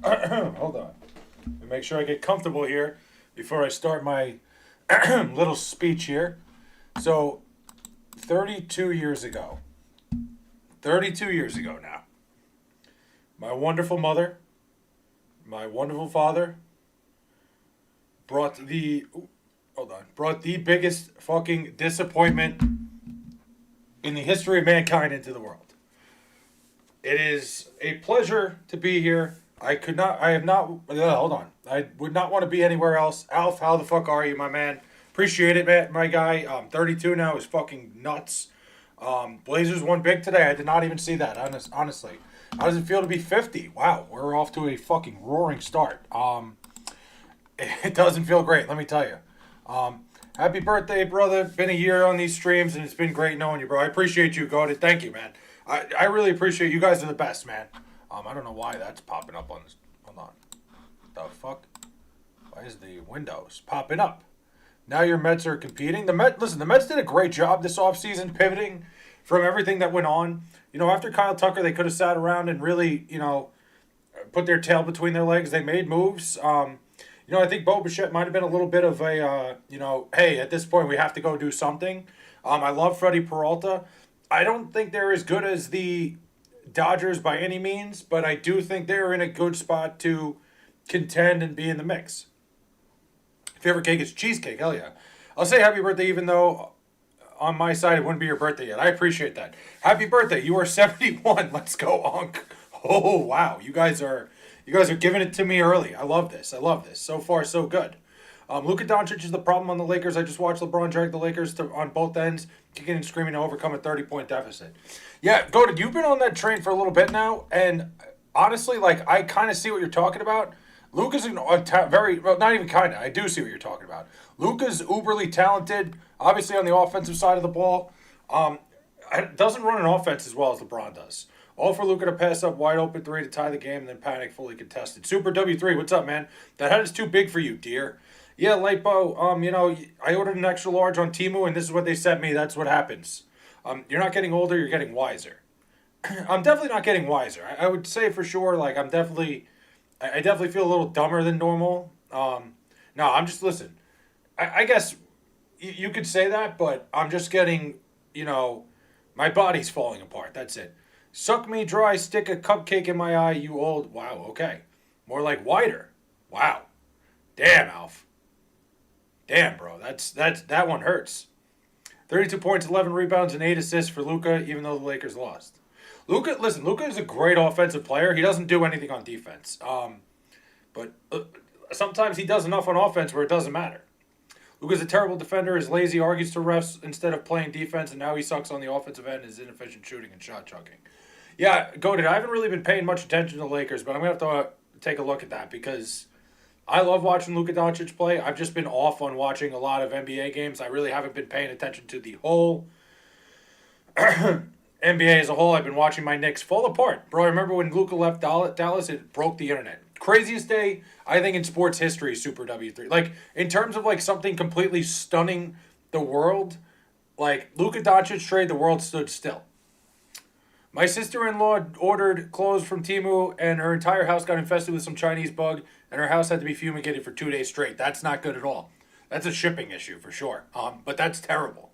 Hold on. Let me make sure I get comfortable here before I start my little speech here. So, 32 years ago, 32 years ago now, my wonderful mother, my wonderful father brought brought the biggest fucking disappointment in the history of mankind into the world. It is a pleasure to be here. I have not, hold on. I would not want to be anywhere else. Alf, how the fuck are you, my man? Appreciate it, man, my guy. 32 now is fucking nuts. Blazers won big today. I did not even see that, honestly. How does it feel to be 50? Wow, we're off to a fucking roaring start. It doesn't feel great, let me tell you. Happy birthday, brother. Been a year on these streams, and it's been great knowing you, bro. I appreciate you, Goated. Thank you, man. I really appreciate you guys are the best, man. I don't know why that's popping up on this. Hold on. The fuck? Why is the Windows popping up? Now your Mets are competing. The Mets did a great job this offseason pivoting from everything that went on. You know, after Kyle Tucker, they could have sat around and really, put their tail between their legs. They made moves. I think Bo Bichette might have been a little bit of a, hey, at this point we have to go do something. I love Freddie Peralta. I don't think they're as good as the Dodgers by any means, but I do think they're in a good spot to contend and be in the mix. Favorite cake is cheesecake, hell yeah. I'll say happy birthday even though on my side it wouldn't be your birthday yet. I appreciate that. Happy birthday, you are 71. Let's go, Unc. Oh, wow. You guys are giving it to me early. I love this. So far, so good. Luka Doncic is the problem on the Lakers. I just watched LeBron drag the Lakers on both ends, kicking and screaming to overcome a 30-point deficit. Yeah, Goated, you've been on that train for a little bit now, and honestly, I kind of see what you're talking about. Luka's not even kind of. I do see what you're talking about. Luka's uberly talented, obviously on the offensive side of the ball. Doesn't run an offense as well as LeBron does. All for Luka to pass up wide open three to tie the game and then panic fully contested. Super W3, what's up, man? That head is too big for you, dear. Yeah, Lipo, I ordered an extra large on Temu and this is what they sent me. That's what happens. You're not getting older, you're getting wiser. I'm definitely not getting wiser. I would say for sure, I definitely feel a little dumber than normal. No, I'm just, listen, I guess you could say that, but I'm just getting, my body's falling apart. That's it. Suck me dry, stick a cupcake in my eye, you old... Wow, okay. More like wider. Wow. Damn, Alf. Damn, bro. That one hurts. 32 points, 11 rebounds, and 8 assists for Luka, even though the Lakers lost. Luka is a great offensive player. He doesn't do anything on defense. But sometimes he does enough on offense where it doesn't matter. Luka's a terrible defender, is lazy, argues to refs instead of playing defense, and now he sucks on the offensive end, is inefficient shooting and shot chucking. Yeah, Goated, I haven't really been paying much attention to the Lakers, but I'm going to have to take a look at that because I love watching Luka Doncic play. I've just been off on watching a lot of NBA games. I really haven't been paying attention to the whole NBA as a whole. I've been watching my Knicks fall apart. Bro, I remember when Luka left Dallas, it broke the internet. Craziest day, I think, in sports history, Super W3. In terms of, something completely stunning the world, Luka Doncic trade, the world stood still. My sister-in-law ordered clothes from Temu, and her entire house got infested with some Chinese bug, and her house had to be fumigated for 2 days straight. That's not good at all. That's a shipping issue for sure. But that's terrible.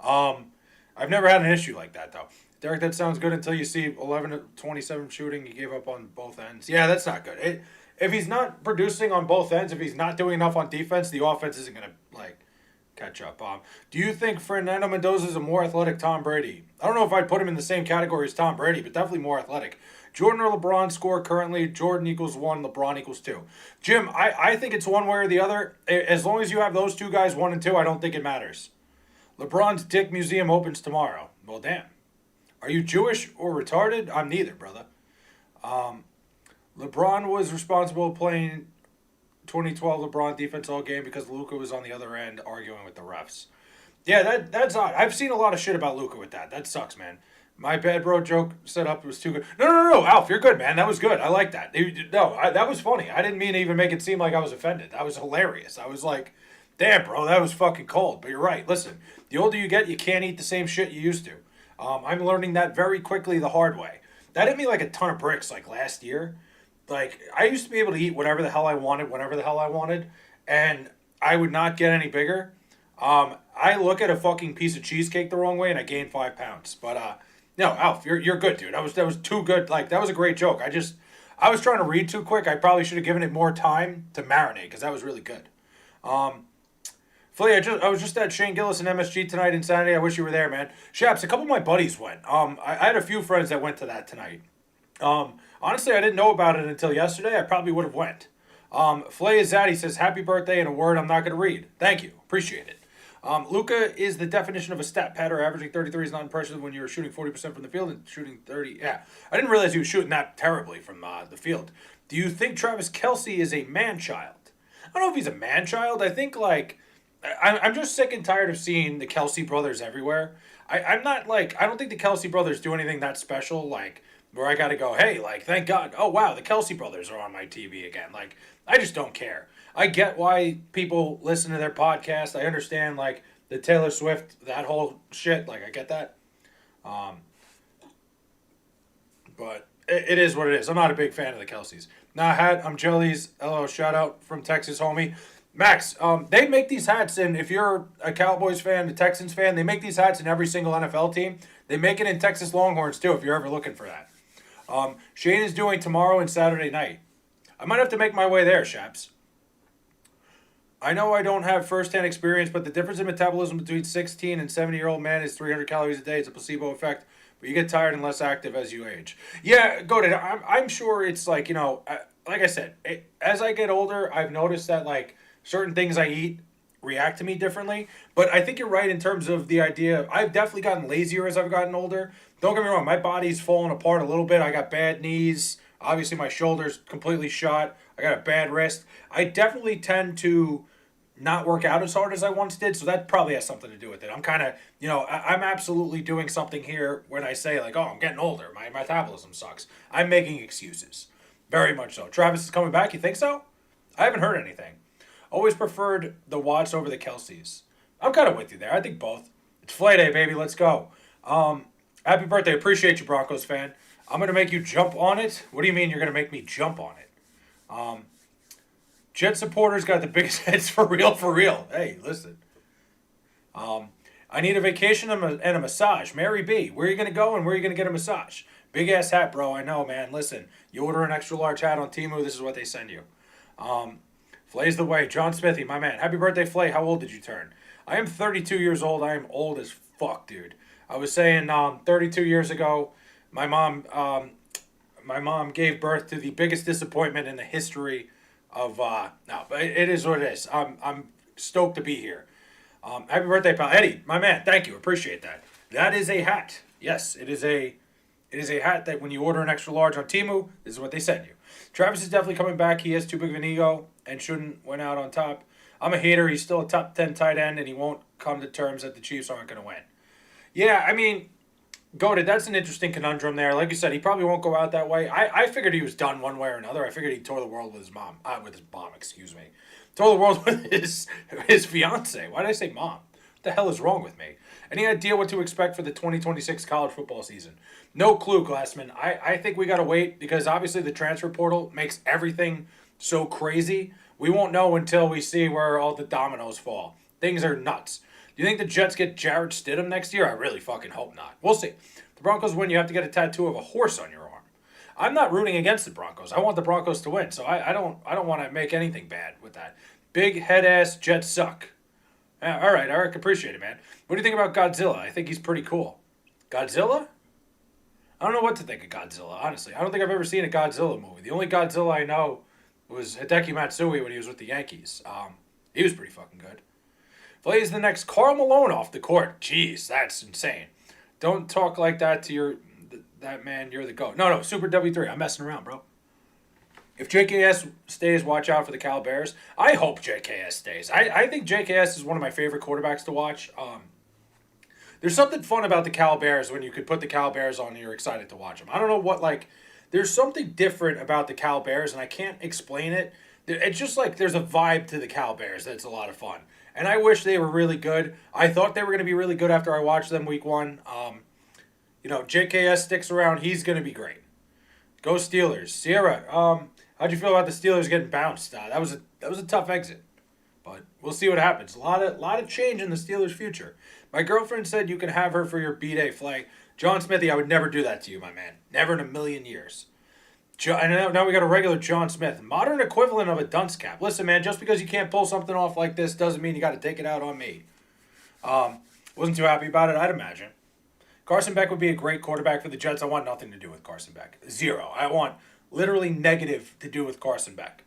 I've never had an issue like that, though. Derek, that sounds good until you see 11 to 27 shooting. He gave up on both ends. Yeah, that's not good. If he's not producing on both ends, if he's not doing enough on defense, the offense isn't going to, catch up. Do you think Fernando Mendoza is a more athletic Tom Brady? I don't know if I'd put him in the same category as Tom Brady, but definitely more athletic. Jordan or LeBron score currently. Jordan equals 1, LeBron equals 2. Jim, I think it's one way or the other. As long as you have those two guys, 1 and 2, I don't think it matters. LeBron's Dick Museum opens tomorrow. Well, damn. Are you Jewish or retarded? I'm neither, brother. LeBron was responsible playing 2012 LeBron defense all game because Luka was on the other end arguing with the refs. Yeah, that's odd. I've seen a lot of shit about Luka with that. That sucks, man. My bad bro joke set up was too good. No, Alf, you're good, man. That was good. I like that. That was funny. I didn't mean to even make it seem like I was offended. That was hilarious. I was like, damn, bro, that was fucking cold. But you're right. Listen, the older you get, you can't eat the same shit you used to. I'm learning that very quickly the hard way. That hit me like a ton of bricks last year. like I used to be able to eat whatever the hell I wanted, whenever the hell I wanted, and I would not get any bigger. I look at a fucking piece of cheesecake the wrong way and I gain 5 pounds. But no, Alf, you're good, dude. That was too good. Like that was a great joke. I was trying to read too quick. I probably should have given it more time to marinate because that was really good. Flea, I was just at Shane Gillis and MSG tonight and Saturday. I wish you were there, man. Shaps, a couple of my buddies went. I had a few friends that went to that tonight. Honestly, I didn't know about it until yesterday. I probably would have went. Flay is that. He says, happy birthday in a word I'm not going to read. Thank you. Appreciate it. Luca is the definition of a stat patter. Averaging 33 is not impressive when you're shooting 40% from the field and shooting 30. Yeah. I didn't realize he was shooting that terribly from the field. Do you think Travis Kelce is a man-child? I don't know if he's a man-child. I think, like, I'm just sick and tired of seeing the Kelce brothers everywhere. I'm not, like, I don't think the Kelce brothers do anything that special, like, where I got to go, hey, like, thank God. Oh, wow, the Kelce brothers are on my TV again. Like, I just don't care. I get why people listen to their podcast. I understand, like, the Taylor Swift, that whole shit. Like, I get that. But it is what it is. I'm not a big fan of the Kelces. Nah, hat, I'm Jellies. Hello, shout out from Texas, homie. Max, they make these hats, and if you're a Cowboys fan, a Texans fan, they make these hats in every single NFL team. They make it in Texas Longhorns, too, if you're ever looking for that. Shane is doing tomorrow and Saturday night. I might have to make my way there, Shaps. I know I don't have first-hand experience, but the difference in metabolism between 16 and 70-year-old man is 300 calories a day. It's a placebo effect, but you get tired and less active as you age. Yeah, go ahead. I'm sure it's like, you know, like I said, as I get older, I've noticed that, like, certain things I eat react to me differently. But I think you're right in terms of the idea. I've definitely gotten lazier as I've gotten older. Don't get me wrong, my body's fallen apart a little bit. I got bad knees. Obviously, my shoulder's completely shot. I got a bad wrist. I definitely tend to not work out as hard as I once did, so that probably has something to do with it. I'm kind of, you know, I'm absolutely doing something here when I say, like, oh, I'm getting older. My metabolism sucks. I'm making excuses. Very much so. Travis is coming back. You think so? I haven't heard anything. Always preferred the Watts over the Kelces. I'm kind of with you there. I think both. It's Flay Day, baby. Let's go. Happy birthday. Appreciate you, Broncos fan. I'm going to make you jump on it. What do you mean you're going to make me jump on it? Jet supporters got the biggest heads for real, for real. Hey, listen. I need a vacation and a massage. Mary B, where are you going to go and where are you going to get a massage? Big ass hat, bro. I know, man. Listen, you order an extra large hat on Temu, this is what they send you. Flay's the way. John Smithy, my man. Happy birthday, Flay. How old did you turn? I am 32 years old. I am old as fuck, dude. I was saying 32 years ago, my mom gave birth to the biggest disappointment in the history of no, but it is what it is. I'm stoked to be here. Happy birthday, pal. Eddie, my man. Thank you. Appreciate that. That is a hat. Yes, it is a hat that when you order an extra large on Temu, this is what they send you. Travis is definitely coming back. He has too big of an ego and shouldn't win out on top. I'm a hater. He's still a top 10 tight end, and he won't come to terms that the Chiefs aren't going to win. Yeah, I mean, Goated, that's an interesting conundrum there. Like you said, he probably won't go out that way. I figured he was done one way or another. I figured he tore the world with his mom. Excuse me. Tore the world with his fiance. Why did I say mom? What the hell is wrong with me? Any idea what to expect for the 2026 college football season? No clue, Glassman. I think we got to wait because obviously the transfer portal makes everything so crazy. We won't know until we see where all the dominoes fall. Things are nuts. Do you think the Jets get Jarrett Stidham next year? I really fucking hope not. We'll see. If the Broncos win, you have to get a tattoo of a horse on your arm. I'm not rooting against the Broncos. I want the Broncos to win, so I don't want to make anything bad with that. Big head ass Jets suck. Yeah, all right, Eric, appreciate it, man. What do you think about Godzilla? I think he's pretty cool. Godzilla? I don't know what to think of Godzilla, honestly. I don't think I've ever seen a Godzilla movie. The only Godzilla I know was Hideki Matsui when he was with the Yankees. He was pretty fucking good. Plays the next Karl Malone off the court. Jeez, that's insane. Don't talk like that to that man. You're the GOAT. No, Super W3. I'm messing around, bro. If JKS stays, watch out for the Cal Bears. I hope JKS stays. I think JKS is one of my favorite quarterbacks to watch. There's something fun about the Cal Bears when you could put the Cal Bears on and you're excited to watch them. I don't know what, like, there's something different about the Cal Bears, and I can't explain it. It's just like there's a vibe to the Cal Bears that's a lot of fun. And I wish they were really good. I thought they were going to be really good after I watched them week one. JKS sticks around. He's going to be great. Go Steelers. Sierra, How'd you feel about the Steelers getting bounced? That was a tough exit, but we'll see what happens. A lot of change in the Steelers' future. My girlfriend said you can have her for your B-Day flight. John Smithy, I would never do that to you, my man. Never in a million years. And now we got a regular John Smith, modern equivalent of a dunce cap. Listen, man, just because you can't pull something off like this doesn't mean you got to take it out on me. Wasn't too happy about it, I'd imagine. Carson Beck would be a great quarterback for the Jets. I want nothing to do with Carson Beck. Zero. I want literally negative to do with Carson Beck.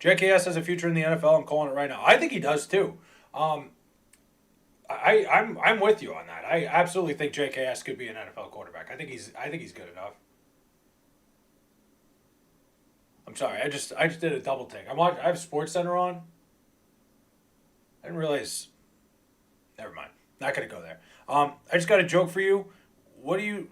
JKS has a future in the NFL. I'm calling it right now. I think he does too. I'm with you on that. I absolutely think JKS could be an NFL quarterback. I think he's good enough. I'm sorry. I just did a double take. I have SportsCenter on. I didn't realize. Never mind. Not gonna go there. I just got a joke for you. What do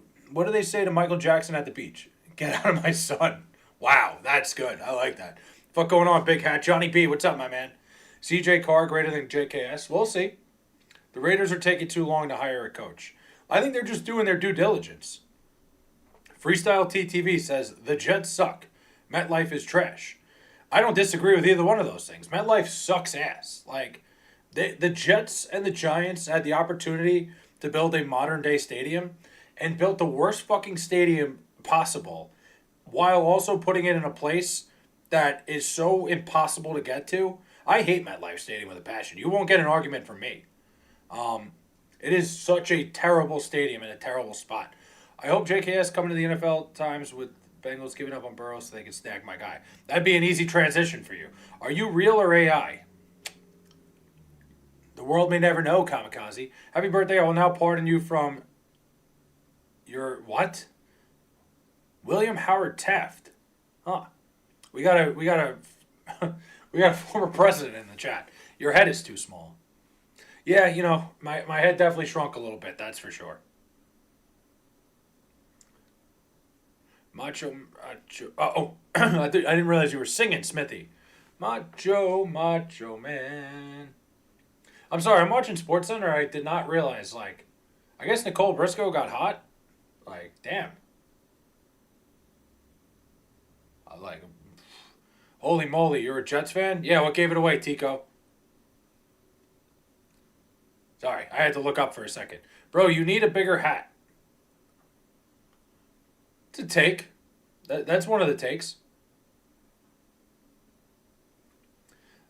they say to Michael Jackson at the beach? Get out of my son. Wow, that's good. I like that. What's going on, Big Hat? Johnny B, what's up, my man? CJ Carr greater than JKS? We'll see. The Raiders are taking too long to hire a coach. I think they're just doing their due diligence. Freestyle TTV says the Jets suck. MetLife is trash. I don't disagree with either one of those things. MetLife sucks ass. Like, the Jets and the Giants had the opportunity to build a modern-day stadium and built the worst fucking stadium possible while also putting it in a place that is so impossible to get to. I hate MetLife Stadium with a passion. You won't get an argument from me. It is such a terrible stadium in a terrible spot. I hope JKS coming to the NFL times with Bengals giving up on Burrow so they can snag my guy. That'd be an easy transition for you. Are you real or AI? The world may never know, Kamikaze. Happy birthday. I will now pardon you from your what? William Howard Taft. Huh. We got a we got a former president in the chat. Your head is too small. Yeah, you know, my head definitely shrunk a little bit, that's for sure. Macho. I didn't realize you were singing, Smithy. Macho Man. I'm sorry, I'm watching SportsCenter. I did not realize, like, I guess Nicole Briscoe got hot. Like, damn. I like, holy moly, you're a Jets fan? Yeah, what gave it away, Tico? Sorry, I had to look up for a second. Bro, you need a bigger hat. It's a take. That's one of the takes.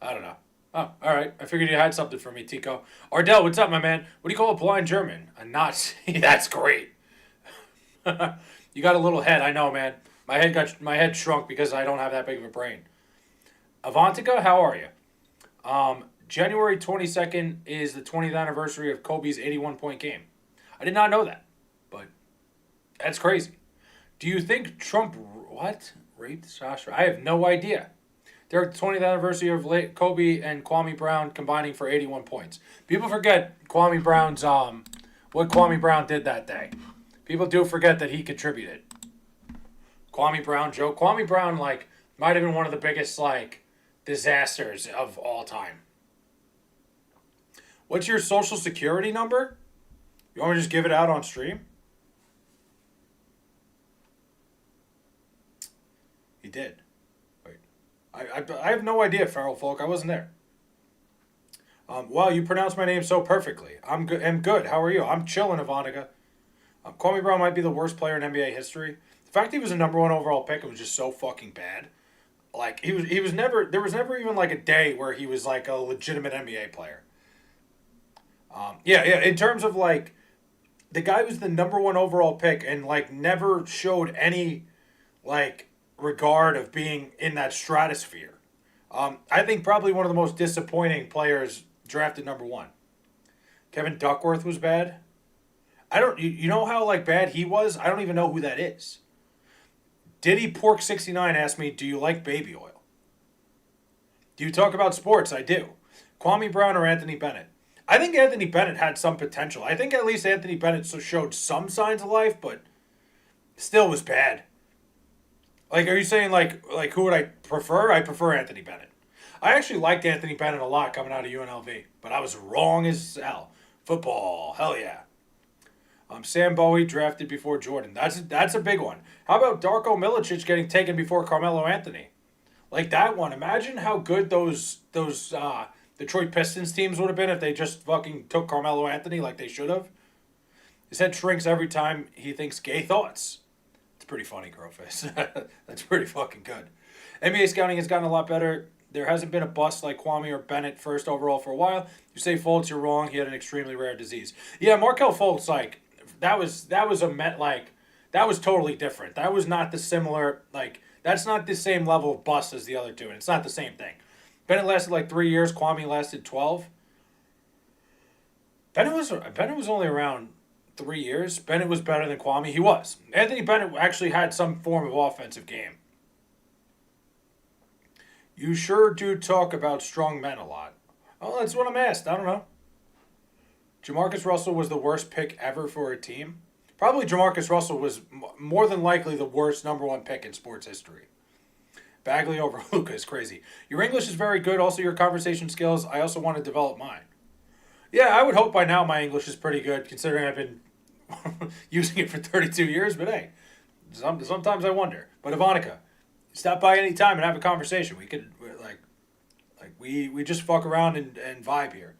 I don't know. Oh, all right. I figured you had something for me, Tico. Ardell, what's up, my man? What do you call a blind German? A Nazi. That's great. You got a little head, I know, man. My head shrunk because I don't have that big of a brain. Avantika, how are you? January 22nd is the 20th anniversary of Kobe's 81-point game. I did not know that, but that's crazy. Do you think Trump raped Sasha? I have no idea. They're at the 20th anniversary of Kobe and Kwame Brown combining for 81 points. People forget Kwame Brown's what Kwame Brown did that day. People do forget that he contributed. Kwame Brown, like, might have been one of the biggest, like, disasters of all time. What's your social security number? You want me to just give it out on stream? He did. Wait. I have no idea, Feral Folk. I wasn't there. Wow, you pronounce my name so perfectly. I'm good. How are you? I'm chilling, Ivanica. Kwame Brown might be the worst player in NBA history. The fact he was a number one overall pick was just so fucking bad. Like, he was never, there was never even like a day where he was like a legitimate NBA player. In terms of like, the guy was the number one overall pick and like never showed any like regard of being in that stratosphere. I think probably one of the most disappointing players drafted number one. Kevin Duckworth was bad. You know how like bad he was? I don't even know who that is. Diddy Pork 69 asked me, do you like baby oil? Do you talk about sports? I do. Kwame Brown or Anthony Bennett? I think Anthony Bennett had some potential. I think at least Anthony Bennett showed some signs of life, but still was bad. Like, are you saying like who would I prefer? I prefer Anthony Bennett. I actually liked Anthony Bennett a lot coming out of UNLV, but I was wrong as hell. Football, hell yeah. Sam Bowie drafted before Jordan. That's a big one. How about Darko Milicic getting taken before Carmelo Anthony? Like that one. Imagine how good those Detroit Pistons teams would have been if they just fucking took Carmelo Anthony like they should have. His head shrinks every time he thinks gay thoughts. It's pretty funny, Crowface. That's pretty fucking good. NBA scouting has gotten a lot better. There hasn't been a bust like Kwame or Bennett first overall for a while. You say Fultz, you're wrong. He had an extremely rare disease. Yeah, Markelle Fultz, like that was that was totally different. That was not the similar that's not the same level of bust as the other two, and it's not the same thing. Bennett lasted like 3 years. Kwame lasted 12. Bennett was only around 3 years. Bennett was better than Kwame. He was. Anthony Bennett actually had some form of offensive game. You sure do talk about strong men a lot. Oh, that's what I'm asked. I don't know. Jamarcus Russell was the worst pick ever for a team. Probably Jamarcus Russell was more than likely the worst number one pick in sports history. Bagley over Luka is crazy. Your English is very good. Also, your conversation skills. I also want to develop mine. Yeah, I would hope by now my English is pretty good, considering I've been using it for 32 years. But hey, sometimes I wonder. But Ivanica, stop by any time and have a conversation. We could we just fuck around and vibe here.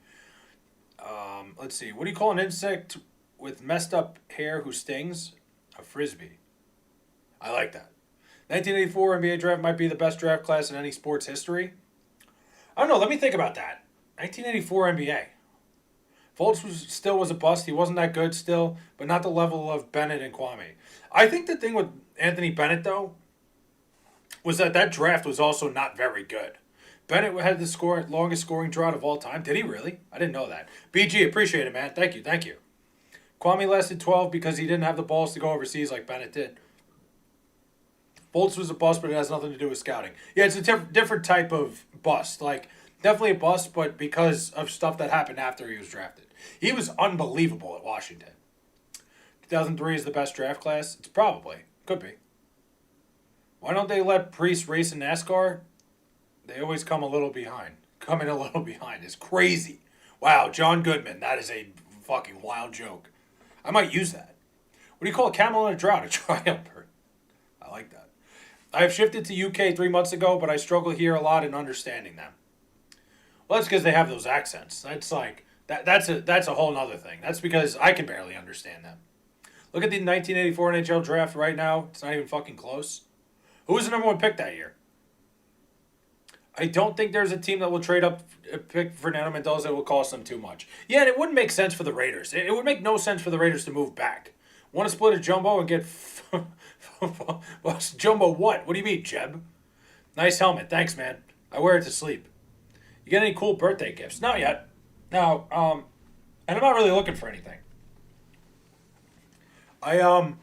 Let's see. What do you call an insect with messed up hair who stings? A frisbee. I like that. 1984 NBA draft might be the best draft class in any sports history. I don't know. Let me think about that. 1984 NBA. Fultz was a bust. He wasn't that good still, but not the level of Bennett and Kwame. I think the thing with Anthony Bennett, though, was that draft was also not very good. Bennett had the longest scoring drought of all time. Did he really? I didn't know that. BG, appreciate it, man. Thank you. Kwame lasted 12 because he didn't have the balls to go overseas like Bennett did. Fultz was a bust, but it has nothing to do with scouting. Yeah, it's a different type of bust. Like, definitely a bust, but because of stuff that happened after he was drafted. He was unbelievable at Washington. 2003 is the best draft class? It's probably. Could be. Why don't they let Priest race in NASCAR? They always come a little behind. Coming a little behind is crazy. Wow, John Goodman. That is a fucking wild joke. I might use that. What do you call a camel in a drought? A triumphant. I like that. I have shifted to UK 3 months ago, but I struggle here a lot in understanding them. Well, that's because they have those accents. That's like that's a whole nother thing. That's because I can barely understand them. Look at the 1984 NHL draft right now. It's not even fucking close. Who was the number one pick that year? I don't think there's a team that will trade up pick Fernando Mendoza that will cost them too much. Yeah, and it wouldn't make sense for the Raiders. It would make no sense for the Raiders to move back. Want to split a jumbo and get jumbo what? What do you mean, Jeb? Nice helmet. Thanks, man. I wear it to sleep. You get any cool birthday gifts? Not yet. No, and I'm not really looking for anything. I'm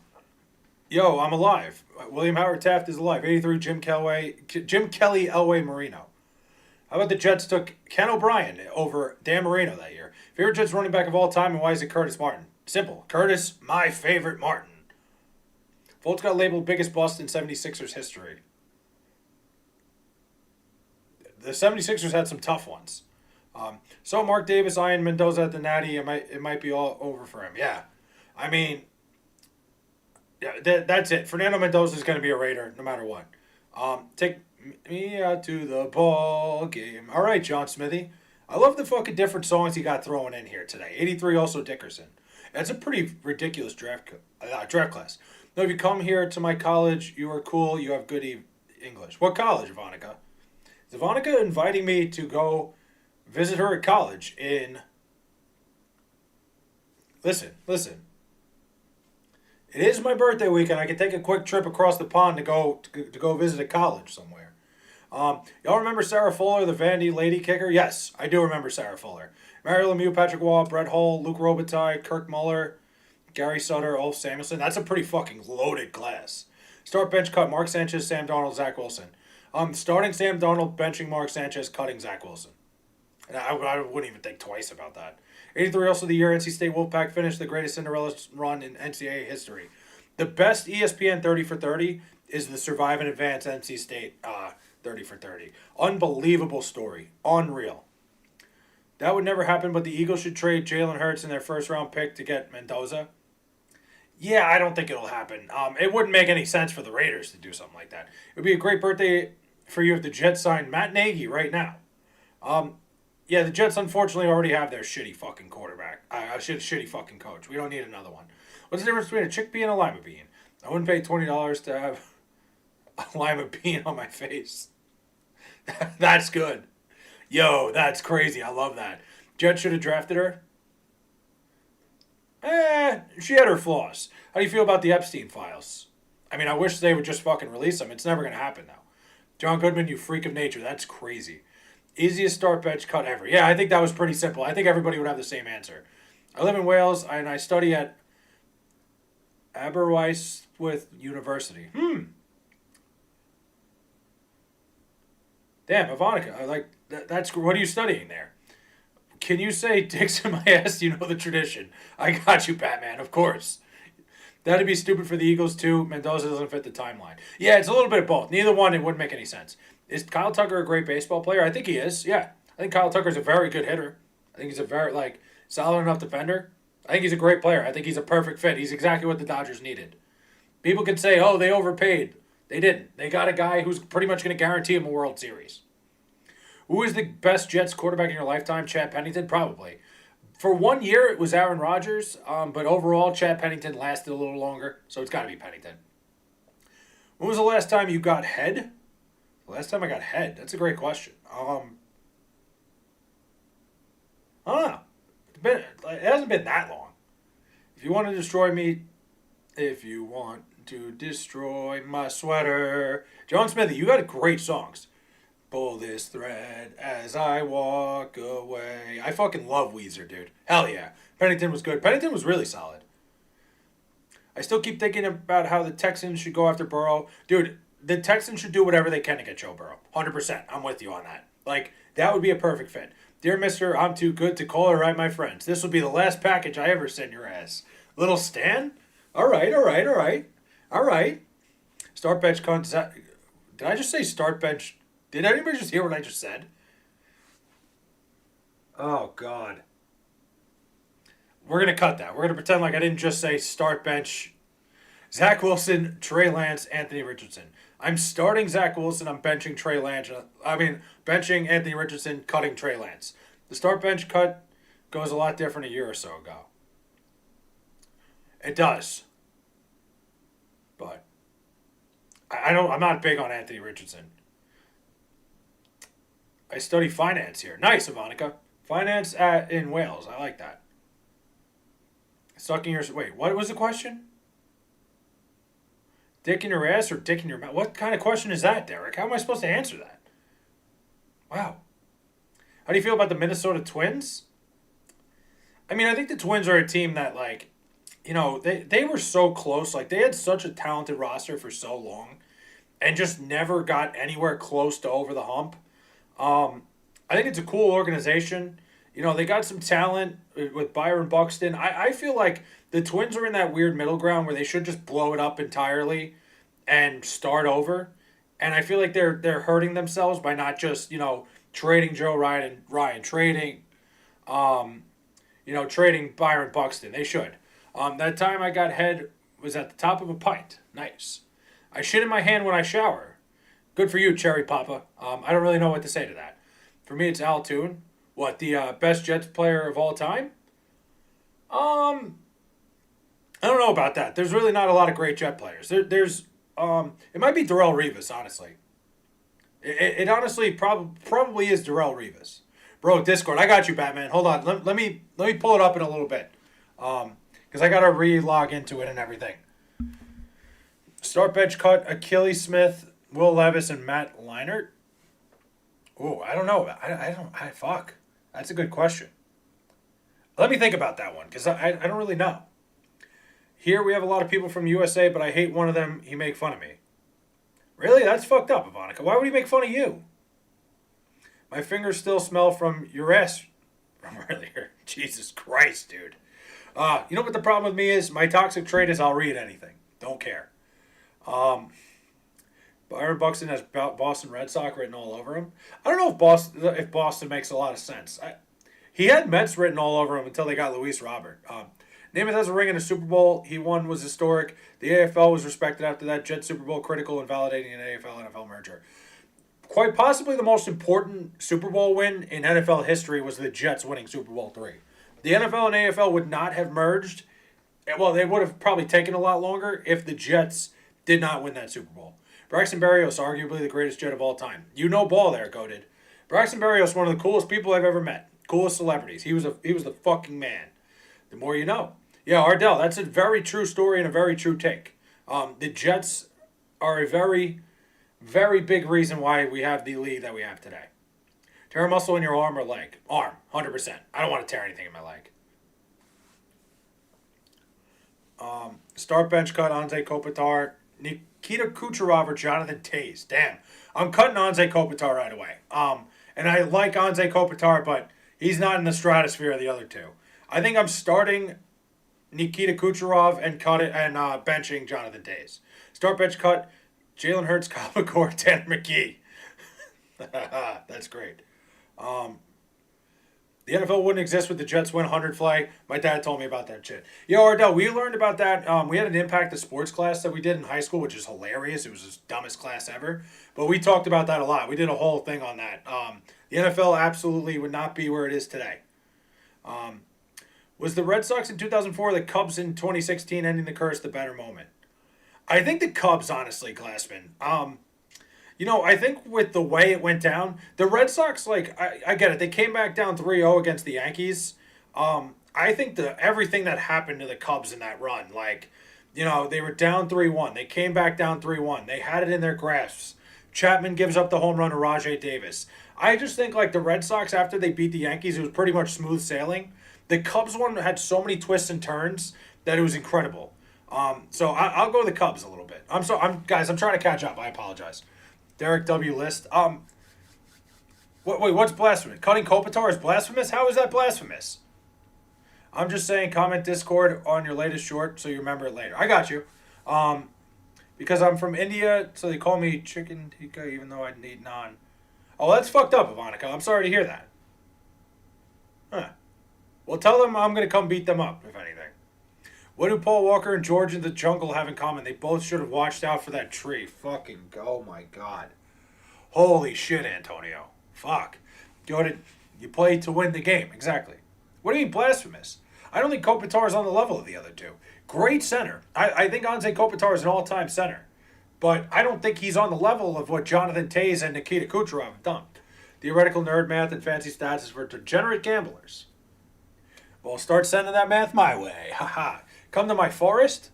alive. William Howard Taft is alive. 83, Jim Kelly, Elway Marino. How about the Jets took Ken O'Brien over Dan Marino that year? Favorite Jets running back of all time, and why is it Curtis Martin? Simple. Curtis, my favorite Martin. Fultz got labeled biggest bust in 76ers history. The 76ers had some tough ones. So Mark Davis, Ian Mendoza at the Natty, it might be all over for him. Yeah. I mean, yeah, that's it. Fernando Mendoza is going to be a Raider no matter what. Take me out to the ball game. All right, John Smithy. I love the fucking different songs he got thrown in here today. 83 also Dickerson. That's a pretty ridiculous draft class. No, if you come here to my college, you are cool. You have good English. What college, Ivanica? Is Ivanica inviting me to go visit her at college in... Listen. It is my birthday weekend. I can take a quick trip across the pond to go visit a college somewhere. Y'all remember Sarah Fuller, the Vandy lady kicker? Yes, I do remember Sarah Fuller. Mario Lemieux, Patrick Waugh, Brett Hull, Luke Robitaille, Kirk Muller, Gary Sutter, Ulf Samuelson. That's a pretty fucking loaded class. Start bench cut, Mark Sanchez, Sam Darnold, Zach Wilson. Starting Sam Darnold, benching Mark Sanchez, cutting Zach Wilson. And I wouldn't even think twice about that. 83 also the year NC State Wolfpack finished the greatest Cinderella run in NCAA history. The best ESPN 30 for 30 is the Survive and Advance NC State 30 for 30. Unbelievable story. Unreal. That would never happen, but the Eagles should trade Jalen Hurts in their first round pick to get Mendoza. Yeah, I don't think it'll happen. It wouldn't make any sense for the Raiders to do something like that. It would be a great birthday for you if the Jets signed Matt Nagy right now. Yeah, the Jets unfortunately already have their shitty fucking quarterback. Shitty fucking coach. We don't need another one. What's the difference between a chickpea and a lima bean? I wouldn't pay $20 to have a lima bean on my face. That's good. Yo, that's crazy. I love that. Jets should have drafted her. She had her flaws. How do you feel about the Epstein files? I mean, I wish they would just fucking release them. It's never going to happen, though. John Goodman, you freak of nature. That's crazy. Easiest start bench cut ever. Yeah, I think that was pretty simple. I think everybody would have the same answer. I live in Wales, and I study at Aberystwyth University. Damn, Ivanica. That's what are you studying there? Can you say dicks in my ass? You know the tradition. I got you, Batman. Of course. That'd be stupid for the Eagles too. Mendoza doesn't fit the timeline. Yeah, it's a little bit of both. Neither one. It wouldn't make any sense. Is Kyle Tucker a great baseball player? I think he is. Yeah, I think Kyle Tucker's a very good hitter. I think he's a very solid enough defender. I think he's a great player. I think he's a perfect fit. He's exactly what the Dodgers needed. People can say, "Oh, they overpaid." They didn't. They got a guy who's pretty much going to guarantee him a World Series. Who is the best Jets quarterback in your lifetime? Chad Pennington? Probably. For 1 year, it was Aaron Rodgers, but overall, Chad Pennington lasted a little longer, so it's got to be Pennington. When was the last time you got head? The last time I got head? That's a great question. I don't know. It hasn't been that long. If you want to destroy my sweater. John Smithy, you got great songs. Pull this thread as I walk away. I fucking love Weezer, dude. Hell yeah. Pennington was good. Pennington was really solid. I still keep thinking about how the Texans should go after Burrow. Dude, the Texans should do whatever they can to get Joe Burrow. 100%. I'm with you on that. That would be a perfect fit. Dear Mister, I'm too good to call or write my friends. This will be the last package I ever send your ass. Little Stan? All right. Start bench concept. Did I just say start bench? Did anybody just hear what I just said? Oh, God. We're going to cut that. We're going to pretend like I didn't just say start bench. Zach Wilson, Trey Lance, Anthony Richardson. I'm starting Zach Wilson. I'm benching Trey Lance. Benching Anthony Richardson, cutting Trey Lance. The start bench cut goes a lot different a year or so ago. It does. But I'm not big on Anthony Richardson. I study finance here. Nice, Ivanica. Finance in Wales. I like that. Sucking your... Wait, what was the question? Dick in your ass or dick in your mouth? What kind of question is that, Derek? How am I supposed to answer that? Wow. How do you feel about the Minnesota Twins? I mean, I think the Twins are a team that, they were so close. They had such a talented roster for so long and just never got anywhere close to over the hump. I think it's a cool organization. They got some talent with Byron Buxton. I feel like the Twins are in that weird middle ground where they should just blow it up entirely and start over. And I feel like they're hurting themselves by not just, trading Joe Ryan, trading Byron Buxton. They should. That time I got head was at the top of a pint. Nice. I shit in my hand when I shower. Good for you, Cherry Papa. I don't really know what to say to that. For me, it's Al Toon. What, the best Jets player of all time? I don't know about that. There's really not a lot of great Jet players. It might be Darrelle Revis, honestly. It honestly probably is Darrelle Revis. Bro, Discord, I got you, Batman. Hold on. Let me pull it up in a little bit. Because I got to re-log into it and everything. Start bench cut, Achilles Smith, Will Levis, and Matt Leinart. Oh, I don't know. Fuck. That's a good question. Let me think about that one, because I don't really know. Here we have a lot of people from USA, but I hate one of them. He make fun of me. Really? That's fucked up, Ivanica. Why would he make fun of you? My fingers still smell from your ass from earlier. Jesus Christ, dude. You know what the problem with me is? My toxic trait is I'll read anything. Don't care. Byron Buxton has Boston Red Sox written all over him. I don't know if Boston makes a lot of sense. He had Mets written all over him until they got Luis Robert. Namath has a ring in a Super Bowl he won was historic. The AFL was respected after that. Jet Super Bowl critical and validating an AFL-NFL merger. quite possibly the most important Super Bowl win in NFL history was the Jets winning Super Bowl III. The NFL and AFL would not have merged. Well, they would have probably taken a lot longer if the Jets did not win that Super Bowl. Braxton Berrios, arguably the greatest Jet of all time. You know ball there, Goated. Braxton Berrios, one of the coolest people I've ever met. Coolest celebrities. He was the fucking man. The more you know. Yeah, Ardell, that's a very true story and a very true take. The Jets are a very, very big reason why we have the league that we have today. Tear a muscle in your arm or leg. Arm, 100%. I don't want to tear anything in my leg. Start bench cut, Anze Kopitar, Nikita Kucherov, or Jonathan Toews. Damn. I'm cutting Anze Kopitar right away. And I like Anze Kopitar, but he's not in the stratosphere of the other two. I think I'm starting Nikita Kucherov and benching Jonathan Toews. Start bench cut, Jalen Hurts, Kyle McCord, Tanner McGee. That's great. The NFL wouldn't exist with the Jets win 100 flag. My dad told me about that shit. Yo, Ardell, we learned about that. We had an Impact the Sports class that we did in high school, which is hilarious. It was the dumbest class ever. But we talked about that a lot. We did a whole thing on that. The NFL absolutely would not be where it is today. Was the Red Sox in 2004, the Cubs in 2016 ending the curse, the better moment? I think the Cubs, honestly, Glassman. I think with the way it went down, the Red Sox, I get it. They came back down 3-0 against the Yankees. I think everything that happened to the Cubs in that run, they were down 3-1. They came back down 3-1. They had it in their grasps. Chapman gives up the home run to Rajai Davis. I just think, the Red Sox, after they beat the Yankees, it was pretty much smooth sailing. The Cubs one had so many twists and turns that it was incredible. So I'll go the Cubs a little bit. I'm trying to catch up. I apologize. Derek W. List. What's blasphemous? Cutting Kopitar is blasphemous? How is that blasphemous? I'm just saying, comment Discord on your latest short so you remember it later. I got you. Because I'm from India, so they call me Chicken Tikka even though I need naan. Oh, that's fucked up, Ivanica. I'm sorry to hear that. Huh. Well, tell them I'm going to come beat them up, if anything. What do Paul Walker and George in the Jungle have in common? They both should have watched out for that tree. Fucking, oh my God. Holy shit, Antonio. Fuck. You play to win the game. Exactly. What do you mean blasphemous? I don't think Kopitar is on the level of the other two. Great center. I think Anze Kopitar is an all-time center. But I don't think he's on the level of what Jonathan Toews and Nikita Kucherov have done. Theoretical nerd math and fancy stats is for degenerate gamblers. Well, start sending that math my way. Haha. Come to my forest?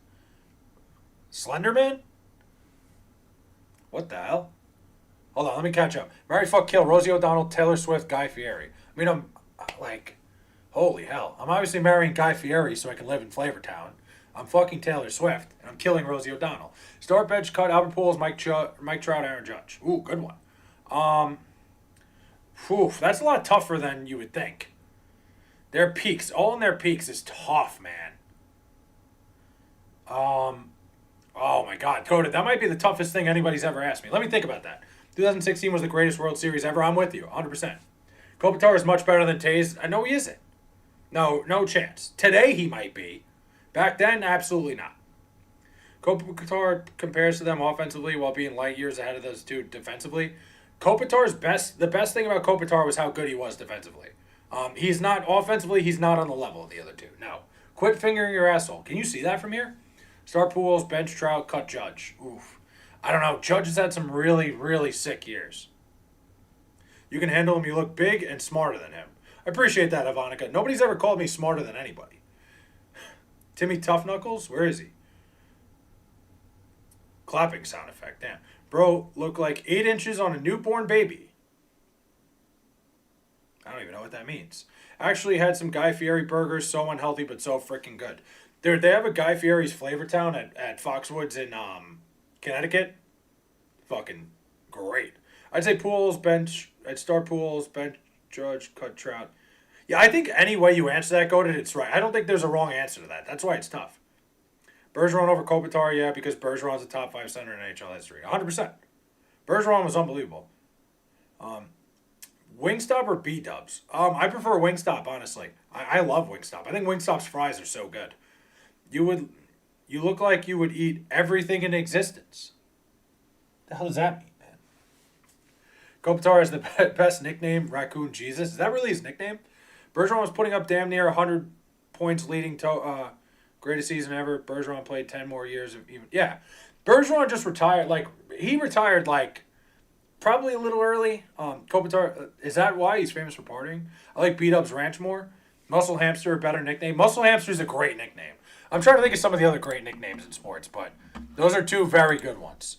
Slenderman? What the hell? Hold on, let me catch up. Marry, fuck, kill, Rosie O'Donnell, Taylor Swift, Guy Fieri. I mean, I'm holy hell. I'm obviously marrying Guy Fieri so I can live in Flavortown. I'm fucking Taylor Swift, and I'm killing Rosie O'Donnell. Start bench cut, Albert Pujols, Mike Trout, Aaron Judge. Ooh, good one. That's a lot tougher than you would think. Their peaks, all in their peaks is tough, man. Oh my God, Coda, that might be the toughest thing anybody's ever asked me. Let me think about that. 2016 was the greatest World Series ever. I'm with you, 100%. Kopitar is much better than Toews. I know he isn't. No chance. Today he might be. Back then, absolutely not. Kopitar compares to them offensively while being light years ahead of those two defensively. The best thing about Kopitar was how good he was defensively. He's not offensively. He's not on the level of the other two. No. Quit fingering your asshole. Can you see that from here? Start Pujols, bench Trout, cut Judge. Oof. I don't know. Judge has had some really, really sick years. You can handle him. You look big and smarter than him. I appreciate that, Ivanica. Nobody's ever called me smarter than anybody. Timmy Tough Knuckles? Where is he? Clapping sound effect. Damn. Bro, look like 8 inches on a newborn baby. I don't even know what that means. Actually had some Guy Fieri burgers, so unhealthy but so freaking good. Dude, they have a Guy Fieri's Flavortown at Foxwoods in Connecticut. Fucking great. I'd say I'd start Pujols, bench Judge, cut Trout. Yeah, I think any way you answer that, Goated, it's right. I don't think there's a wrong answer to that. That's why it's tough. Bergeron over Kopitar, yeah, because Bergeron's a top 5 center in NHL history. 100%. Bergeron was unbelievable. Wingstop or B-dubs? I prefer Wingstop, honestly. I love Wingstop. I think Wingstop's fries are so good. You look like you would eat everything in existence. The hell does that mean, man? Kopitar has the best nickname, Raccoon Jesus. Is that really his nickname? Bergeron was putting up damn near 100 points leading to greatest season ever. Bergeron played 10 more years of even. Yeah. Bergeron just retired. Like, he retired, like, probably a little early. Kopitar, is that why he's famous for partying? I like B-Dub's Ranch more. Muscle Hamster, a better nickname. Muscle Hamster is a great nickname. I'm trying to think of some of the other great nicknames in sports, but those are two very good ones.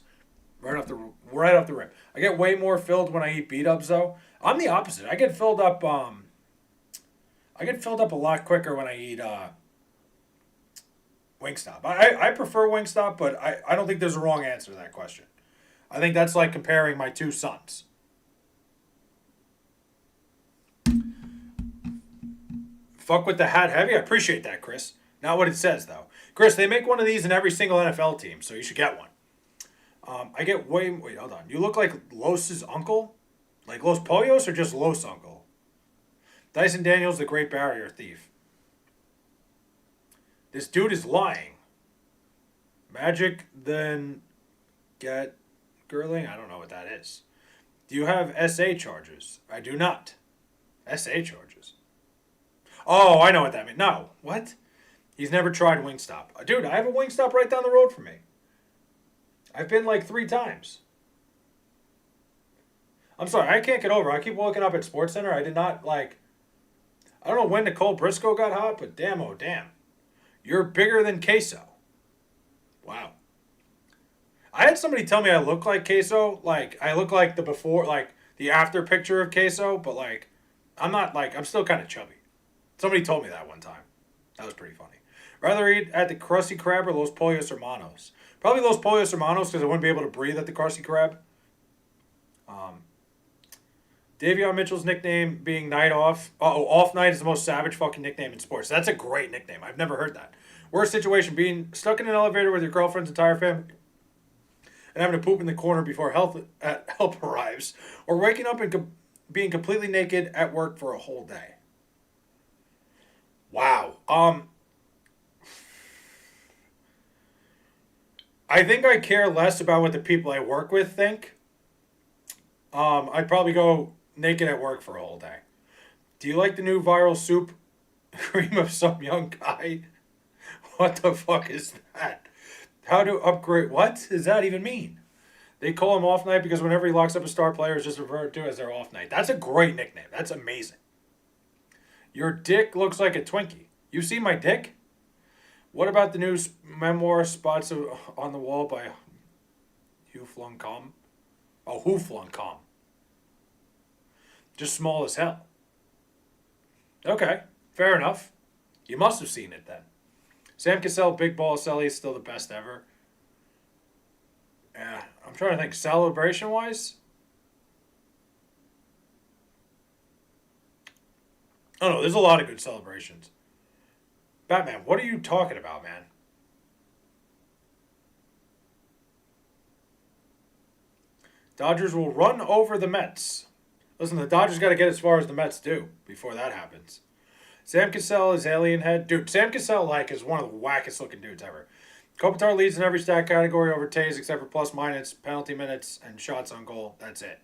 Right off the rip. I get way more filled when I eat B-Dubs though. I'm the opposite. I get filled up a lot quicker when I eat Wingstop. I prefer Wingstop, but I don't think there's a wrong answer to that question. I think that's like comparing my two sons. Fuck with the hat heavy. I appreciate that, Chris. Not what it says though. Chris, they make one of these in every single NFL team, so you should get one. I get wait, hold on. You look like Los's uncle? Like Los Pollos or just Los uncle? Dyson Daniels, the Great Barrier Thief. This dude is lying. Magic, then get Girling? I don't know what that is. Do you have SA charges? I do not. SA charges. Oh, I know what that means. No. What? He's never tried Wingstop. Dude, I have a Wingstop right down the road from me. I've been like 3 times. I'm sorry, I can't get over. I keep looking up at SportsCenter. I did not like. I don't know when Nicole Briscoe got hot, but damn, oh damn, you're bigger than Queso. Wow. I had somebody tell me I look like Queso. Like I look like the before, like the after picture of Queso, but like I'm not like I'm still kind of chubby. Somebody told me that one time. That was pretty funny. Rather eat at the Krusty Krab or Los Pollos Hermanos? Probably Los Pollos Hermanos because I wouldn't be able to breathe at the Krusty Krab. Davion Mitchell's nickname being Night Off. Off Night is the most savage fucking nickname in sports. That's a great nickname. I've never heard that. Worst situation, being stuck in an elevator with your girlfriend's entire family and having to poop in the corner before help arrives. Or waking up and being completely naked at work for a whole day. Wow. I think I care less about what the people I work with think. I'd probably go naked at work for a whole day. Do you like the new viral soup cream of some young guy? What the fuck is that? How to upgrade? What does that even mean? They call him Off Night because whenever he locks up a star player, it's just referred to as their Off Night. That's a great nickname. That's amazing. Your dick looks like a Twinkie. You see my dick? What about the new memoir Spots on the Wall by Hugh Flung Com? Oh, Who Flung Com? Just small as hell. Okay, fair enough. You must have seen it then. Sam Cassell, Big Ball Selly is still the best ever. Yeah, I'm trying to think. Celebration-wise? Oh no, there's a lot of good celebrations. Batman, what are you talking about, man? Dodgers will run over the Mets. Listen, the Dodgers got to get as far as the Mets do before that happens. Sam Cassell is alien head. Dude, Sam Cassell, like, is one of the wackest looking dudes ever. Kopitar leads in every stat category over Tays except for plus minus, penalty minutes, and shots on goal. That's it.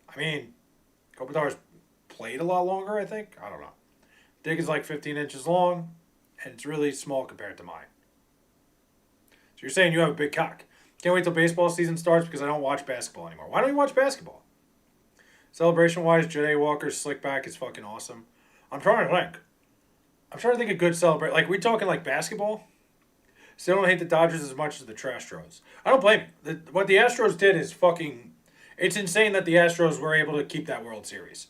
I mean, Kopitar's played a lot longer, I think. I don't know. Dick is like 15 inches long, and it's really small compared to mine. So you're saying you have a big cock. Can't wait till baseball season starts because I don't watch basketball anymore. Why don't you watch basketball? Celebration-wise, Janae Walker's slick back is fucking awesome. I'm trying to think of good celebration. Like, we talking like basketball? Still don't hate the Dodgers as much as the Trastros. I don't blame you. What the Astros did is fucking... It's insane that the Astros were able to keep that World Series.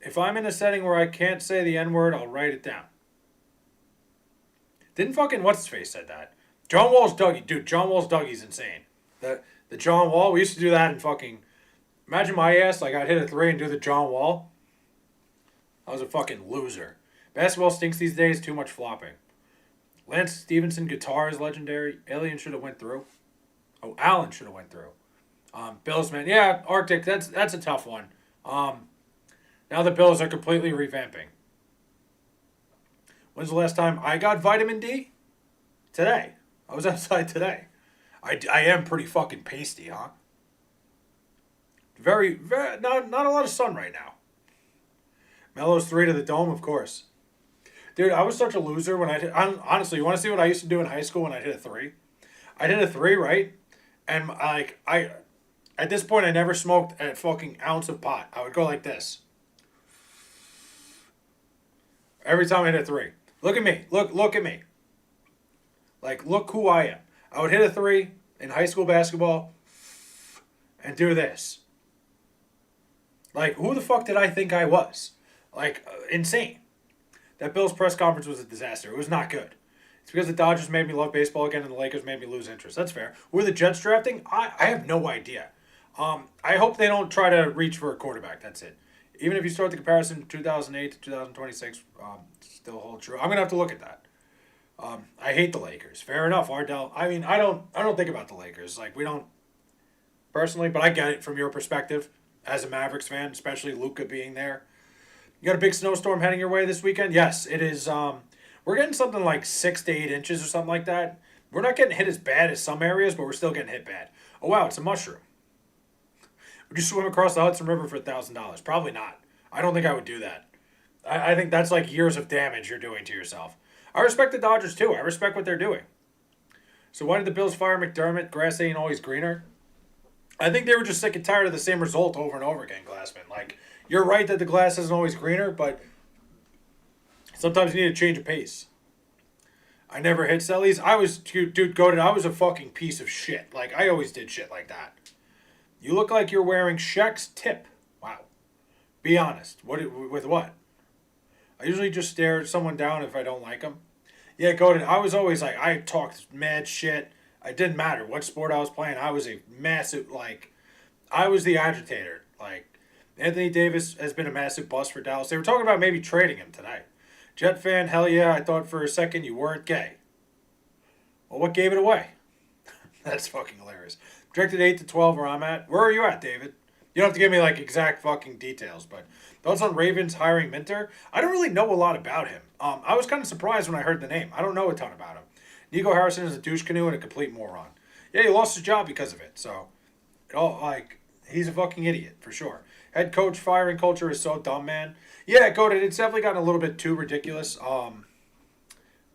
If I'm in a setting where I can't say the N-word, I'll write it down. Didn't fucking what's-his-face said that? John Wall's Dougie. Dude, John Wall's Dougie's insane. The John Wall, we used to do that in fucking... Imagine my ass, like I'd hit a 3 and do the John Wall. I was a fucking loser. Basketball stinks these days, too much flopping. Lance Stevenson guitar is legendary. Alien should have went through. Oh, Allen should have went through. Bills, man. Yeah, Arctic, that's a tough one. Now the Bills are completely revamping. When's the last time I got vitamin D? Today. I was outside today. I am pretty fucking pasty, huh? Very not a lot of sun right now. Melo's 3 to the dome, of course. Dude, I was such a loser when honestly, you want to see what I used to do in high school when I hit a 3? I hit a 3, right? And like I at this point I never smoked a fucking ounce of pot. I would go like this. Every time I hit a 3. Look at me. Look at me. Like, look who I am. I would hit a 3 in high school basketball and do this. Like, who the fuck did I think I was? Like, insane. That Bills press conference was a disaster. It was not good. It's because the Dodgers made me love baseball again and the Lakers made me lose interest. That's fair. Who are the Jets drafting? I have no idea. I hope they don't try to reach for a quarterback. That's it. Even if you start the comparison 2008 to 2026, still hold true. I'm going to have to look at that. I hate the Lakers. Fair enough, Ardell. I mean, I don't think about the Lakers. Like, we don't personally, but I get it from your perspective as a Mavericks fan, especially Luka being there. You got a big snowstorm heading your way this weekend? Yes, it is. We're getting something like 6 to 8 inches or something like that. We're not getting hit as bad as some areas, but we're still getting hit bad. Oh, wow, it's a mushroom. Would you swim across the Hudson River for $1,000? Probably not. I don't think I would do that. I think that's like years of damage you're doing to yourself. I respect the Dodgers, too. I respect what they're doing. So why did the Bills fire McDermott? Grass ain't always greener. I think they were just sick and tired of the same result over and over again, Glassman. Like, you're right that the glass isn't always greener, but sometimes you need to change of pace. I never hit Sellies. I was, dude, goated. I was a fucking piece of shit. Like, I always did shit like that. You look like you're wearing Shaq's tip. Wow. Be honest. With what? I usually just stare someone down if I don't like them. Yeah, goated. I was always like, I talked mad shit. It didn't matter what sport I was playing. I was a massive, like, I was the agitator. Like, Anthony Davis has been a massive bust for Dallas. They were talking about maybe trading him tonight. Jet fan, hell yeah, I thought for a second you weren't gay. Well, what gave it away? That's fucking hilarious. Projected 8 to 12 where I'm at. Where are you at, David? You don't have to give me, like, exact fucking details, but thoughts on Ravens hiring Minter? I don't really know a lot about him. I was kind of surprised when I heard the name. I don't know a ton about him. Nico Harrison is a douche canoe and a complete moron. Yeah, he lost his job because of it, so, he's a fucking idiot, for sure. Head coach firing culture is so dumb, man. Yeah, it's definitely gotten a little bit too ridiculous.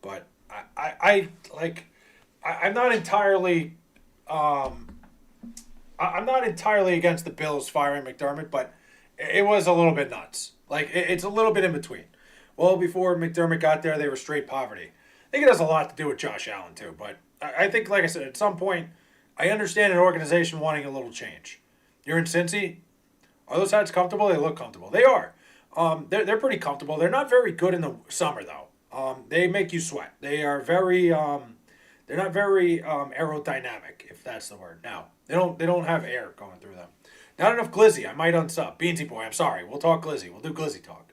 But I'm not entirely, I'm not entirely against the Bills firing McDermott, but it was a little bit nuts. Like, it's a little bit in between. Well, before McDermott got there, they were straight poverty. I think it has a lot to do with Josh Allen, too. But I think, like I said, at some point, I understand an organization wanting a little change. You're in Cincy. Are those hats comfortable? They look comfortable. They are. They're pretty comfortable. They're not very good in the summer, though. They make you sweat. They are very, they're not very aerodynamic, if that's the word. Now, they don't have air going through them. Not enough glizzy. I might unsub. Beansy boy, I'm sorry. We'll talk glizzy. We'll do glizzy talk.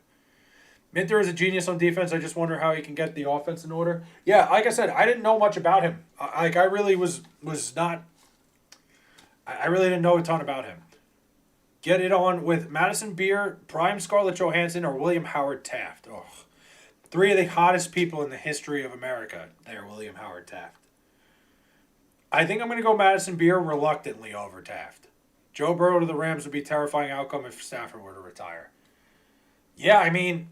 Minter is a genius on defense. I just wonder how he can get the offense in order. Yeah, like I said, I didn't know much about him. I really was not. I really didn't know a ton about him. Get it on with Madison Beer, Prime Scarlett Johansson, or William Howard Taft. Oh, 3 of the hottest people in the history of America. There, William Howard Taft. I think I'm going to go Madison Beer reluctantly over Taft. Joe Burrow to the Rams would be a terrifying outcome if Stafford were to retire. Yeah, I mean,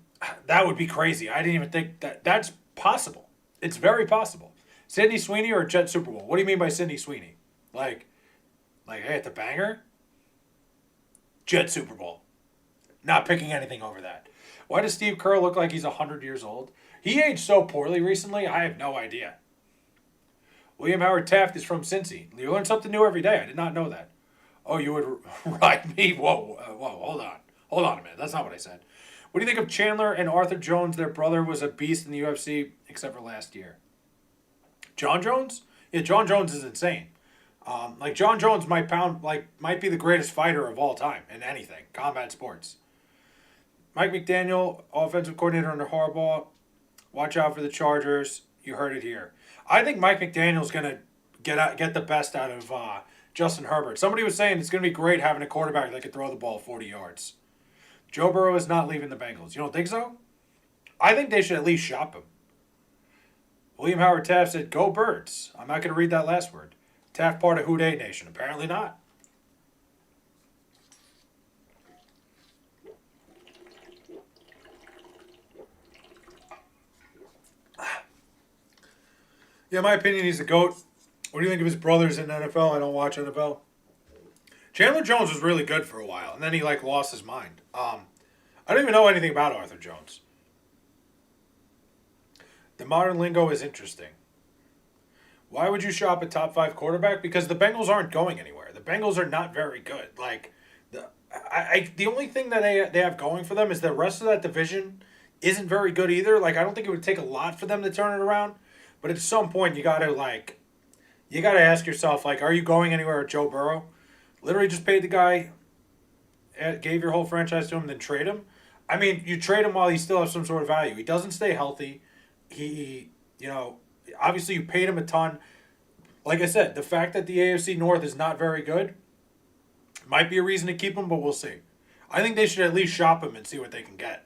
that would be crazy. I didn't even think that's possible. It's very possible. Sidney Sweeney or Jet Super Bowl? What do you mean by Sidney Sweeney? Like, hey, at the banger? Jet Super Bowl. Not picking anything over that. Why does Steve Kerr look like he's 100 years old? He aged so poorly recently, I have no idea. William Howard Taft is from Cincy. You learn something new every day. I did not know that. Oh, you would ride me? Whoa, hold on. Hold on a minute. That's not what I said. What do you think of Chandler and Arthur Jones? Their brother was a beast in the UFC, except for last year. John Jones? Yeah, John Jones is insane. John Jones might be the greatest fighter of all time in anything, combat sports. Mike McDaniel, offensive coordinator under Harbaugh. Watch out for the Chargers. You heard it here. I think Mike McDaniel's gonna get the best out of Justin Herbert. Somebody was saying it's gonna be great having a quarterback that can throw the ball 40 yards. Joe Burrow is not leaving the Bengals. You don't think so? I think they should at least shop him. William Howard Taft said, "Go Birds." I'm not going to read that last word. Taft part of Houday Nation. Apparently not. Yeah, in my opinion, he's the GOAT. What do you think of his brothers in the NFL? I don't watch NFL. Chandler Jones was really good for a while, and then he like lost his mind. I don't even know anything about Arthur Jones. The modern lingo is interesting. Why would you shop a top five quarterback? Because the Bengals aren't going anywhere. The Bengals are not very good. Like the only thing that they have going for them is the rest of that division isn't very good either. Like I don't think it would take a lot for them to turn it around. But at some point you gotta ask yourself like, are you going anywhere with Joe Burrow? Literally just paid the guy, gave your whole franchise to him, then trade him. I mean, you trade him while he still has some sort of value. He doesn't stay healthy. He obviously you paid him a ton. Like I said, the fact that the AFC North is not very good might be a reason to keep him, but we'll see. I think they should at least shop him and see what they can get.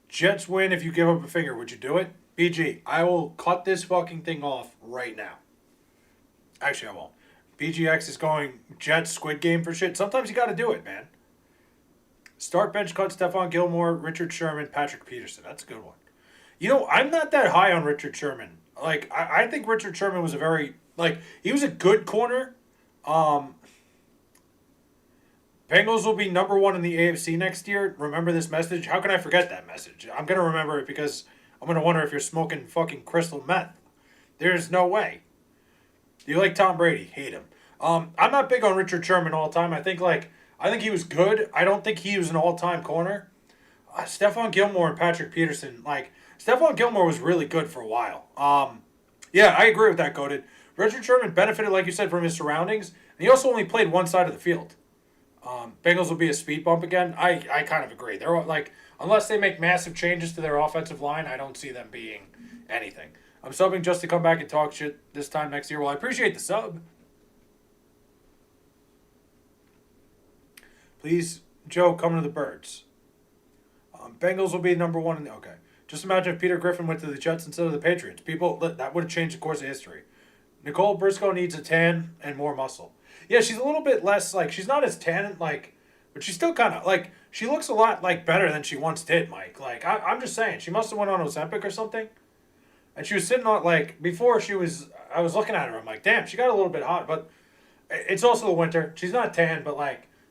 Jets win if you give up a finger. Would you do it? BG, I will cut this fucking thing off right now. Actually, I won't. BGX is going Jets Squid Game for shit. Sometimes you got to do it, man. Start bench cut Stephon Gilmore, Richard Sherman, Patrick Peterson. That's a good one. You know, I'm not that high on Richard Sherman. Like, I think Richard Sherman was he was a good corner. Bengals will be number one in the AFC next year. Remember this message? How can I forget that message? I'm going to remember it because I'm going to wonder if you're smoking fucking crystal meth. There's no way. Do you like Tom Brady? Hate him. I'm not big on Richard Sherman all time. I think he was good. I don't think he was an all-time corner. Stephon Gilmore and Patrick Peterson, Stephon Gilmore was really good for a while. Yeah, I agree with that, Coded. Richard Sherman benefited, like you said, from his surroundings, and he also only played one side of the field. Bengals will be a speed bump again. I kind of agree. They're unless they make massive changes to their offensive line, I don't see them being anything. I'm subbing just to come back and talk shit this time next year. Well, I appreciate the sub. Please, Joe, come to the Birds. Bengals will be number one in the... Okay. Just imagine if Peter Griffin went to the Jets instead of the Patriots. That would have changed the course of history. Nicole Briscoe needs a tan and more muscle. Yeah, she's a little bit less, she's not as tan, but she's still kind of, she looks a lot, better than she once did, Mike. I'm just saying, she must have went on Ozempic or something. And she was sitting on, before I was looking at her, I'm like, damn, she got a little bit hot, but it's also the winter. She's not tan, but,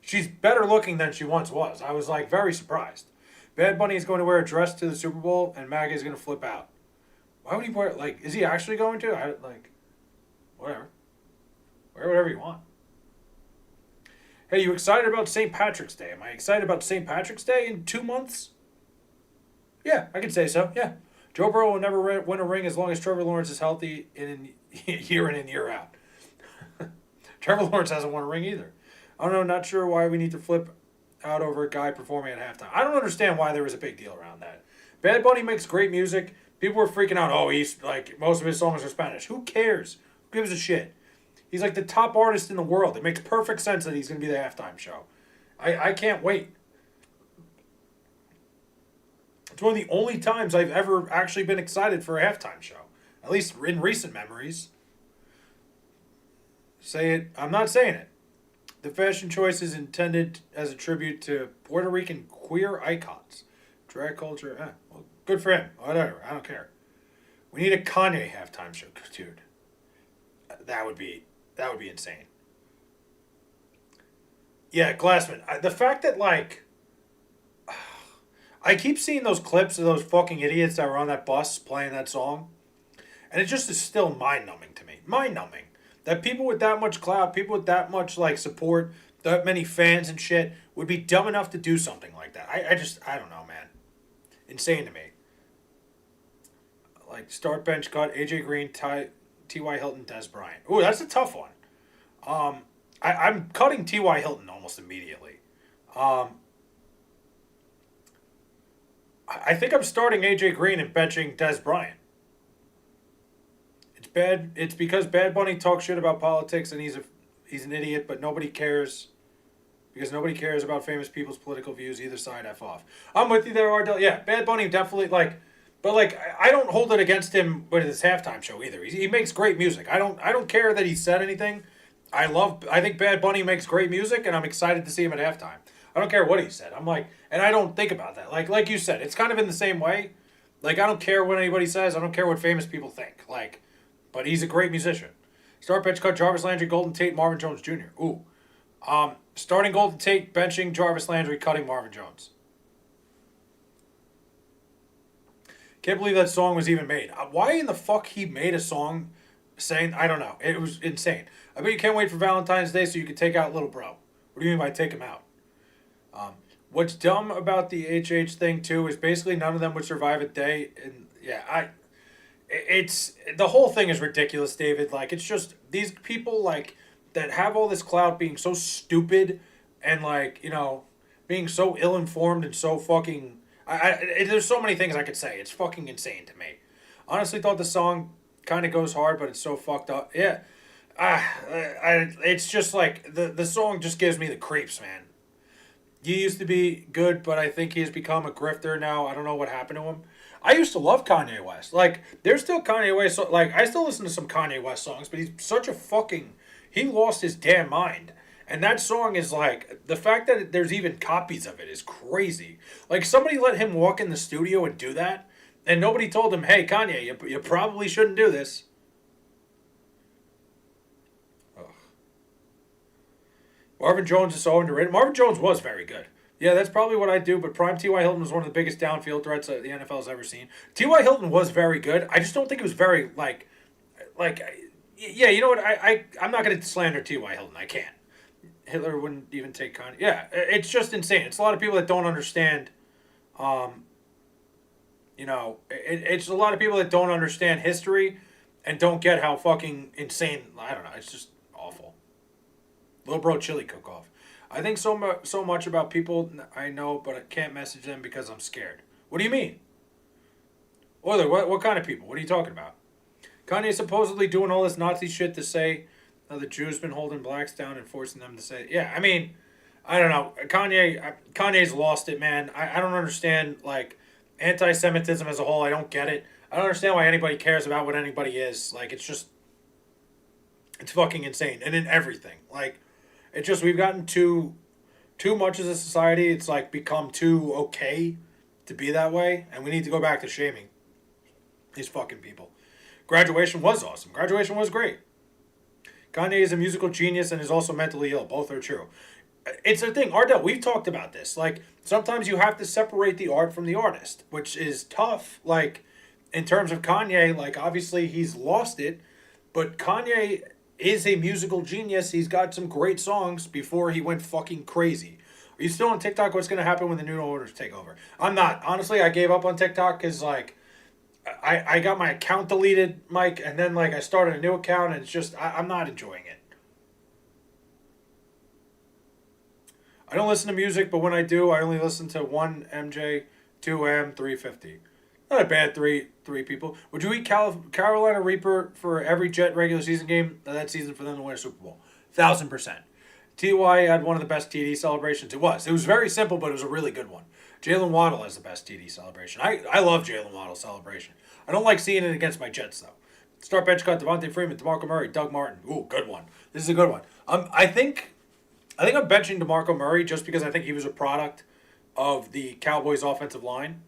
she's better looking than she once was. I was, very surprised. Bad Bunny is going to wear a dress to the Super Bowl, and MAGA is going to flip out. Why would he wear it? Is he actually going to? Whatever. Wear whatever you want. Hey, you excited about St. Patrick's Day? Am I excited about St. Patrick's Day in 2 months? Yeah, I can say so, yeah. Joe Burrow will never win a ring as long as Trevor Lawrence is healthy year in and year out. Trevor Lawrence hasn't won a ring either. I don't know, not sure why we need to flip out over a guy performing at halftime. I don't understand why there was a big deal around that. Bad Bunny makes great music. People were freaking out, he's most of his songs are Spanish. Who cares? Who gives a shit? He's the top artist in the world. It makes perfect sense that he's going to be the halftime show. I can't wait. It's one of the only times I've ever actually been excited for a halftime show. At least in recent memories. Say it. I'm not saying it. The fashion choice is intended as a tribute to Puerto Rican queer icons. Drag culture. Well, good for him. Whatever. I don't care. We need a Kanye halftime show, dude. That would be insane. Yeah, Glassman. The fact that I keep seeing those clips of those fucking idiots that were on that bus playing that song, and it just is still mind-numbing to me. Mind-numbing. That people with that much clout, people with that much support, that many fans and shit, would be dumb enough to do something like that. I don't know, man. Insane to me. Start bench cut, AJ Green, T.Y. Hilton, Dez Bryant. Ooh, that's a tough one. I'm cutting T.Y. Hilton almost immediately. I think I'm starting AJ Green and benching Dez Bryant. It's bad. It's because Bad Bunny talks shit about politics and he's an idiot, but nobody cares. Because nobody cares about famous people's political views. Either side, F off. I'm with you there, Ardell. Yeah, Bad Bunny definitely but I don't hold it against him with his halftime show either. He makes great music. I don't care that he said anything. I think Bad Bunny makes great music, and I'm excited to see him at halftime. I don't care what he said. And I don't think about that. Like you said, it's kind of in the same way. Like, I don't care what anybody says. I don't care what famous people think. Like, but he's a great musician. Start bench cut Jarvis Landry, Golden Tate, Marvin Jones Jr. Ooh. Starting Golden Tate, benching Jarvis Landry, cutting Marvin Jones. Can't believe that song was even made. Why in the fuck he made a song saying, I don't know. It was insane. I bet you can't wait for Valentine's Day so you can take out Little Bro. What do you mean by take him out? What's dumb about the HH thing too is basically none of them would survive a day. And yeah, it's the whole thing is ridiculous, David. Like, it's just these people like that have all this clout being so stupid and like, you know, being so ill informed and so fucking. There's so many things I could say. It's fucking insane to me. Honestly, thought the song kind of goes hard, but it's so fucked up. Yeah, it's just like the song just gives me the creeps, man. He used to be good, but I think he's become a grifter now. I don't know what happened to him. I used to love Kanye West. Like, there's still Kanye West. So, like, I still listen to some Kanye West songs, but he's such a fucking. He lost his damn mind. And that song is like, the fact that there's even copies of it is crazy. Like, somebody let him walk in the studio and do that, and nobody told him, hey, Kanye, you probably shouldn't do this. Ugh. Marvin Jones is so underrated. Marvin Jones was very good. Yeah, that's probably what I do, but prime T.Y. Hilton was one of the biggest downfield threats that the NFL's ever seen. T.Y. Hilton was very good. I just don't think it was very, yeah, you know what? I'm not going to slander T.Y. Hilton. I can't. Hitler wouldn't even take Kanye. Yeah, it's just insane. It's a lot of people that don't understand, it's a lot of people that don't understand history and don't get how fucking insane, I don't know, it's just awful. Little Bro Chili Cook-Off. I think so much about people I know, but I can't message them because I'm scared. What do you mean? Oiler, what kind of people? What are you talking about? Kanye supposedly doing all this Nazi shit to say the Jews been holding blacks down and forcing them to say, yeah, I mean, I don't know. Kanye's lost it, man. I don't understand, like, anti-Semitism as a whole. I don't get it. I don't understand why anybody cares about what anybody is. Like, it's fucking insane. And in everything. Like, it's just, we've gotten too much as a society. It's, like, become too okay to be that way. And we need to go back to shaming these fucking people. Graduation was awesome. Graduation was great. Kanye is a musical genius and is also mentally ill. Both are true. It's a thing. Ardell, we've talked about this. Like, sometimes you have to separate the art from the artist, which is tough. Like, in terms of Kanye, like, obviously he's lost it, but Kanye is a musical genius. He's got some great songs before he went fucking crazy. Are you still on TikTok? What's going to happen when the new orders take over? I'm not. Honestly, I gave up on TikTok because, like, I got my account deleted, Mike, and then, like, I started a new account, and it's just, I'm not enjoying it. I don't listen to music, but when I do, I only listen to 1 MJ, 2 M, 350. Not a bad three people. Would you eat Carolina Reaper for every Jet regular season game that season for them to win a Super Bowl? 1,000%. T.Y. had one of the best TD celebrations. It was very simple, but it was a really good one. Jalen Waddle has the best TD celebration. I love Jalen Waddle's celebration. I don't like seeing it against my Jets, though. Start bench cut, Devontae Freeman, DeMarco Murray, Doug Martin. Ooh, good one. This is a good one. I think I'm benching DeMarco Murray just because I think he was a product of the Cowboys' offensive line.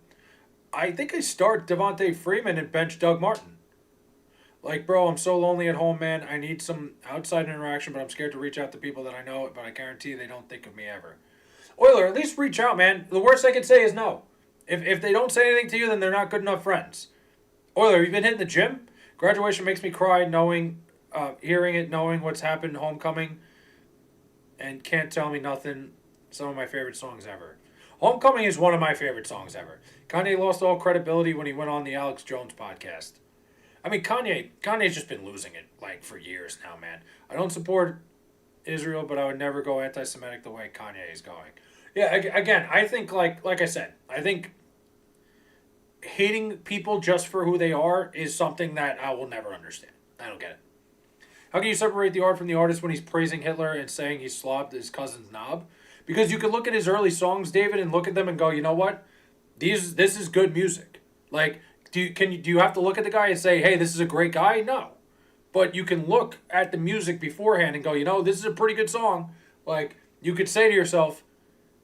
I think I start Devontae Freeman and bench Doug Martin. Like, bro, I'm so lonely at home, man. I need some outside interaction, but I'm scared to reach out to people that I know, but I guarantee they don't think of me ever. Oiler, at least reach out, man. The worst I can say is no. If they don't say anything to you, then they're not good enough friends. Oiler, you've been hitting the gym? Graduation makes me cry hearing it, knowing what's happened, homecoming, and can't tell me nothing. Some of my favorite songs ever. Homecoming is one of my favorite songs ever. Kanye lost all credibility when he went on the Alex Jones podcast. I mean, Kanye's just been losing it, like, for years now, man. I don't support Israel, but I would never go anti-Semitic the way Kanye is going. Yeah, again, I think, like I said, I think hating people just for who they are is something that I will never understand. I don't get it. How can you separate the art from the artist when he's praising Hitler and saying he slobbed his cousin's knob? Because you could look at his early songs, David, and look at them and go, you know what? This is good music. Like, do you have to look at the guy and say, hey, this is a great guy? No. But you can look at the music beforehand and go, you know, this is a pretty good song. Like, you could say to yourself,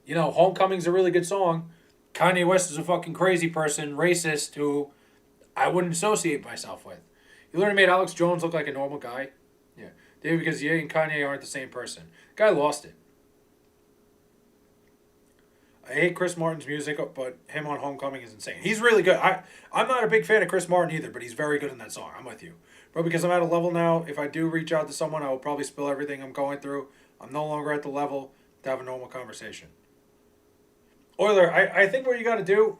you know, Homecoming's a really good song. Kanye West is a fucking crazy person, racist, who I wouldn't associate myself with. You literally made Alex Jones look like a normal guy. Yeah. David, because Ye and Kanye aren't the same person. Guy lost it. I hate Chris Martin's music, but him on Homecoming is insane. He's really good. I'm not a big fan of Chris Martin either, but he's very good in that song. I'm with you. Bro, because I'm at a level now, if I do reach out to someone, I will probably spill everything I'm going through. I'm no longer at the level to have a normal conversation. Euler, I think what you got to do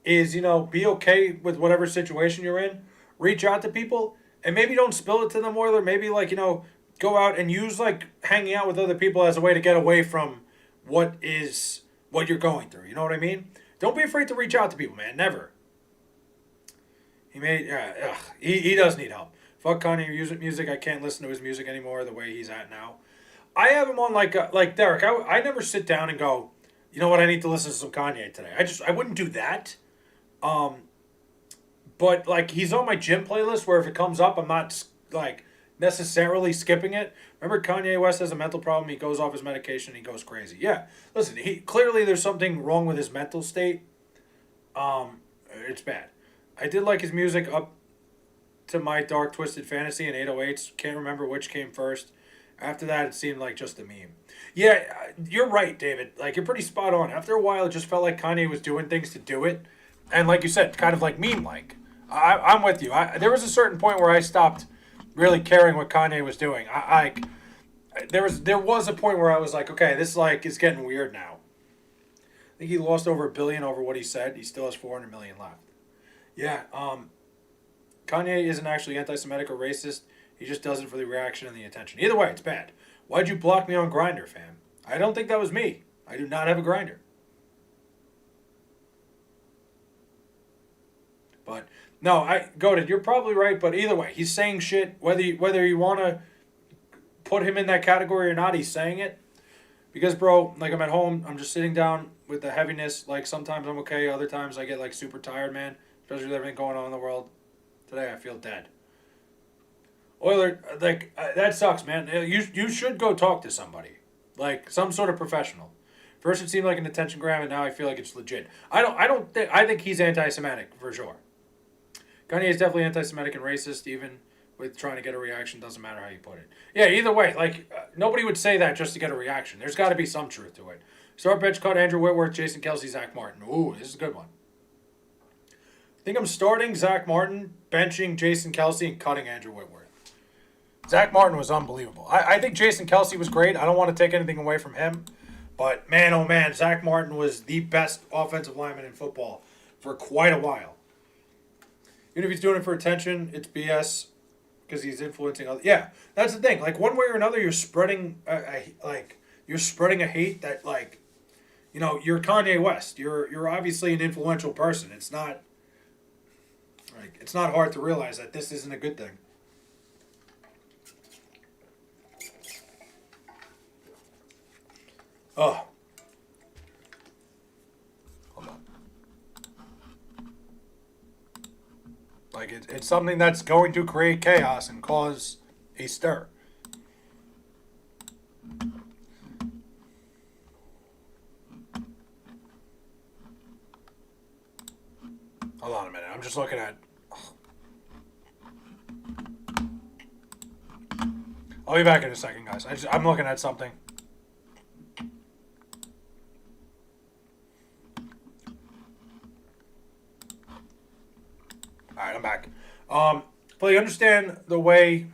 is, be okay with whatever situation you're in. Reach out to people, and maybe don't spill it to them, Euler. Maybe, go out and use, hanging out with other people as a way to get away from what you're going through. You know what I mean? Don't be afraid to reach out to people, man. Never. He does need help. Fuck Kanye music. I can't listen to his music anymore the way he's at now. I have him on like Derek. I never sit down and go, you know what? I need to listen to some Kanye today. I wouldn't do that. But he's on my gym playlist where if it comes up, I'm not necessarily skipping it. Remember, Kanye West has a mental problem. He goes off his medication. He goes crazy. Yeah, listen. Clearly there's something wrong with his mental state. It's bad. I did like his music up to My Dark Twisted Fantasy and 808s. Can't remember which came first. After that, it seemed like just a meme. Yeah, you're right, David. You're pretty spot on. After a while, it just felt like Kanye was doing things to do it. And like you said, kind of meme-like. I'm with you. There was a certain point where I stopped really caring what Kanye was doing. There was a point where I was like, okay, this is getting weird now. I think he lost over $1 billion over what he said. He still has 400 million left. Yeah, Kanye isn't actually anti-Semitic or racist. He just does it for the reaction and the attention. Either way, it's bad. Why'd you block me on Grindr, fam? I don't think that was me. I do not have a Grindr. But no, Goated, you're probably right. But either way, he's saying shit. Whether you want to put him in that category or not, he's saying it. Because, bro, I'm at home. I'm just sitting down with the heaviness. Sometimes I'm okay. Other times I get super tired, man. Especially with everything going on in the world. Today I feel dead. Euler, that sucks, man. You should go talk to somebody, some sort of professional. First it seemed like an attention grab, and now I feel like it's legit. I think he's anti-Semitic for sure. Kanye is definitely anti-Semitic and racist, even with trying to get a reaction. Doesn't matter how you put it. Yeah, either way, nobody would say that just to get a reaction. There's got to be some truth to it. Start bench cut Andrew Whitworth, Jason Kelce, Zach Martin. Ooh, this is a good one. I think I'm starting Zach Martin, benching Jason Kelce, and cutting Andrew Whitworth. Zach Martin was unbelievable. I think Jason Kelce was great. I don't want to take anything away from him. But, man, oh, man, Zach Martin was the best offensive lineman in football for quite a while. Even if he's doing it for attention, it's BS because he's influencing others. Yeah, that's the thing. One way or another, you're spreading a hate that, you're Kanye West. You're obviously an influential person. It's not hard to realize that this isn't a good thing. Oh. Hold on. It's something that's going to create chaos and cause a stir. Hold on a minute. I'm just looking at... I'll be back in a second, guys. I'm looking at something. Alright, I'm back. But you understand the way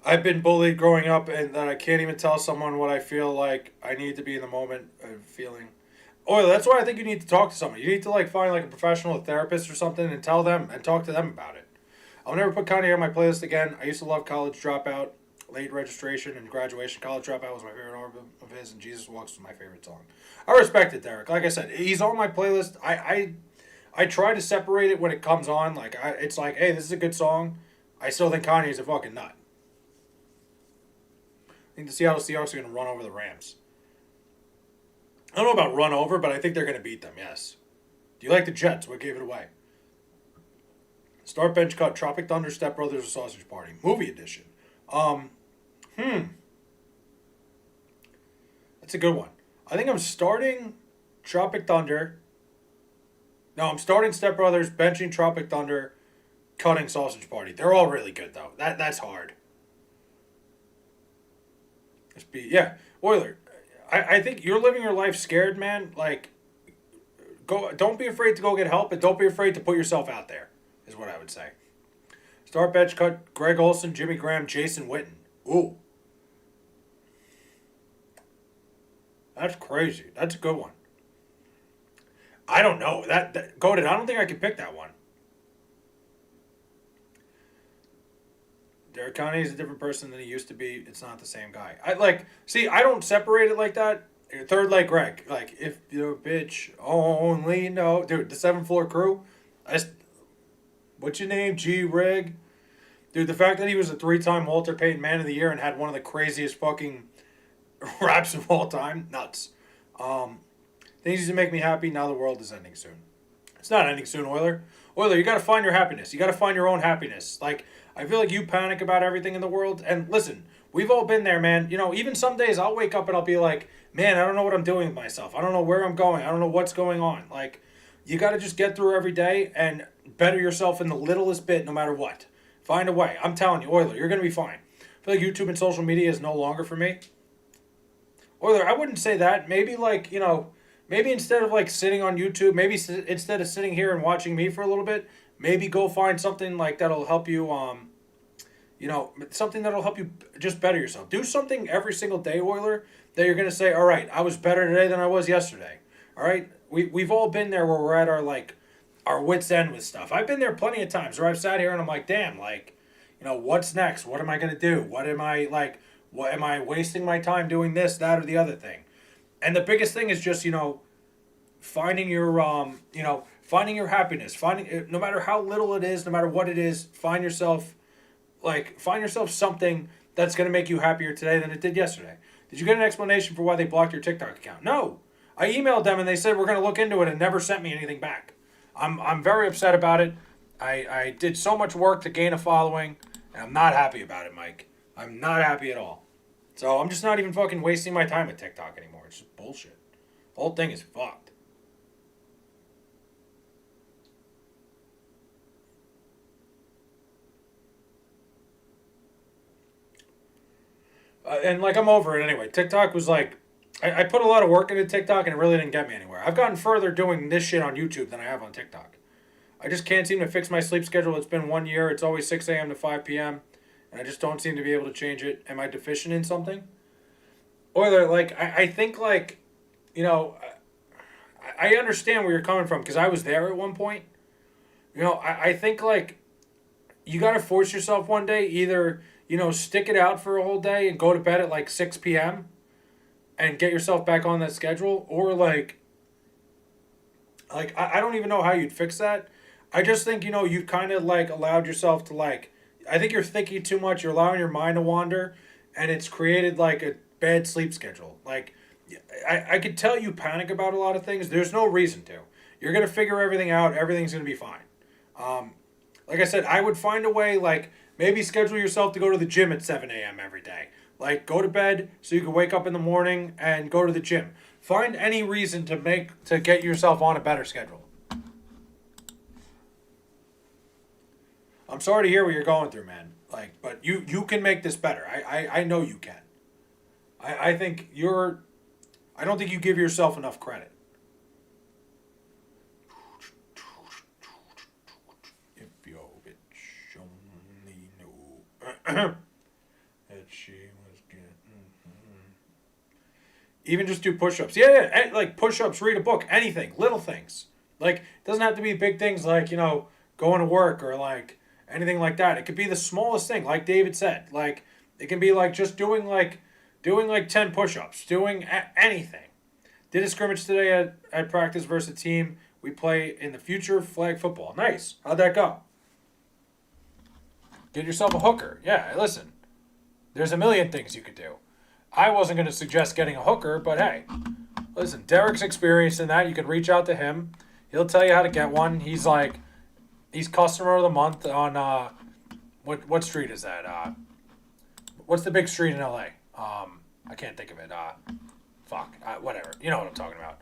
I've been bullied growing up and that I can't even tell someone what I feel like I need to be in the moment of feeling. Oh, that's why I think you need to talk to someone. You need to find a professional, a therapist or something and tell them and talk to them about it. I'll never put Kanye on my playlist again. I used to love College Dropout, Late Registration, and Graduation. College Dropout was my favorite album of his, and Jesus Walks was my favorite song. I respect it, Derek. Like I said, he's on my playlist. I try to separate it when it comes on. It's hey, this is a good song. I still think Kanye's a fucking nut. I think the Seattle Seahawks are going to run over the Rams. I don't know about run over, but I think they're going to beat them, yes. Do you like the Jets? What gave it away? Start bench cut, Tropic Thunder, Step Brothers, or Sausage Party. Movie edition. That's a good one. I think I'm starting Tropic Thunder. No, I'm starting Step Brothers, benching Tropic Thunder, cutting Sausage Party. They're all really good though. That's hard. Yeah, Euler. I think you're living your life scared, man. Like, go. Don't be afraid to go get help, and don't be afraid to put yourself out there. Is what I would say. Start bench cut: Greg Olson, Jimmy Graham, Jason Witten. Ooh, that's crazy. That's a good one. I don't know that goated. I don't think I could pick that one. Derek Connie is a different person than he used to be. It's not the same guy. I don't separate it like that. Third leg Greg. Like, if your bitch only know. Dude, the 7th Floor Crew. What's your name? G. Rig. Dude, the fact that he was a 3-time Walter Payton Man of the Year and had one of the craziest fucking raps of all time. Nuts. Things used to make me happy. Now the world is ending soon. It's not ending soon, Euler. Euler, you got to find your happiness. You got to find your own happiness. Like, I feel like you panic about everything in the world. And listen, we've all been there, man. You know, even some days I'll wake up and I'll be like, man, I don't know what I'm doing with myself. I don't know where I'm going. I don't know what's going on. Like, you got to just get through every day and better yourself in the littlest bit no matter what. Find a way. I'm telling you, Euler, you're going to be fine. I feel like YouTube and social media is no longer for me. Euler, I wouldn't say that. Maybe like, you know, maybe instead of like sitting on YouTube, maybe instead of sitting here and watching me for a little bit, maybe go find something like that'll help you, you know, something that'll help you just better yourself. Do something every single day, Euler, that you're going to say, all right, I was better today than I was yesterday. All right? We've all been there where we're at our wit's end with stuff. I've been there plenty of times where I've sat here and I'm like, damn, like, you know, what's next? What am I going to do? What am I wasting my time doing this, that, or the other thing? And the biggest thing is just, you know, finding your happiness. No matter how little it is, no matter what it is, find yourself something that's going to make you happier today than it did yesterday. Did you get an explanation for why they blocked your TikTok account? No. I emailed them and they said we're going to look into it and never sent me anything back. I'm very upset about it. I did so much work to gain a following, and I'm not happy about it, Mike. I'm not happy at all. So I'm just not even fucking wasting my time with TikTok anymore. It's just bullshit. The whole thing is fucked. And like, I'm over it anyway. TikTok was like, I put a lot of work into TikTok and it really didn't get me anywhere. I've gotten further doing this shit on YouTube than I have on TikTok. I just can't seem to fix my sleep schedule. It's been 1 year. It's always 6 a.m. to 5 p.m. And I just don't seem to be able to change it. Am I deficient in something? Or like, I think like, you know, I understand where you're coming from because I was there at one point. You know, I think like you got to force yourself one day, either, you know, stick it out for a whole day and go to bed at like 6 p.m. and get yourself back on that schedule, or like I don't even know how you'd fix that. I just think, you know, you've kind of like allowed yourself to like, I think you're thinking too much, you're allowing your mind to wander, and it's created like a bad sleep schedule. Like, I could tell you panic about a lot of things. There's no reason to. You're going to figure everything out. Everything's going to be fine. Like I said, I would find a way, like, maybe schedule yourself to go to the gym at 7 a.m. every day. Like, go to bed so you can wake up in the morning and go to the gym. Find any reason to get yourself on a better schedule. I'm sorry to hear what you're going through, man. Like, but you can make this better. I know you can. I think I don't think you give yourself enough credit. If your bitch only knew that she was getting... Even just do push-ups. Yeah, like push-ups, read a book, anything, little things. Like, it doesn't have to be big things like, you know, going to work or like anything like that. It could be the smallest thing, like David said. Like, it can be like just doing like 10 push-ups, doing anything. Did a scrimmage today at practice versus a team we play in the future, flag football. Nice. How'd that go? Get yourself a hooker. Yeah, listen. There's a million things you could do. I wasn't going to suggest getting a hooker, but hey. Listen, Derek's experienced in that. You can reach out to him. He'll tell you how to get one. He's customer of the month on, what street is that? What's the big street in LA? I can't think of it. Whatever. You know what I'm talking about.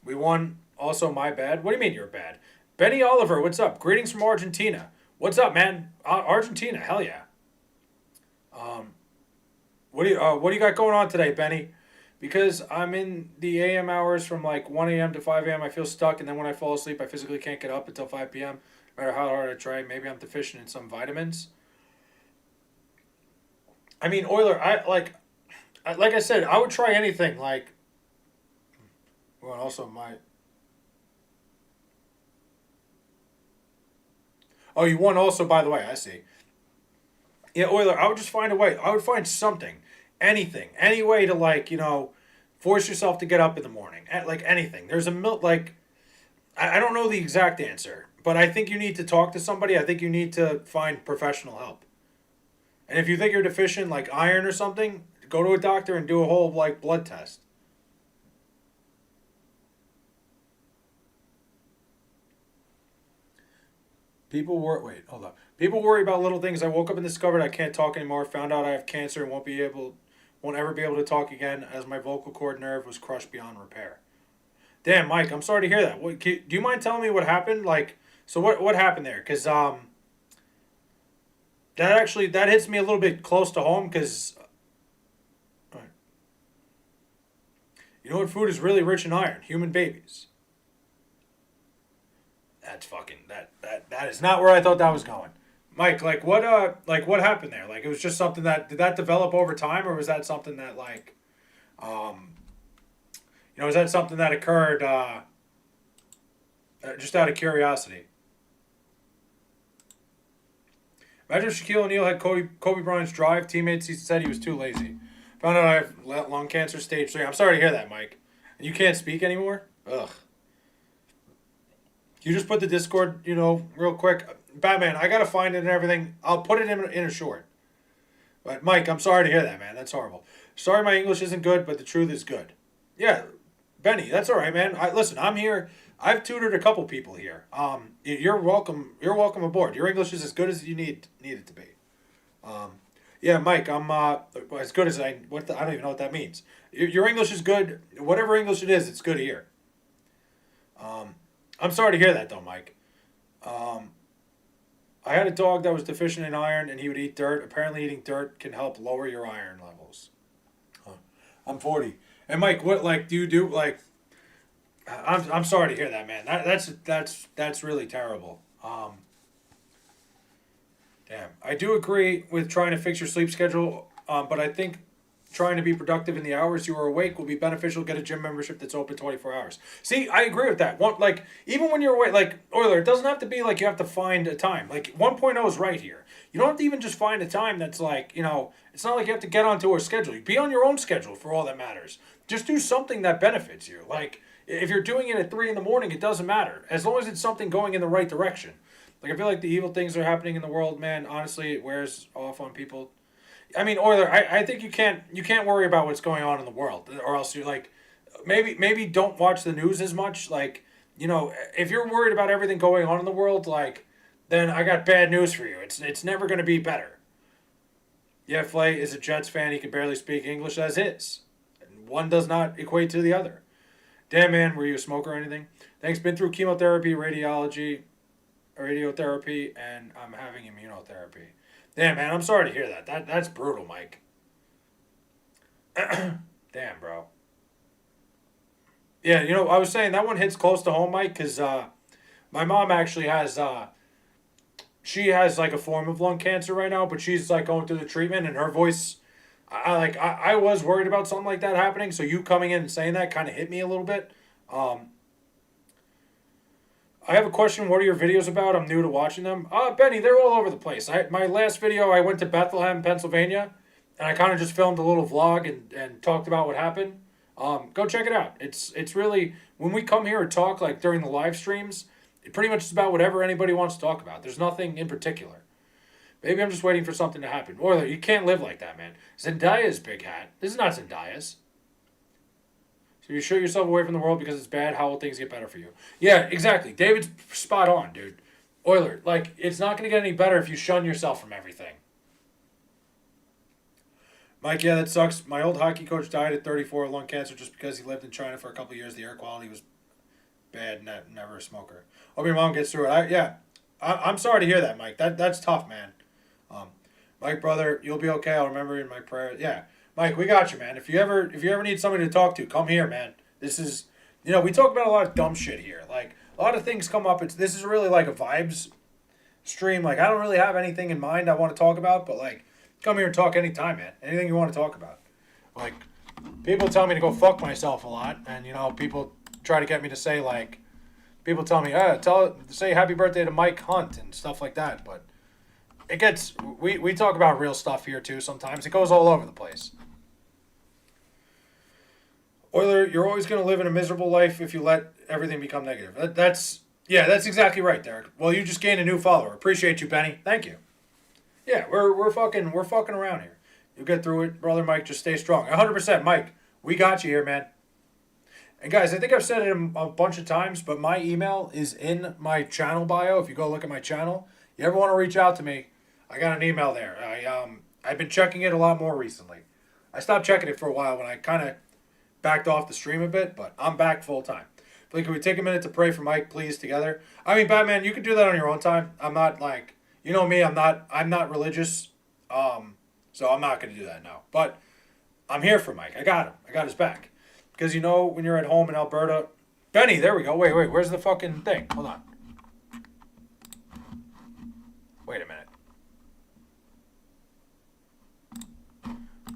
We won. Also, my bad. What do you mean you're bad? Benny Oliver, what's up? Greetings from Argentina. What's up, man? Argentina, hell yeah. Um, what do you got going on today, Benny? Because I'm in the AM hours from like 1 a.m. to 5 a.m. I feel stuck, and then when I fall asleep, I physically can't get up until 5 p.m. No matter how hard I try. Maybe I'm deficient in some vitamins. I mean, Euler, like I said, I would try anything. Like, well, also my. Oh, you won also, by the way. I see. Yeah, Euler, I would just find a way. I would find something, anything, any way to like, force yourself to get up in the morning. Like anything. There's a like, I don't know the exact answer, but I think you need to talk to somebody. I think you need to find professional help. And if you think you're deficient, like iron or something, go to a doctor and do a whole like blood test. Hold on. People worry about little things. I woke up and discovered I can't talk anymore. Found out I have cancer and won't ever be able to talk again, as my vocal cord nerve was crushed beyond repair. Damn, Mike, I'm sorry to hear that. Do you mind telling me what happened? Like, so what happened there? Cause that hits me a little bit close to home. Cause you know what food is really rich in iron? Human babies. That's fucking that is not where I thought that was going. Mike, like what happened there? Like it was just something that did that develop over time, or was that something that like um is that something that occurred just out of curiosity? Imagine if Shaquille O'Neal had Kobe Bryant's drive. Teammates he said he was too lazy. Found out I have lung cancer stage 3. I'm sorry to hear that, Mike. You can't speak anymore? Ugh. You just put the Discord, real quick. Batman, I gotta find it and everything. I'll put it in a short. But Mike, I'm sorry to hear that, man. That's horrible. Sorry my English isn't good, but the truth is good. Yeah, Benny, that's all right, man. Listen, I'm here. I've tutored a couple people here. You're welcome. You're welcome aboard. Your English is as good as you need it to be. Um, yeah, Mike, I'm as good as I don't even know what that means. Your English is good. Whatever English it is, it's good here. Um, I'm sorry to hear that, though, Mike. Um, I had a dog that was deficient in iron, and he would eat dirt. Apparently, eating dirt can help lower your iron levels. Huh. I'm 40. And Mike, what like do you do like? I'm sorry to hear that, man. That's really terrible. Damn. I do agree with trying to fix your sleep schedule, but I think trying to be productive in the hours you are awake will be beneficial. Get a gym membership that's open 24 hours. See, I agree with that. Like even when you're awake, like Euler, it doesn't have to be like you have to find a time. Like 1.0 is right here. You don't have to even just find a time that's like, it's not like you have to get onto a schedule. You be on your own schedule for all that matters. Just do something that benefits you. Like if you're doing it at 3 in the morning, it doesn't matter. As long as it's something going in the right direction. Like I feel like the evil things that are happening in the world, man, honestly, it wears off on people. I mean, Euler, I think you can't worry about what's going on in the world, or else you're like, maybe don't watch the news as much. Like, if you're worried about everything going on in the world, like, then I got bad news for you. It's never going to be better. Yeah, Flay is a Jets fan. He can barely speak English as is. And one does not equate to the other. Damn, man, were you a smoker or anything? Thanks. Been through chemotherapy, radiotherapy, and I'm having immunotherapy. Damn, man, I'm sorry to hear that. That's brutal, Mike. Damn, bro. Yeah, I was saying that one hits close to home, Mike, because my mom actually has she has like a form of lung cancer right now, but she's like going through the treatment, and her voice. I was worried about something like that happening, so you coming in and saying that kind of hit me a little bit. Um, I have a question. What are your videos about? I'm new to watching them. Benny, they're all over the place. My last video, I went to Bethlehem, Pennsylvania, and I kind of just filmed a little vlog and talked about what happened. Go check it out. It's really when we come here and talk like during the live streams, it pretty much is about whatever anybody wants to talk about. There's nothing in particular. Maybe I'm just waiting for something to happen. Or you can't live like that, man. Zendaya's big hat. This is not Zendaya's. So you shut yourself away from the world because it's bad. How will things get better for you? Yeah, exactly. David's spot on, dude. Euler, like, it's not going to get any better if you shun yourself from everything. Mike, yeah, that sucks. My old hockey coach died at 34 of lung cancer just because he lived in China for a couple of years. The air quality was bad, never a smoker. Hope your mom gets through it. I'm sorry to hear that, Mike. That's tough, man. Um, Mike, brother, you'll be okay. I'll remember you in my prayers. Yeah, Mike, we got you, man. If you ever need somebody to talk to, come here, man. This is, we talk about a lot of dumb shit here. Like a lot of things come up. This is really like a vibes stream. Like I don't really have anything in mind I want to talk about, but like come here and talk anytime, man. Anything you want to talk about. Like people tell me to go fuck myself a lot, and people try to get me to say like, people tell me, say happy birthday to Mike Hunt and stuff like that, but it gets, we talk about real stuff here too sometimes. It goes all over the place. Euler, you're always going to live in a miserable life if you let everything become negative. That's exactly right, Derek. Well, you just gained a new follower. Appreciate you, Benny. Thank you. Yeah, we're fucking around here. You'll get through it, brother Mike. Just stay strong. 100%, Mike. We got you here, man. And guys, I think I've said it a bunch of times, but my email is in my channel bio. If you go look at my channel, you ever want to reach out to me, I got an email there. I've been checking it a lot more recently. I stopped checking it for a while when I kind of backed off the stream a bit, but I'm back full time. Can we take a minute to pray for Mike, please, together? I mean, Batman, you can do that on your own time. I'm not like, you know me, I'm not religious, so I'm not going to do that now. But I'm here for Mike. I got him. I got his back. Because when you're at home in Alberta... Benny, there we go. Wait, where's the fucking thing? Hold on. Wait a minute.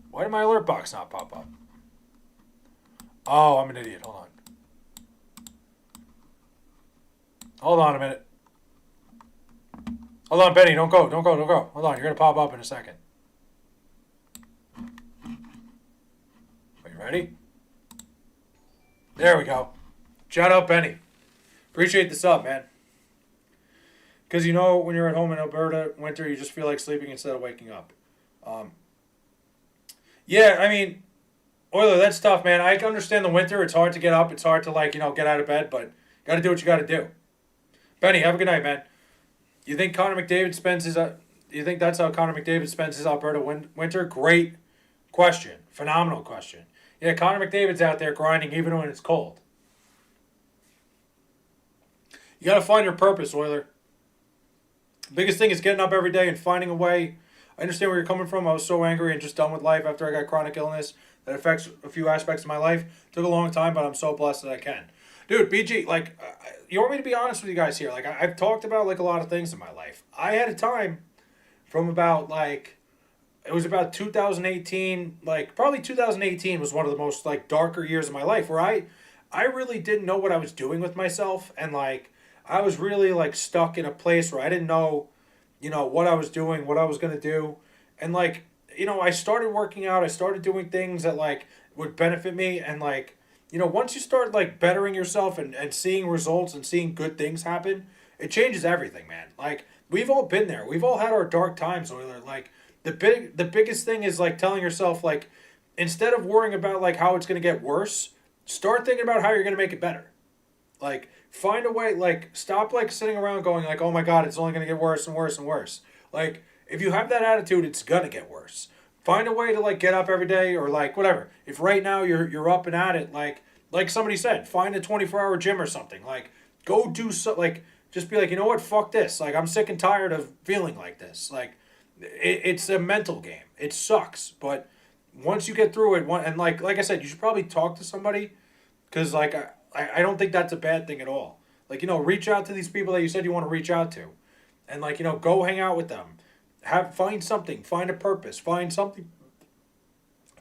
Why did my alert box not pop up? Oh, I'm an idiot. Hold on a minute. Hold on, Benny. Don't go. Hold on. You're going to pop up in a second. Are you ready? There we go. Shout out, Benny. Appreciate the sub, man. Because when you're at home in Alberta, winter, you just feel like sleeping instead of waking up. Yeah, I mean, Euler, that's tough, man. I understand the winter. It's hard to get up. It's hard to, get out of bed, but you got to do what you got to do. Benny, have a good night, man. You think Connor McDavid you think that's how Connor McDavid spends his Alberta winter? Great question. Phenomenal question. Yeah, Connor McDavid's out there grinding even when it's cold. You got to find your purpose, Euler. The biggest thing is getting up every day and finding a way. I understand where you're coming from. I was so angry and just done with life after I got chronic illness that affects a few aspects of my life. Took a long time, but I'm so blessed that I can. Dude, BG, you want me to be honest with you guys here? I've talked about, a lot of things in my life. I had a time from about, it was about 2018, probably 2018 was one of the most, darker years of my life where I really didn't know what I was doing with myself. And, I was really, stuck in a place where I didn't know, what I was doing, what I was going to do. And, I started working out. I started doing things that, would benefit me. And, once you start, bettering yourself and seeing results and seeing good things happen, it changes everything, man. We've all been there. We've all had our dark times, Euler. The biggest thing is, telling yourself, instead of worrying about, how it's going to get worse, start thinking about how you're going to make it better. Find a way, stop, sitting around going, oh my God, it's only going to get worse and worse and worse. If you have that attitude, it's going to get worse. Find a way to, get up every day or, whatever. If right now you're up and at it, like somebody said, find a 24-hour gym or something. Go do just be you know what, fuck this. I'm sick and tired of feeling like this. It's a mental game. It sucks. But once you get through it, and like I said, you should probably talk to somebody because, I don't think that's a bad thing at all. Reach out to these people that you said you want to reach out to. And, go hang out with them. Find something. Find a purpose. Find something.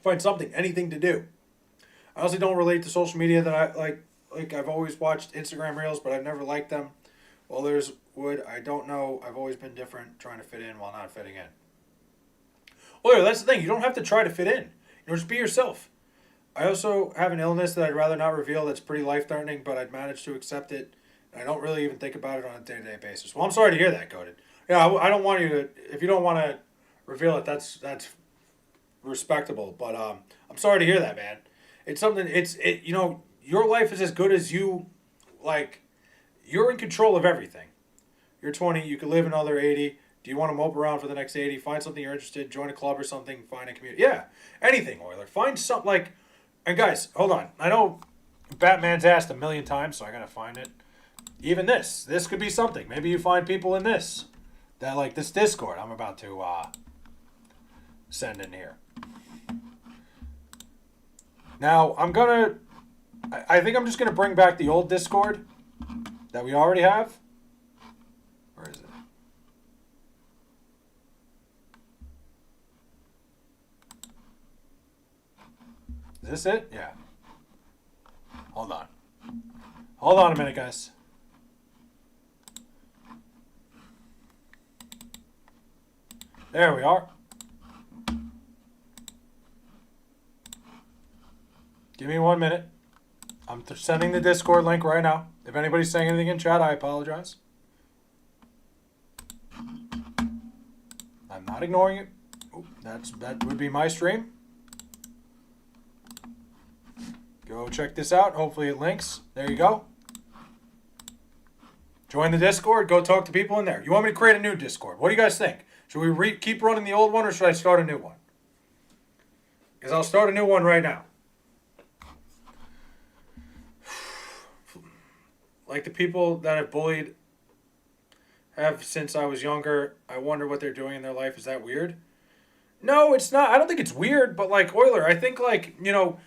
Anything to do. I also don't relate to social media that I I've always watched Instagram Reels, but I've never liked them. Well, there's Wood. I don't know. I've always been different, trying to fit in while not fitting in. Well, that's the thing. You don't have to try to fit in. Just be yourself. I also have an illness that I'd rather not reveal that's pretty life-threatening, but I'd managed to accept it. And I don't really even think about it on a day-to-day basis. Well, I'm sorry to hear that, Coded. Yeah, I don't want you to... If you don't want to reveal it, that's respectable. But I'm sorry to hear that, man. It's something... your life is as good as you... You're in control of everything. You're 20. You could live another 80. Do you want to mope around for the next 80? Find something you're interested in. Join a club or something. Find a community. Yeah, anything, Euler. Find something And guys, hold on. I know Batman's asked a million times, so I gotta find it. Even this. This could be something. Maybe you find people in this. That like this Discord I'm about to send in here. Now, I think I'm just gonna bring back the old Discord that we already have. Where is it? Is this it? Yeah. Hold on. Hold on a minute, guys. There we are. Give me 1 minute. I'm sending the Discord link right now. If anybody's saying anything in chat, I apologize. I'm not ignoring it. Oop, that would be my stream. Go check this out. Hopefully it links. There you go. Join the Discord. Go talk to people in there. You want me to create a new Discord? What do you guys think? Should we keep running the old one or should I start a new one? Because I'll start a new one right now. Like the people that I've bullied have since I was younger, I wonder what they're doing in their life. Is that weird? No, it's not. I don't think it's weird, but like Euler, I think like, you know,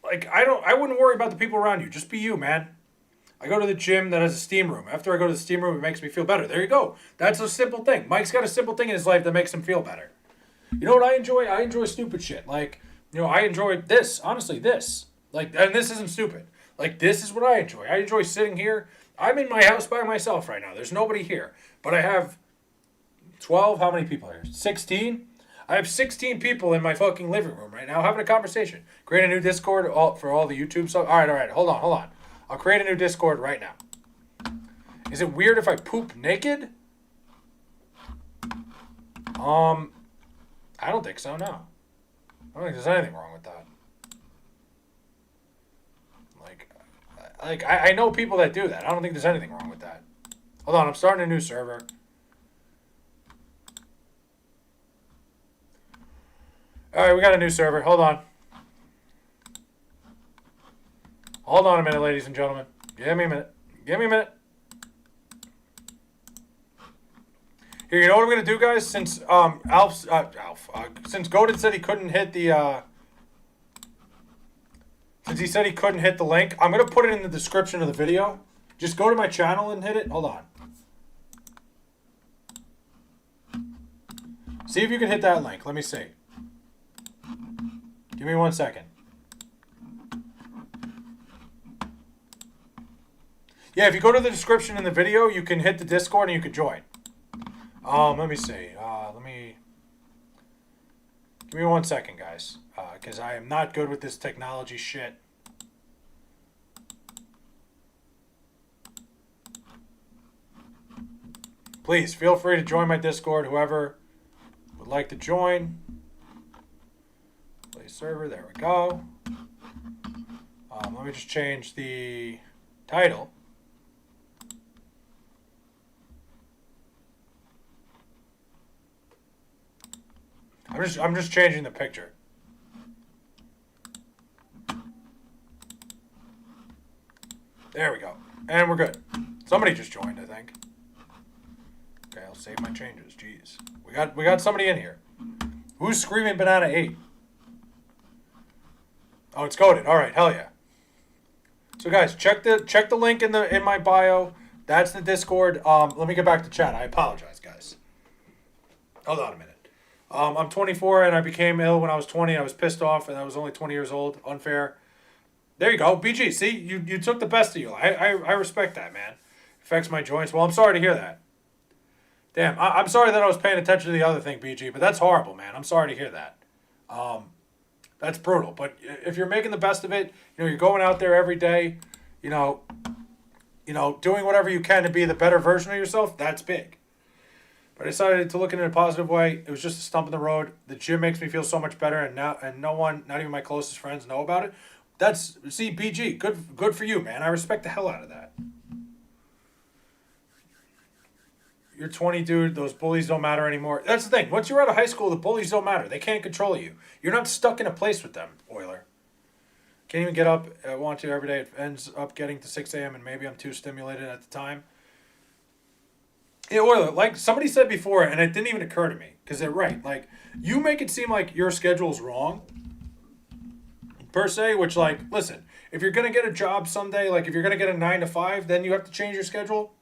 like I wouldn't worry about the people around you. Just be you, man. I go to the gym that has a steam room. After I go to the steam room, it makes me feel better. There you go. That's a simple thing. Mike's got a simple thing in his life that makes him feel better. You know what I enjoy? I enjoy stupid shit. Like, you know, I enjoy this. Honestly, this. Like, and this isn't stupid. Like, this is what I enjoy. I enjoy sitting here. I'm in my house by myself right now. There's nobody here. But I have 12, how many people here? 16? I have 16 people in my fucking living room right now having a conversation. Create a new Discord for all the YouTube stuff. All right. Hold on. I'll create a new Discord right now. Is it weird if I poop naked? I don't think so, no. I don't think there's anything wrong with that. Like I know people that do that. I don't think there's anything wrong with that. Hold on, I'm starting a new server. Alright, we got a new server. Hold on. Hold on a minute, ladies and gentlemen. Give me a minute. Here, you know what I'm gonna do, guys? Since since Godin said he couldn't hit the since he said he couldn't hit the link, I'm gonna put it in the description of the video. Just go to my channel and hit it. Hold on. See if you can hit that link. Let me see. Give me 1 second. Yeah, if you go to the description in the video, you can hit the Discord and you can join. Let me see. Give me 1 second, guys. Because I am not good with this technology shit. Please, feel free to join my Discord, whoever would like to join. Play server, there we go. Let me just change the title. I'm just changing the picture. There we go. And we're good. Somebody just joined, I think. Okay, I'll save my changes. Jeez. We got somebody in here. Who's screaming banana 8? Oh, it's coded. All right, hell yeah. So guys, check the link in my bio. That's the Discord. Let me get back to chat. I apologize, guys. Hold on a minute. I'm 24 and I became ill when I was 20. I was pissed off and I was only 20 years old. Unfair. There you go. BG, see? You took the best of you. I respect that, man. Affects my joints. Well, I'm sorry to hear that. Damn, I'm sorry that I was paying attention to the other thing, BG, but that's horrible, man. I'm sorry to hear that. That's brutal. But if you're making the best of it, you know, you're going out there every day, you know, doing whatever you can to be the better version of yourself, that's big. But I decided to look at it in a positive way. It was just a stump in the road. The gym makes me feel so much better, and no one, not even my closest friends, know about it. See, BG, good for you, man. I respect the hell out of that. You're 20, dude. Those bullies don't matter anymore. That's the thing. Once you're out of high school, the bullies don't matter. They can't control you. You're not stuck in a place with them, Euler. Can't even get up. I want to every day. It ends up getting to 6 a.m. and maybe I'm too stimulated at the time. Yeah, or like somebody said before, and it didn't even occur to me because they're right. Like you make it seem like your schedule's wrong, per se. Which like, listen, if you're gonna get a job someday, like if you're gonna get a 9 to 5, then you have to change your schedule.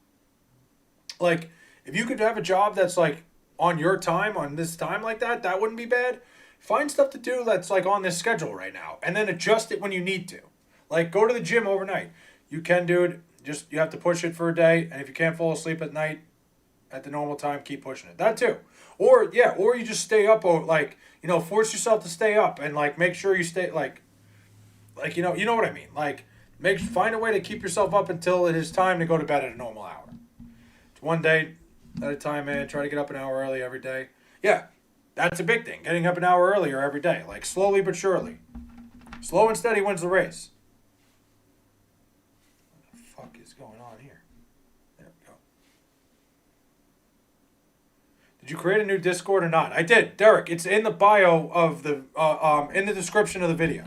Like if you could have a job that's like on your time, on this time like that, that wouldn't be bad. Find stuff to do that's like on this schedule right now, and then adjust it when you need to. Like go to the gym overnight. You can do it. Just you have to push it for a day, and if you can't fall asleep at night at the normal time, keep pushing it. That too. Or yeah, or you just stay up, or like force yourself to stay up and like make sure you stay like you know what I mean. Like find a way to keep yourself up until it is time to go to bed at a normal hour. It's one day at a time, man. Try to get up an hour early every day. Yeah, that's a big thing. Getting up an hour earlier every day, like slowly but surely. Slow and steady wins the race. What the fuck is going on here? There we go. Did you create a new Discord or not? I did, Derek. It's in the bio of the in the description of the video.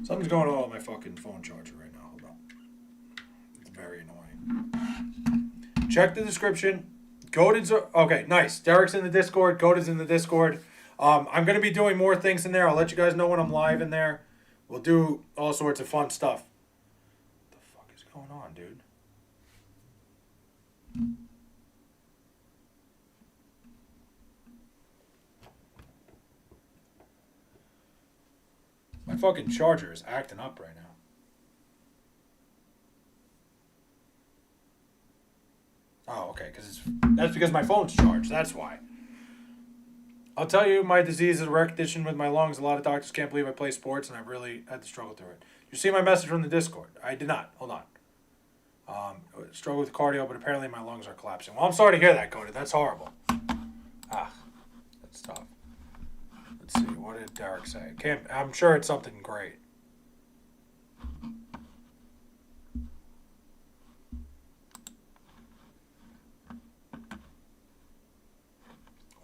Something's going on with my fucking phone charger right now. Hold on. It's very annoying. Check the description. Goated's okay, nice. Derek's in the Discord. Goated's in the Discord. I'm gonna be doing more things in there. I'll let you guys know when I'm live in there. We'll do all sorts of fun stuff. What the fuck is going on, dude? My fucking charger is acting up right now. Oh, okay, that's because my phone's charged. That's why. I'll tell you, my disease is a rare condition with my lungs. A lot of doctors can't believe I play sports, and I've really had to struggle through it. You see my message from the Discord? I did not. Hold on. Struggle with cardio, but apparently my lungs are collapsing. Well, I'm sorry to hear that, Cody. That's horrible. That's tough. Let's see. What did Derek say? I'm sure it's something great.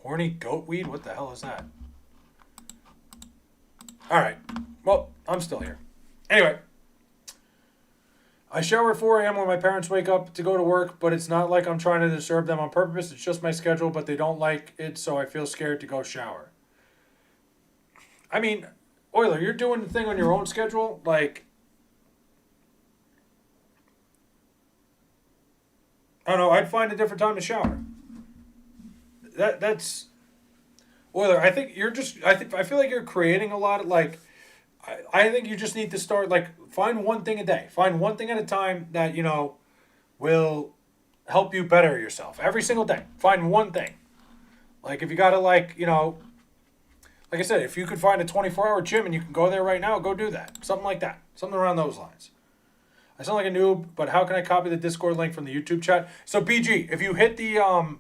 Horny goat weed? What the hell is that? Alright. Well, I'm still here. Anyway. I shower at 4 a.m. when my parents wake up to go to work, but it's not like I'm trying to disturb them on purpose. It's just my schedule, but they don't like it, so I feel scared to go shower. I mean, Euler, you're doing the thing on your own schedule. Like, I don't know. I'd find a different time to shower. That's Euler. I think you're just. I feel like you're creating a lot of like. I think you just need to start like find one thing a day. Find one thing at a time that will help you better yourself every single day. Find one thing. Like if you gotta like I said, if you could find a 24-hour gym and you can go there right now, go do that. Something like that. Something around those lines. I sound like a noob, but how can I copy the Discord link from the YouTube chat? So BG, if you hit the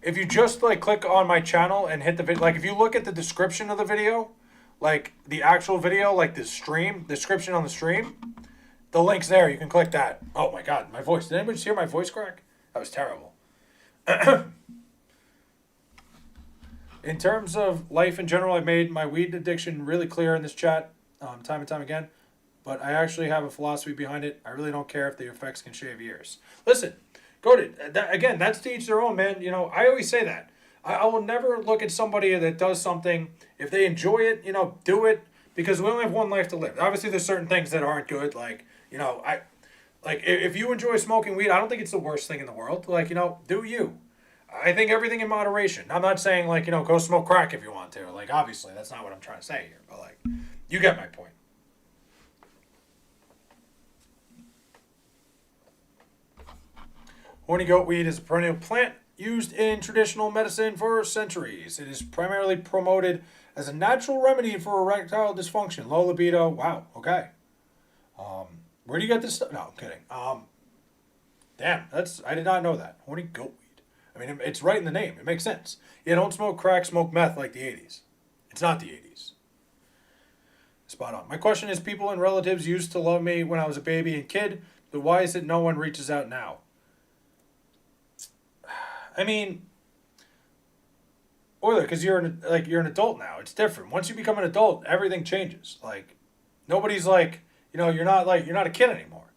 if you just like click on my channel and hit the video, like if you look at the description of the video, like the actual video, like the stream, description on the stream, the link's there. You can click that. Oh my God, my voice. Did anybody just hear my voice crack? That was terrible. In terms of life in general, I made my weed addiction really clear in this chat time and time again. But I actually have a philosophy behind it. I really don't care if the effects can shave years. Listen, again, that's to each their own, man. I always say that. I will never look at somebody that does something. If they enjoy it, do it. Because we only have one life to live. Obviously, there's certain things that aren't good. If you enjoy smoking weed, I don't think it's the worst thing in the world. Do you. I think everything in moderation. I'm not saying, go smoke crack if you want to. Obviously, that's not what I'm trying to say here. But, you get my point. Horny goat weed is a perennial plant used in traditional medicine for centuries. It is primarily promoted as a natural remedy for erectile dysfunction, low libido. Wow, okay. Where do you get this stuff? No, I'm kidding. Damn, I did not know that. Horny goat weed. I mean, it's right in the name. It makes sense. Yeah, don't smoke crack, smoke meth like the 80s. It's not the 80s. Spot on. My question is, people and relatives used to love me when I was a baby and kid, but why is it no one reaches out now? I mean, because you're an adult now. It's different. Once you become an adult, everything changes. Nobody's like, you're not a kid anymore.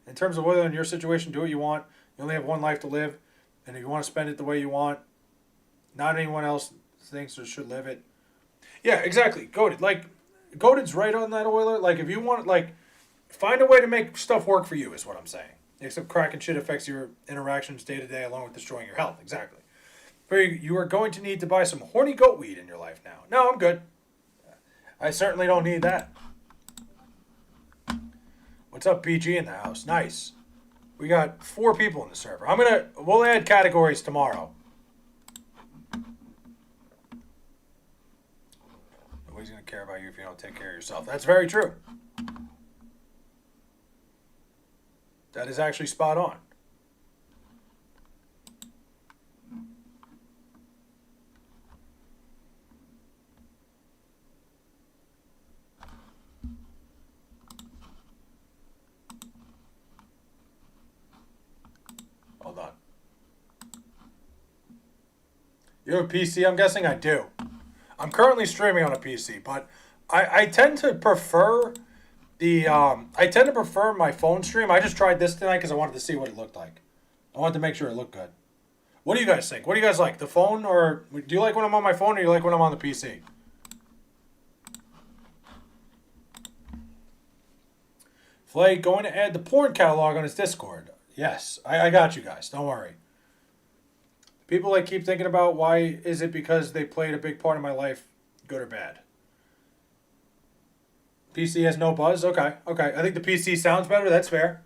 In terms of whether in your situation, do what you want. You only have one life to live, and if you want to spend it the way you want, not anyone else thinks or should live it. Yeah, exactly. Goaded. Like, Goaded's right on that, Oiler. Like, if you want, like, find a way to make stuff work for you, is what I'm saying. Except cracking shit affects your interactions day to day, along with destroying your health. Exactly. But you are going to need to buy some horny goat weed in your life now. No, I'm good. I certainly don't need that. What's up, BG in the house? Nice. We got 4 people in the server. We'll add categories tomorrow. Nobody's gonna care about you if you don't take care of yourself. That's very true. That is actually spot on. Hold on. You have a PC, I'm guessing? I do. I'm currently streaming on a PC, but I tend to prefer my phone stream. I just tried this tonight because I wanted to see what it looked like. I wanted to make sure it looked good. What do you guys think? What do you guys like? The phone, or do you like when I'm on my phone, or do you like when I'm on the PC? Flay going to add the porn catalog on his Discord. Yes, I got you guys. Don't worry. People like keep thinking about why is it because they played a big part of my life, good or bad. PC has no buzz. Okay. I think the PC sounds better. That's fair.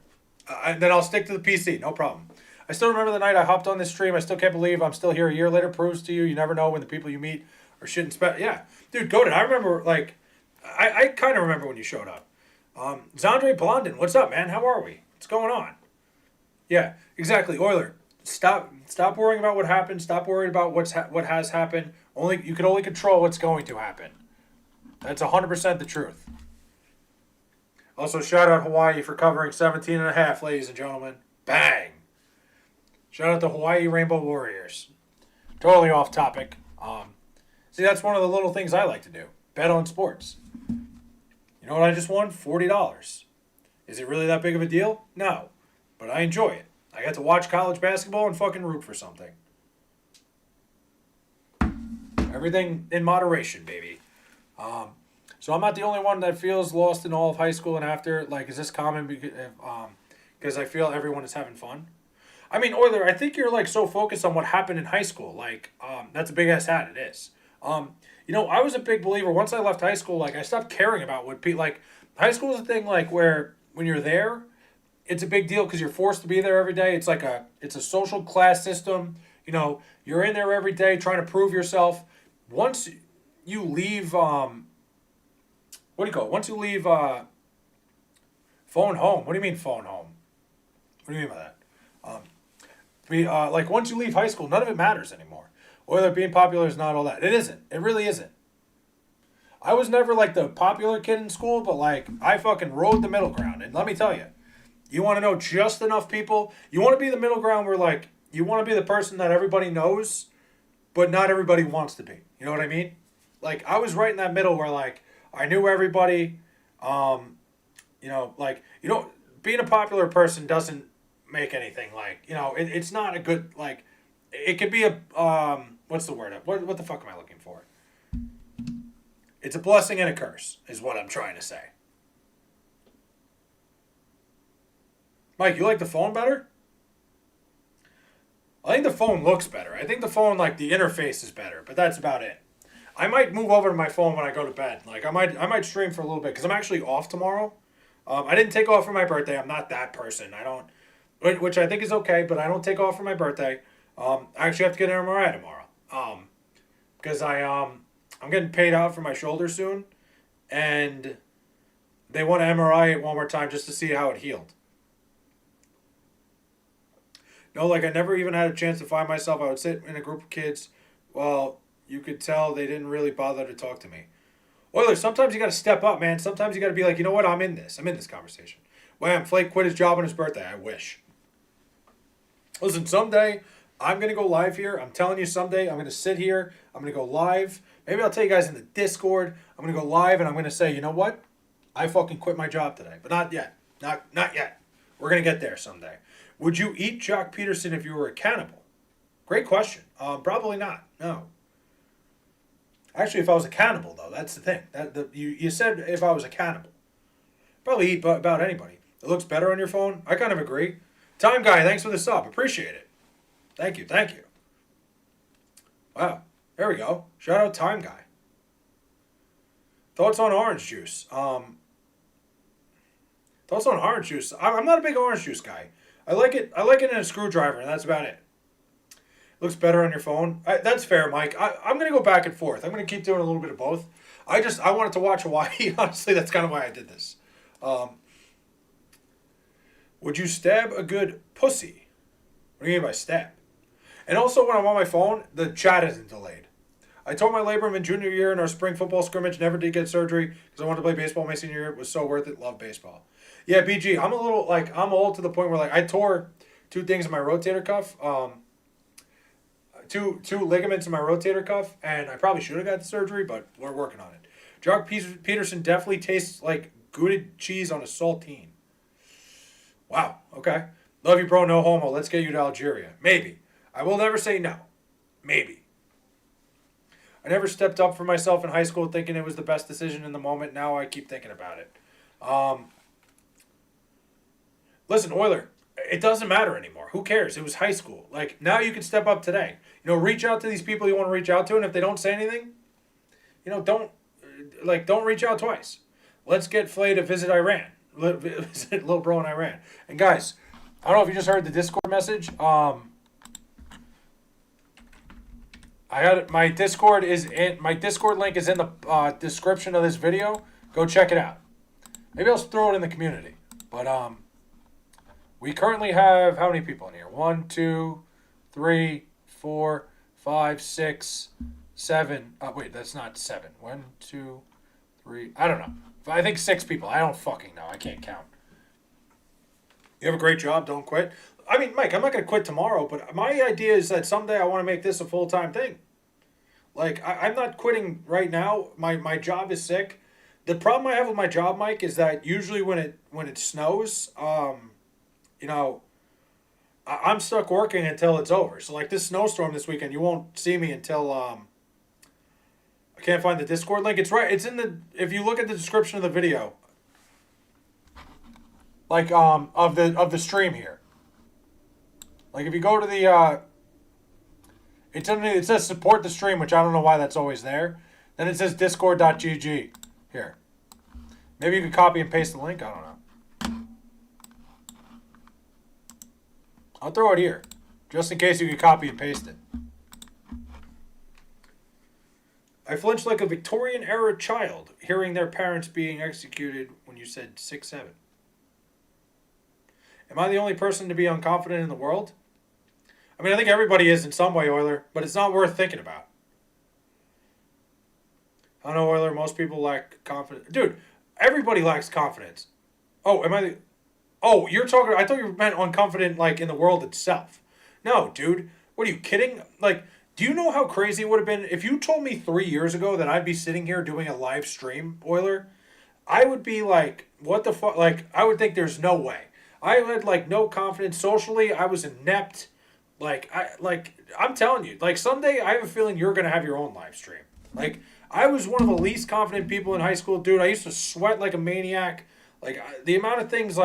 Then I'll stick to the PC. No problem. I still remember the night I hopped on this stream. I still can't believe I'm still here a year later. Proves to you, you never know when the people you meet are shit and Yeah, dude, Goated. I remember, like, I kind of remember when you showed up. Zandre Blondin, what's up, man? How are we? What's going on? Yeah, exactly. Euler, stop worrying about what happened. Stop worrying about what has happened. You can only control what's going to happen. That's 100% the truth. Also, shout out Hawaii for covering 17 and a half, ladies and gentlemen. Bang! Shout out to Hawaii Rainbow Warriors. Totally off topic. See, that's one of the little things I like to do. Bet on sports. You know what I just won? $40. Is it really that big of a deal? No. But I enjoy it. I got to watch college basketball and fucking root for something. Everything in moderation, baby. So I'm not the only one that feels lost in all of high school and after. Like, is this common because I feel everyone is having fun? I mean, Euler, I think you're like so focused on what happened in high school. Like, that's a big ass hat. It is. I was a big believer. Once I left high school, like I stopped caring about what people like. High school is a thing like where when you're there, it's a big deal because you're forced to be there every day. It's a social class system. You're in there every day trying to prove yourself. Once you leave, what do you call it? Once you leave, phone home. What do you mean phone home? What do you mean by that? Like once you leave high school, none of it matters anymore. Whether being popular is not all that. It isn't. It really isn't. I was never like the popular kid in school, but like I fucking rode the middle ground. And let me tell you, you want to know just enough people. You want to be the middle ground where like you want to be the person that everybody knows, but not everybody wants to be. You know what I mean? Like I was right in that middle where like I knew everybody. Being a popular person doesn't make anything like it's not a good like. It could be a what's the word? What the fuck am I looking for? It's a blessing and a curse, is what I'm trying to say. Mike, you like the phone better? I think the phone looks better. I think the phone, like, the interface is better, but that's about it. I might move over to my phone when I go to bed. Like, I might stream for a little bit, because I'm actually off tomorrow. I didn't take off for my birthday. I'm not that person. I don't, which I think is okay, but I don't take off for my birthday. I actually have to get an MRI tomorrow. Because I'm getting paid out for my shoulder soon, and they want to MRI it one more time just to see how it healed. No, like I never even had a chance to find myself. I would sit in a group of kids. Well, you could tell they didn't really bother to talk to me. Oilers, sometimes you got to step up, man. Sometimes you got to be like, you know what? I'm in this conversation. Wham, Flake quit his job on his birthday. I wish. Listen, someday I'm going to go live here. I'm telling you, someday I'm going to sit here. I'm going to go live. Maybe I'll tell you guys in the Discord. I'm going to go live and I'm going to say, you know what? I fucking quit my job today, but not yet. Not yet. We're gonna get there someday. Would you eat Jock Peterson if you were a cannibal? Great question. Probably not. No. Actually, if I was a cannibal, though, that's the thing. You said if I was a cannibal, probably eat about anybody. It looks better on your phone. I kind of agree. Time Guy, thanks for the sub. Appreciate it. Thank you. Wow. There we go. Shout out Time Guy. Thoughts on orange juice? Thoughts on orange juice? I'm not a big orange juice guy. I like it in a screwdriver, and that's about it. Looks better on your phone. That's fair, Mike. I'm going to go back and forth. I'm going to keep doing a little bit of both. I wanted to watch Hawaii. Honestly, that's kind of why I did this. Would you stab a good pussy? What do you mean by stab? And also, when I'm on my phone, the chat isn't delayed. I told my laborman in junior year in our spring football scrimmage, never did get surgery because I wanted to play baseball my senior year. It was so worth it. Love baseball. Yeah, BG, I'm old to the point where I tore 2 things in my rotator cuff. Two ligaments in my rotator cuff, and I probably should have got the surgery, but we're working on it. Jock Peterson definitely tastes like gouted cheese on a saltine. Wow, okay. Love you, bro, no homo. Let's get you to Algeria. Maybe. I will never say no. Maybe. I never stepped up for myself in high school thinking it was the best decision in the moment. Now I keep thinking about it. Listen, Euler, it doesn't matter anymore. Who cares? It was high school. Now you can step up today. Reach out to these people you want to reach out to, and if they don't say anything, don't reach out twice. Let's get Flay to visit Iran. Visit Lil Bro in Iran. And guys, I don't know if you just heard the Discord message. My Discord link is in the description of this video. Go check it out. Maybe I'll throw it in the community. But we currently have how many people in here? 1, 2, 3, 4, 5, 6, 7. Wait, that's not 7. 1, 2, 3. I don't know. I think 6 people. I don't fucking know. I can't count. You have a great job. Don't quit. I mean, Mike, I'm not going to quit tomorrow, but my idea is that someday I want to make this a full-time thing. I'm not quitting right now. My job is sick. The problem I have with my job, Mike, is that usually when it snows, I'm stuck working until it's over. So this snowstorm this weekend, you won't see me until I can't find the Discord link. It's right. It's if you look at the description of the video, of the stream here. If you go to the it says support the stream, which I don't know why that's always there. Then it says discord.gg here. Maybe you could copy and paste the link. I don't know. I'll throw it here, just in case you could copy and paste it. I flinched like a Victorian-era child hearing their parents being executed when you said 6'7". Am I the only person to be unconfident in the world? I mean, I think everybody is in some way, Euler, but it's not worth thinking about. I don't know, Euler, most people lack confidence. Dude, everybody lacks confidence. Oh, Oh, you're talking... I thought you meant unconfident, in the world itself. No, dude. What, are you kidding? Do you know how crazy it would have been if you told me 3 years ago that I'd be sitting here doing a live stream, Euler? I would be what the fuck? I would think there's no way. I had, no confidence. Socially, I was inept. I'm telling you. Someday, I have a feeling you're going to have your own live stream. I was one of the least confident people in high school, dude. I used to sweat like a maniac. The amount of things,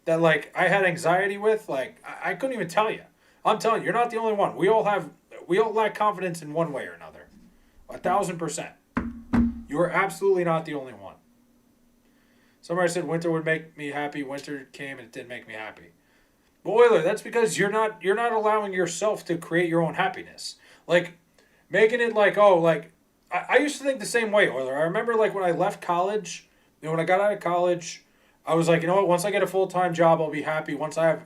that I had anxiety with, I couldn't even tell you. I'm telling you, you're not the only one. We all lack confidence in one way or another. 1,000%. You are absolutely not the only one. Somebody said winter would make me happy. Winter came and it didn't make me happy. Boiler, that's because you're not allowing yourself to create your own happiness. Making it I used to think the same way, Euler. I remember when I left college, when I got out of college, I was you know what, once I get a full-time job, I'll be happy. Once I have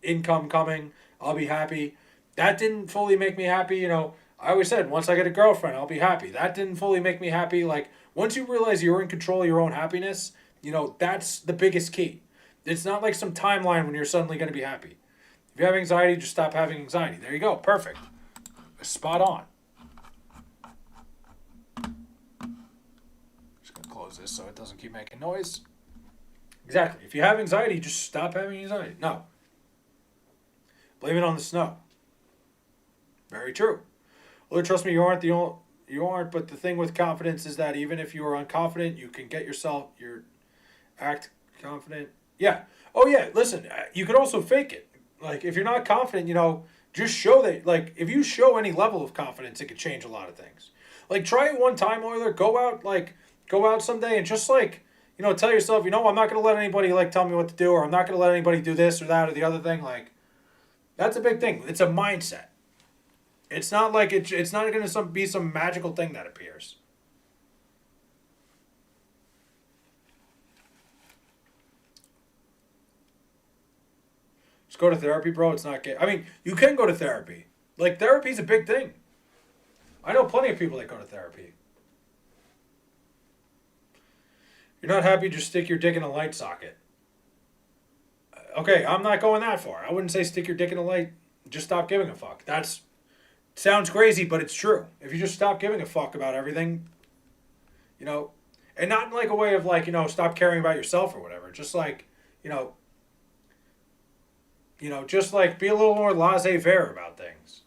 income coming, I'll be happy. That didn't fully make me happy, I always said, once I get a girlfriend, I'll be happy. That didn't fully make me happy. Once you realize you're in control of your own happiness, that's the biggest key. It's not some timeline when you're suddenly going to be happy. If you have anxiety, just stop having anxiety. There you go. Perfect. Spot on. Just going to close this so it doesn't keep making noise. Exactly. If you have anxiety, just stop having anxiety. No. Blame it on the snow. Very true. Well, trust me, you aren't. But the thing with confidence is that even if you are unconfident, you can get your act confident. Yeah. Oh yeah. Listen, you could also fake it. Like if you're not confident, just show that. Like if you show any level of confidence, it could change a lot of things. Like try it one time, Euler. Go out someday and just tell yourself, I'm not gonna let anybody tell me what to do, or I'm not gonna let anybody do this or that or the other thing. Like that's a big thing. It's a mindset. It's not like it's not going to be some magical thing that appears. Just go to therapy, bro. It's not gay. I mean, you can go to therapy. Like therapy's a big thing. I know plenty of people that go to therapy. You're not happy, just stick your dick in a light socket. Okay, I'm not going that far. I wouldn't say stick your dick in a light. Just stop giving a fuck. That's sounds crazy, but it's true. If you just stop giving a fuck about everything, and not in a way of stop caring about yourself or whatever. Just just be a little more laissez-faire about things.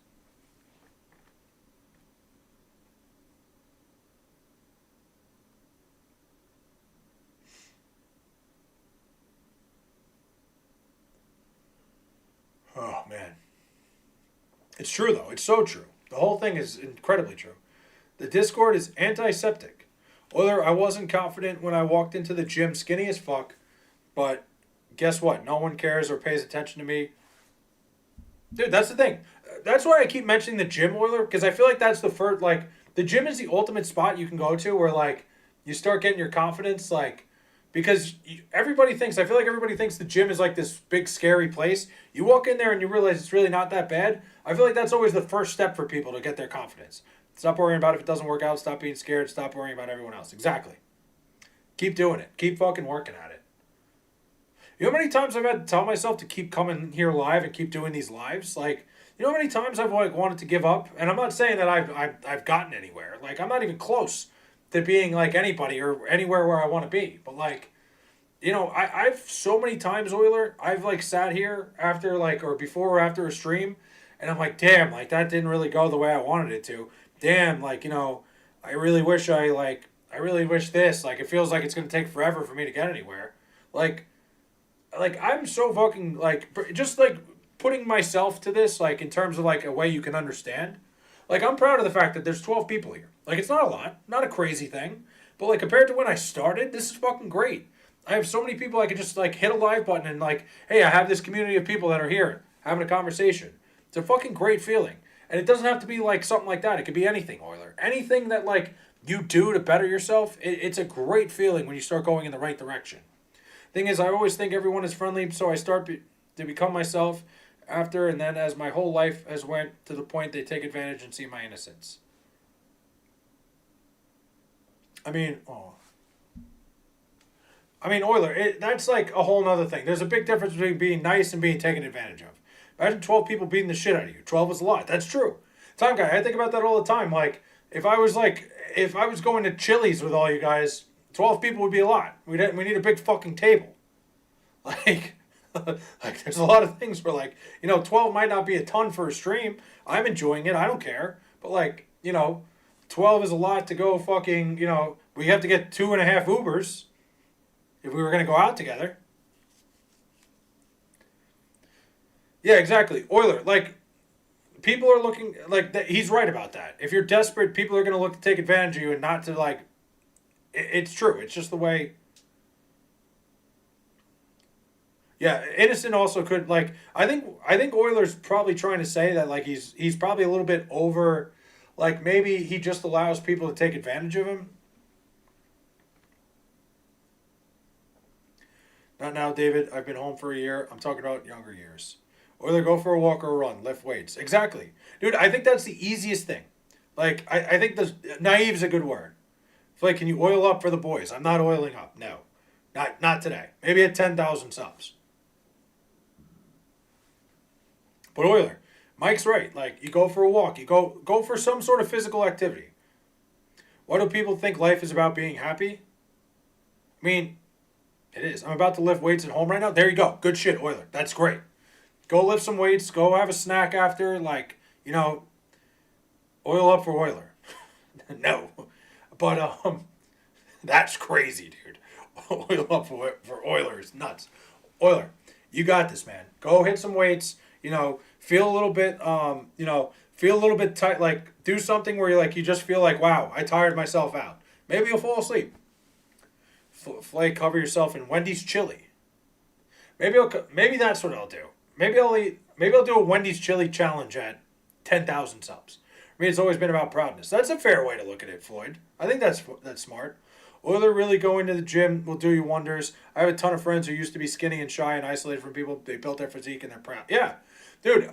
Oh man. It's true though. It's so true. The whole thing is incredibly true. The Discord is antiseptic. Whether I wasn't confident when I walked into the gym skinny as fuck, but guess what? No one cares or pays attention to me. Dude, that's the thing. That's why I keep mentioning the gym, Euler, because I feel like that's the first, the gym is the ultimate spot you can go to where, you start getting your confidence, because I feel like everybody thinks the gym is this big scary place. You walk in there and you realize it's really not that bad. I feel like that's always the first step for people to get their confidence. Stop worrying about if it doesn't work out. Stop being scared. Stop worrying about everyone else. Exactly. Keep doing it. Keep fucking working at it. You know how many times I've had to tell myself to keep coming here live and keep doing these lives? You know how many times I've wanted to give up? And I'm not saying that I've gotten anywhere. I'm not even close to being anybody or anywhere where I want to be. But I've so many times, Euler, I've sat here after or before or after a stream, and I'm like, damn, that didn't really go the way I wanted it to. Damn, I really wish I really wish this. It feels like it's gonna take forever for me to get anywhere. I'm so fucking just putting myself to this in terms of a way you can understand. I'm proud of the fact that there's 12 people here. It's not a lot, not a crazy thing, but compared to when I started, this is fucking great. I have so many people I can just hit a live button and hey, I have this community of people that are here having a conversation. It's a fucking great feeling. And it doesn't have to be something like that. It could be anything, Euler. Anything that you do to better yourself, it's a great feeling when you start going in the right direction. Thing is, I always think everyone is friendly, so I start to become myself after, and then as my whole life has went to the point they take advantage and see my innocence. Euler, that's a whole nother thing. There's a big difference between being nice and being taken advantage of. Imagine 12 people beating the shit out of you. 12 is a lot. That's true. Time guy, I think about that all the time. If I was going to Chili's with all you guys, 12 people would be a lot. We need a big fucking table. There's a lot of things where 12 might not be a ton for a stream. I'm enjoying it. I don't care. But 12 is a lot to go fucking, we have to get 2.5 Ubers if we were going to go out together. Yeah, exactly. Euler, people are looking, he's right about that. If you're desperate, people are going to look to take advantage of you and not to, it's true. It's just the way. Yeah, innocent also could, I think Euler's probably trying to say that, he's probably a little bit over, maybe he just allows people to take advantage of him. Not now, David. I've been home for a year. I'm talking about younger years. Or go for a walk or a run, lift weights. Exactly. Dude, I think that's the easiest thing. I think naive is a good word. Can you oil up for the boys? I'm not oiling up. No. Not today. Maybe at 10,000 subs. But Euler, Mike's right. You go for a walk. You go for some sort of physical activity. Why do people think life is about being happy? It is. I'm about to lift weights at home right now. There you go. Good shit, Euler. That's great. Go lift some weights. Go have a snack after. Like, oil up for Euler. No. But, that's crazy, dude. Oil up for Euler is nuts. Euler, you got this, man. Go hit some weights. Feel a little bit, feel a little bit tight. Like, do something where you just feel like, wow, I tired myself out. Maybe you'll fall asleep. Cover yourself in Wendy's chili. Maybe that's what I'll do. Maybe I'll do a Wendy's chili challenge at 10,000 subs. I mean, it's always been about proudness. That's a fair way to look at it, Floyd. I think that's smart. Euler, really going to the gym will do you wonders. I have a ton of friends who used to be skinny and shy and isolated from people. They built their physique and they're proud. Yeah, dude.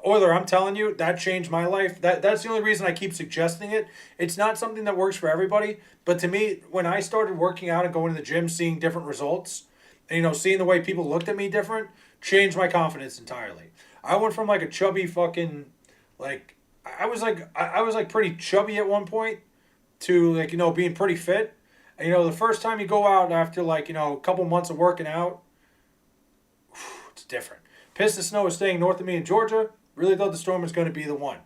Euler, I'm telling you, that changed my life. That's the only reason I keep suggesting it. It's not something that works for everybody, but to me, when I started working out and going to the gym, seeing different results, and seeing the way people looked at me different, changed my confidence entirely. I went from like a chubby fucking I was like pretty chubby at one point to being pretty fit. And the first time you go out after a couple months of working out, it's different. Pissed the snow is staying north of me in Georgia. Really thought the storm was going to be the one.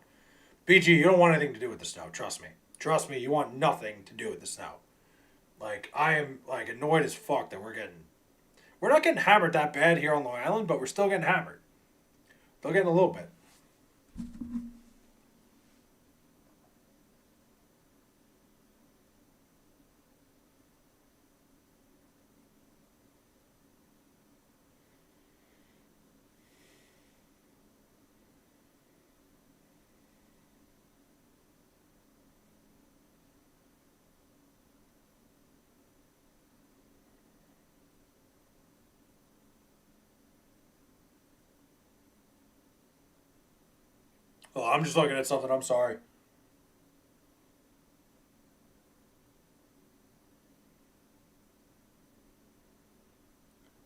BG, you don't want anything to do with the snow. Trust me. Trust me, you want nothing to do with the snow. I am annoyed as fuck that we're not getting hammered that bad here on Long Island, but we're still getting hammered. Still getting a little bit. Oh, I'm just looking at something. I'm sorry.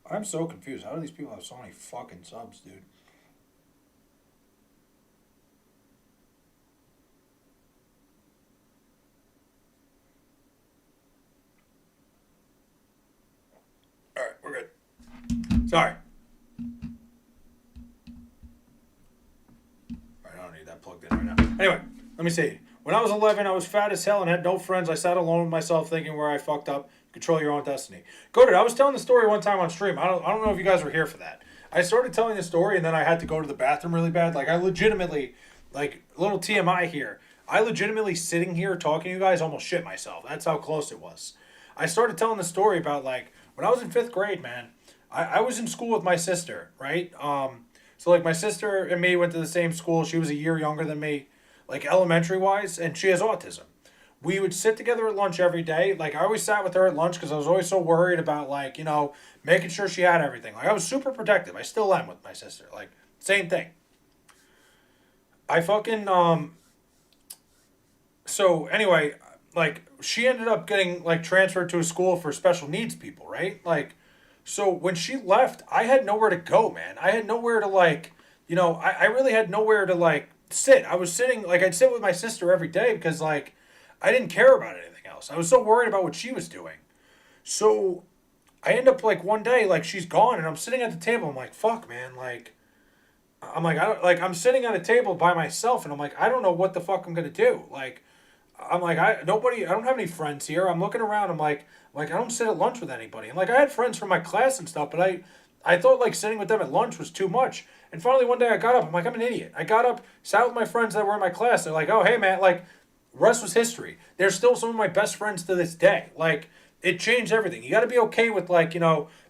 I'm so confused. How do these people have so many fucking subs, dude? All right, we're good. Sorry. All right, I don't need that plugged in right now. Anyway, let me see. When I was 11, I was fat as hell and had no friends. I sat alone with myself thinking where I fucked up. Control your own destiny. Go to. I was telling the story one time on stream. I don't know if you guys were here for that. I started telling the story and then I had to go to the bathroom really bad. I legitimately, little TMI here. I legitimately sitting here talking to you guys almost shit myself. That's how close it was. I started telling the story about when I was in 5th grade, man. I was in school with my sister, right? So my sister and me went to the same school. She was a year younger than me, elementary wise, and she has autism. We would sit together at lunch every day. I always sat with her at lunch because I was always so worried about making sure she had everything. I was super protective. I still am with my sister. Same thing. I fucking So anyway, she ended up getting transferred to a school for special needs people, right? So when she left, I had nowhere to go, man. I had nowhere to I really had nowhere to sit. I was sitting I'd sit with my sister every day because I didn't care about anything else. I was so worried about what she was doing. So I end up one day she's gone and I'm sitting at the table. I'm like, fuck, man. I'm sitting at a table by myself and I'm like, I don't know what the fuck I'm gonna do. I don't have any friends here. I'm looking around. I'm like I don't sit at lunch with anybody. And I had friends from my class and stuff, but I thought sitting with them at lunch was too much. And finally one day I got up. I'm like, I'm an idiot. I got up, sat with my friends that were in my class. They're like, oh hey man, rest was history. They're still some of my best friends to this day. It changed everything. You got to be okay with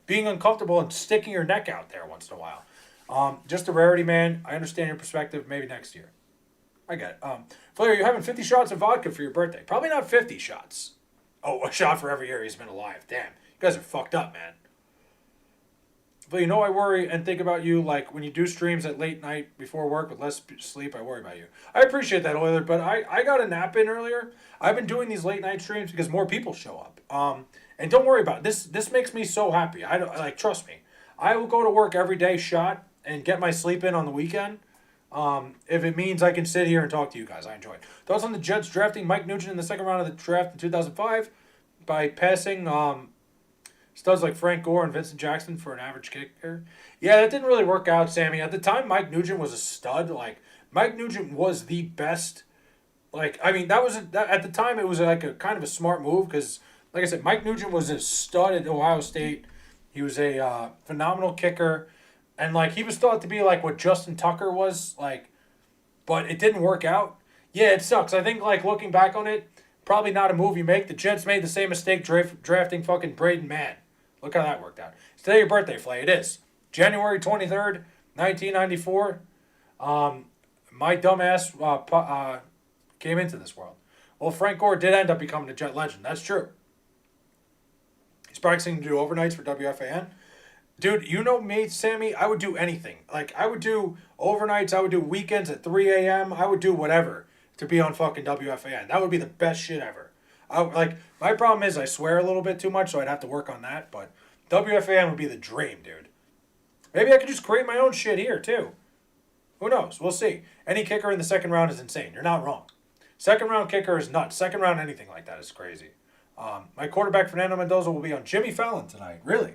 being uncomfortable and sticking your neck out there once in a while. Just a rarity, man. I understand your perspective. Maybe next year. I get it. Flair, you're having 50 shots of vodka for your birthday. Probably not 50 shots. Oh, a shot for every year he's been alive. Damn. You guys are fucked up, man. But I worry and think about you when you do streams at late night before work with less sleep, I worry about you. I appreciate that, Euler, but I got a nap in earlier. I've been doing these late night streams because more people show up. And don't worry about it. This makes me so happy. I don't trust me. I will go to work every day shot and get my sleep in on the weekend. If it means I can sit here and talk to you guys, I enjoy it. Thoughts on the Jets drafting Mike Nugent in the second round of the draft in 2005 by passing studs like Frank Gore and Vincent Jackson for an average kicker. Yeah, that didn't really work out, Sammy. At the time, Mike Nugent was a stud. Like, Mike Nugent was the best. Like, I mean, at the time, it was like a kind of a smart move because, like I said, Mike Nugent was a stud at Ohio State. He was a phenomenal kicker. And, like, he was thought to be like what Justin Tucker was, like, but it didn't work out. Yeah, it sucks. I think, like, looking back on it, probably not a move you make. The Jets made the same mistake drafting fucking Braden Mann. Look how that worked out. It's today your birthday, Flay. It is. January 23rd, 1994. My dumbass came into this world. Well, Frank Gore did end up becoming a Jet legend. That's true. He's practicing to do overnights for WFAN. Dude, you know me, Sammy, I would do anything. Like, I would do overnights, I would do weekends at 3 a.m., I would do whatever to be on fucking WFAN. That would be the best shit ever. My problem is I swear a little bit too much, so I'd have to work on that, but WFAN would be the dream, dude. Maybe I could just create my own shit here, too. Who knows? We'll see. Any kicker in the second round is insane. You're not wrong. Second round kicker is nuts. Second round anything like that is crazy. My quarterback, Fernando Mendoza, will be on Jimmy Fallon tonight. Really?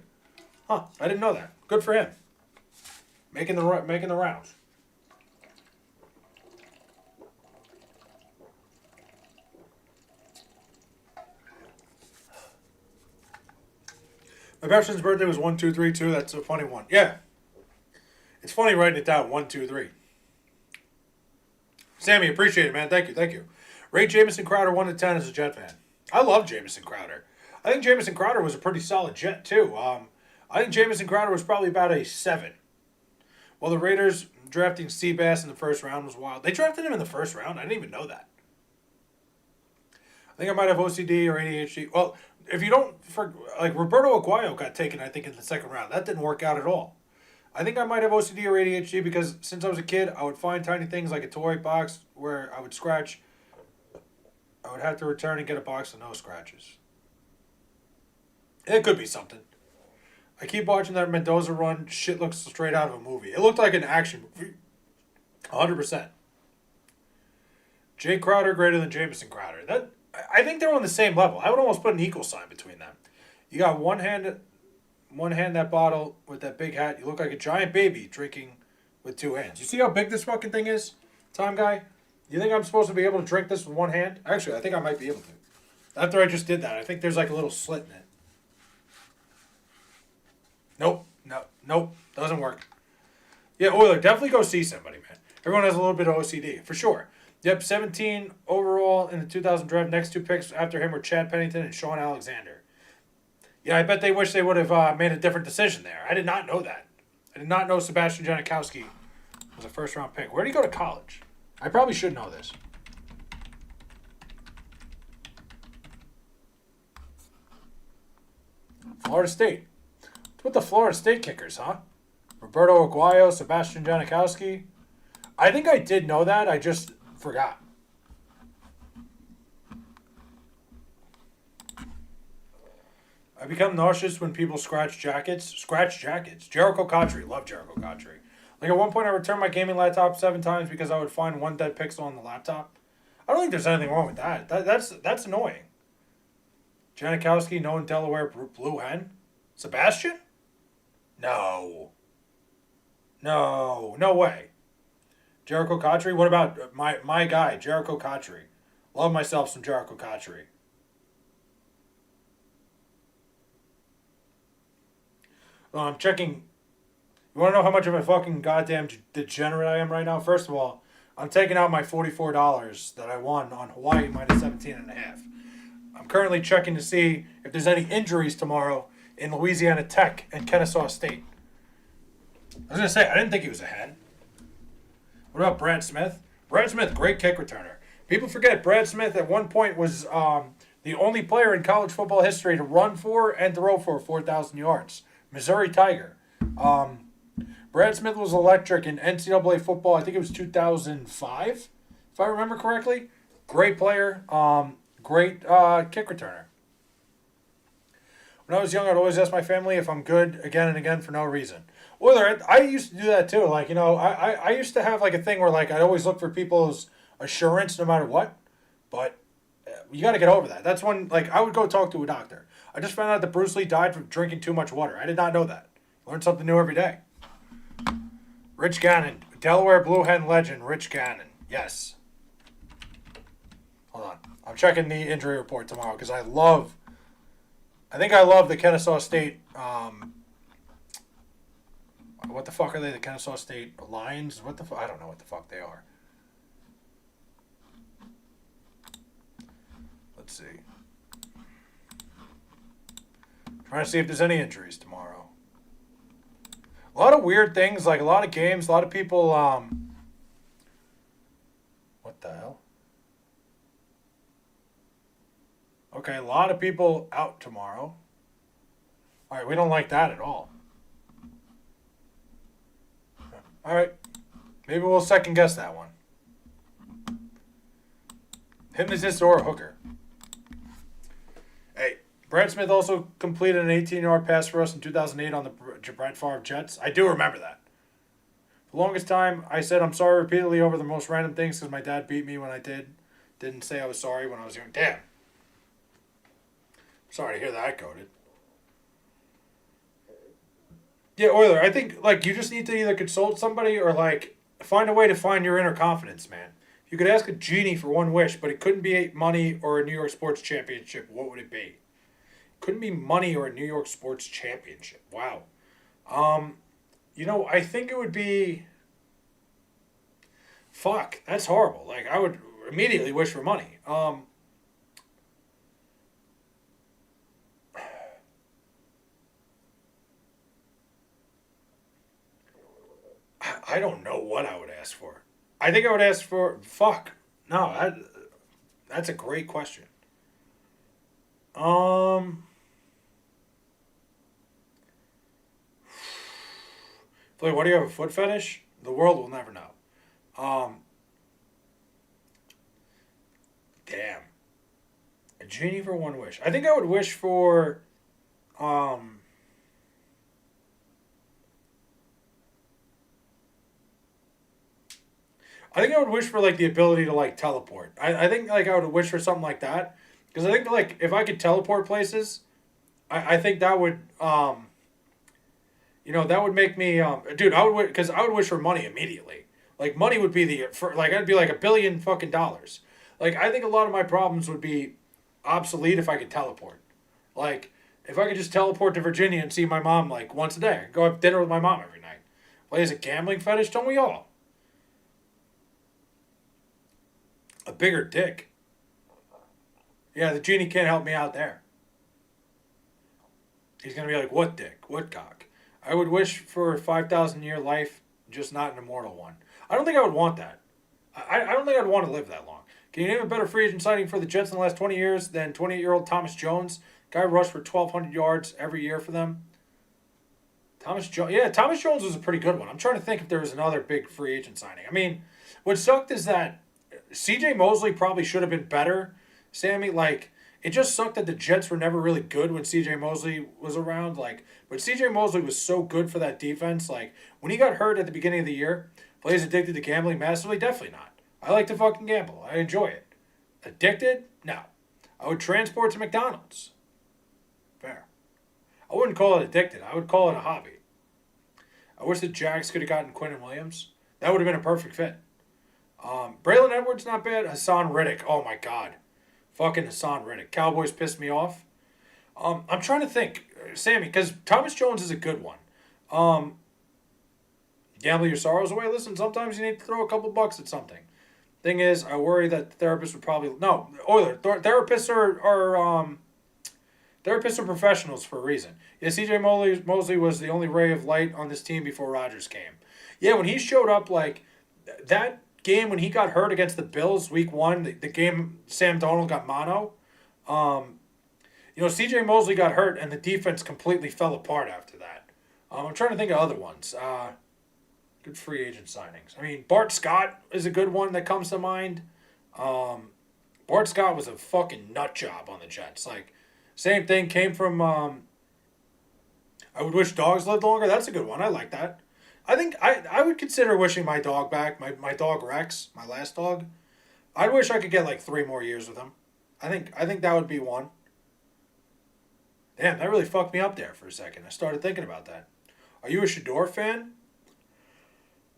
Huh, I didn't know that. Good for him. Making the rounds. My best friend's birthday was 1232. That's a funny one. Yeah. It's funny writing it down. 123. Sammy, appreciate it, man. Thank you. Rate Jamison Crowder 1 to 10 as a Jet fan. I love Jamison Crowder. I think Jamison Crowder was a pretty solid Jet, too. I think Jamison Crowder was probably about a 7. Well, the Raiders drafting Seabass in the first round was wild. They drafted him in the first round? I didn't even know that. I think I might have OCD or ADHD. Well, if you don't... Roberto Aguayo got taken, I think, in the second round. That didn't work out at all. I think I might have OCD or ADHD because since I was a kid, I would find tiny things like a toy box where I would scratch. I would have to return and get a box with no scratches. It could be something. I keep watching that Mendoza run. Shit looks straight out of a movie. It looked like an action movie. 100%. Jay Crowder greater than Jamison Crowder. I think they're on the same level. I would almost put an equal sign between them. You got one hand that bottle with that big hat. You look like a giant baby drinking with two hands. You see how big this fucking thing is, Tom Guy? You think I'm supposed to be able to drink this with one hand? Actually, I think I might be able to. After I just did that, I think there's like a little slit in it. Nope, doesn't work. Yeah, Oiler, definitely go see somebody, man. Everyone has a little bit of OCD, for sure. Yep, 17 overall in the 2000 draft. Next two picks after him were Chad Pennington and Sean Alexander. Yeah, I bet they wish they would have made a different decision there. I did not know that. I did not know Sebastian Janikowski was a first-round pick. Where did he go to college? I probably should know this. Florida State. What's with the Florida State kickers, huh? Roberto Aguayo, Sebastian Janikowski. I think I did know that. I just forgot. I become nauseous when people scratch jackets. Scratch jackets. Jericho Cotchery. Love Jericho Cotchery. Like, at one point, I returned my gaming laptop 7 times because I would find one dead pixel on the laptop. I don't think there's anything wrong with that. That's annoying. Janikowski, known Delaware Blue Hen. Sebastian? No way. Jericho Cotchery? What about my guy, Jericho Cotchery? Love myself some Jericho Cotchery. I'm checking. You want to know how much of a fucking goddamn degenerate I am right now? First of all, I'm taking out my $44 that I won on Hawaii minus 17.5. I'm currently checking to see if there's any injuries tomorrow in Louisiana Tech and Kennesaw State. I was going to say, I didn't think he was ahead. What about Brad Smith? Brad Smith, great kick returner. People forget Brad Smith at one point was the only player in college football history to run for and throw for 4,000 yards. Missouri Tiger. Brad Smith was electric in NCAA football. I think it was 2005, if I remember correctly. Great player. Great kick returner. When I was young, I'd always ask my family if I'm good again and again for no reason. Well, I used to do that too. Like, I used to have like a thing where like I'd always look for people's assurance no matter what. But you got to get over that. That's when like I would go talk to a doctor. I just found out that Bruce Lee died from drinking too much water. I did not know that. Learn something new every day. Rich Gannon, Delaware Blue Hen legend, Rich Gannon. Yes. Hold on. I'm checking the injury report tomorrow because I think I love the Kennesaw State. What the fuck are they? The Kennesaw State Lions? What the fuck? I don't know what the fuck they are. Let's see. Trying to see if there's any injuries tomorrow. A lot of weird things, like a lot of games, a lot of people, what the hell? Okay, a lot of people out tomorrow. All right, we don't like that at all. All right, maybe we'll second guess that one. Hypnotist or a hooker. Hey, Brad Smith also completed an 18-yard pass for us in 2008 on the Brett Favre Jets. I do remember that. For the longest time, I said I'm sorry repeatedly over the most random things because my dad beat me when I didn't say I was sorry when I was young. Damn. Sorry to hear that coded. Yeah, Euler, I think, like, you just need to either consult somebody or, like, find a way to find your inner confidence, man. If you could ask a genie for one wish, but it couldn't be money or a New York Sports Championship, what would it be? Couldn't be money or a New York Sports Championship. Wow. I think it would be... Fuck, that's horrible. Like, I would immediately wish for money. I don't know what I would ask for. I think I would ask for... Fuck. No, that's a great question. Like, what do you have, a foot fetish? The world will never know. Damn. A genie for one wish. I think I would wish for, I think I would wish for, like, the ability to, like, teleport. I think, like, I would wish for something like that. Because I think, like, if I could teleport places, I think that would, that would make me, dude, I would, because I would wish for money immediately. Like, money would be I'd be like $1 billion fucking dollars. Like, I think a lot of my problems would be obsolete if I could teleport. Like, if I could just teleport to Virginia and see my mom, like, once a day. Go have dinner with my mom every night. Like, is it gambling fetish? Don't we all? A bigger dick. Yeah, the genie can't help me out there. He's going to be like, what dick? What cock? I would wish for a 5,000 year life, just not an immortal one. I don't think I would want that. I don't think I'd want to live that long. Can you name a better free agent signing for the Jets in the last 20 years than 28-year-old Thomas Jones? Guy rushed for 1,200 yards every year for them. Thomas Jones. Yeah, Thomas Jones was a pretty good one. I'm trying to think if there was another big free agent signing. I mean, what sucked is that C.J. Mosley probably should have been better, Sammy. Like, it just sucked that the Jets were never really good when C.J. Mosley was around. Like, but C.J. Mosley was so good for that defense. Like, when he got hurt at the beginning of the year, plays addicted to gambling massively? Definitely not. I like to fucking gamble. I enjoy it. Addicted? No. I would transport to McDonald's. Fair. I wouldn't call it addicted. I would call it a hobby. I wish the Jags could have gotten Quinnen Williams. That would have been a perfect fit. Braylon Edwards, not bad. Hassan Reddick. Oh, my God. Fucking Hassan Reddick. Cowboys pissed me off. I'm trying to think, Sammy, because Thomas Jones is a good one. Gamble your sorrows away. Listen, sometimes you need to throw a couple bucks at something. Thing is, I worry that therapists would probably... No, Euler. Therapists are professionals for a reason. Yeah, C.J. Mosley was the only ray of light on this team before Rodgers came. Yeah, when he showed up, like, that game when he got hurt against the Bills week 1, the game Sam Darnold got mono, C.J. Mosley got hurt and the defense completely fell apart after that. I'm trying to think of other ones. Good free agent signings. I mean, Bart Scott is a good one that comes to mind. Bart Scott was a fucking nut job on the Jets. Like, same thing, came from... I would wish dogs lived longer. That's a good one. I like that. I think I would consider wishing my dog back. My dog Rex, my last dog. I wish I could get like 3 more years with him. I think that would be one. Damn, that really fucked me up there for a second. I started thinking about that. Are you a Shador fan?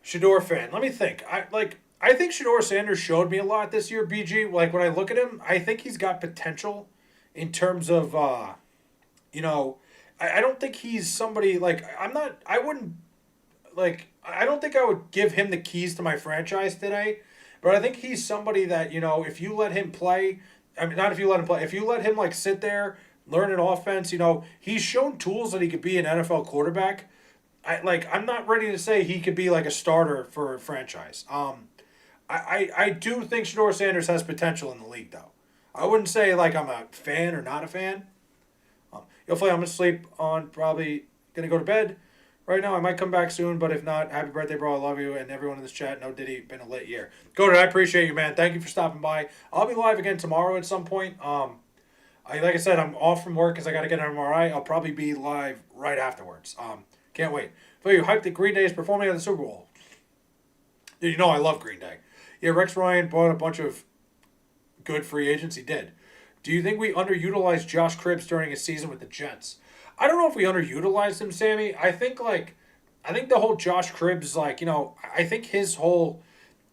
Shador fan. Let me think. I think Shador Sanders showed me a lot this year, BG. Like when I look at him, I think he's got potential in terms of you know, I don't think he's somebody like I wouldn't like I don't think I would give him the keys to my franchise today, but I think he's somebody that, if you let him play, I mean not if you let him play, if you let him like sit there, learn an offense, he's shown tools that he could be an NFL quarterback. I'm not ready to say he could be like a starter for a franchise. I do think Shador Sanders has potential in the league though. I wouldn't say like I'm a fan or not a fan. Hopefully I'm gonna sleep on, probably gonna go to bed right now. I might come back soon, but if not, happy birthday, bro. I love you and everyone in this chat. No Diddy, been a lit year. Go to I appreciate you, man. Thank you for stopping by. I'll be live again tomorrow at some point. Like I said, I'm off from work because I got to get an MRI. I'll probably be live right afterwards. Can't wait. For you, hype that Green Day is performing at the Super Bowl. You know I love Green Day. Yeah, Rex Ryan bought a bunch of good free agents. He did. Do you think we underutilized Josh Cribbs during his season with the Jets? I don't know if we underutilized him, Sammy. I think the whole Josh Cribbs, I think his whole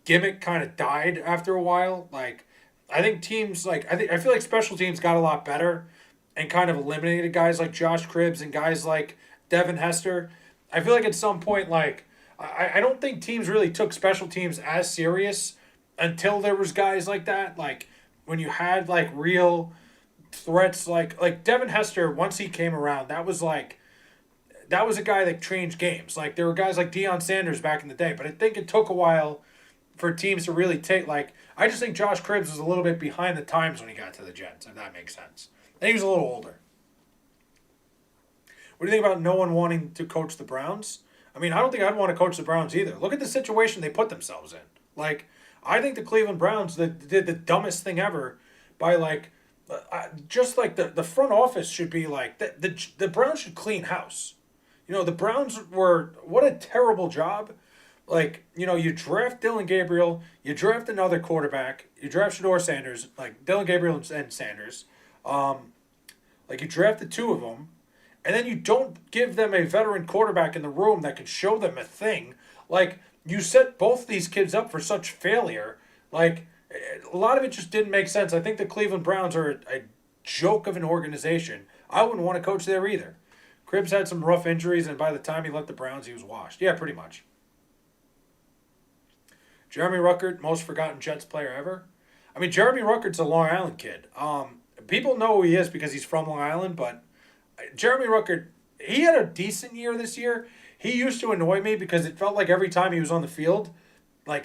gimmick kind of died after a while. I think teams I feel like special teams got a lot better and kind of eliminated guys like Josh Cribbs and guys like Devin Hester. I feel like at some point, I don't think teams really took special teams as serious until there was guys like that. Like when you had real threats like Devin Hester, once he came around, that was a guy that changed games. Like there were guys like Deion Sanders back in the day, but I think it took a while for teams to really take I just think Josh Cribbs was a little bit behind the times when he got to the Jets, if that makes sense. And he was a little older. What do you think about no one wanting to coach the Browns? I mean, I don't think I'd want to coach the Browns either. Look at the situation they put themselves in. I think the Cleveland Browns did the dumbest thing ever by the front office should be the Browns should clean house. The Browns were, what a terrible job. You draft Dylan Gabriel, you draft another quarterback, you draft Shador Sanders, Dylan Gabriel and Sanders. You draft the two of them, and then you don't give them a veteran quarterback in the room that can show them a thing. You set both these kids up for such failure. A lot of it just didn't make sense. I think the Cleveland Browns are a joke of an organization. I wouldn't want to coach there either. Cribbs had some rough injuries, and by the time he left the Browns, he was washed. Yeah, pretty much. Jeremy Ruckert, most forgotten Jets player ever. I mean, Jeremy Ruckert's a Long Island kid. People know who he is because he's from Long Island, but Jeremy Ruckert, he had a decent year this year. He used to annoy me because it felt like every time he was on the field,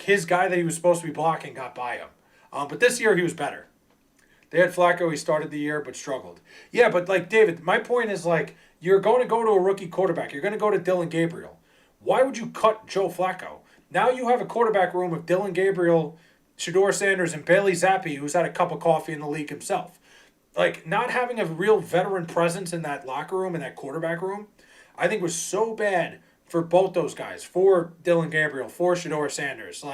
his guy that he was supposed to be blocking got by him. But this year he was better. They had Flacco. He started the year but struggled. Yeah, but David, my point is you're going to go to a rookie quarterback. You're going to go to Dylan Gabriel. Why would you cut Joe Flacco? Now you have a quarterback room of Dylan Gabriel, Shador Sanders, and Bailey Zappi, who's had a cup of coffee in the league himself. Not having a real veteran presence in that locker room, in that quarterback room, I think was so bad for both those guys, for Dylan Gabriel, for Shador Sanders.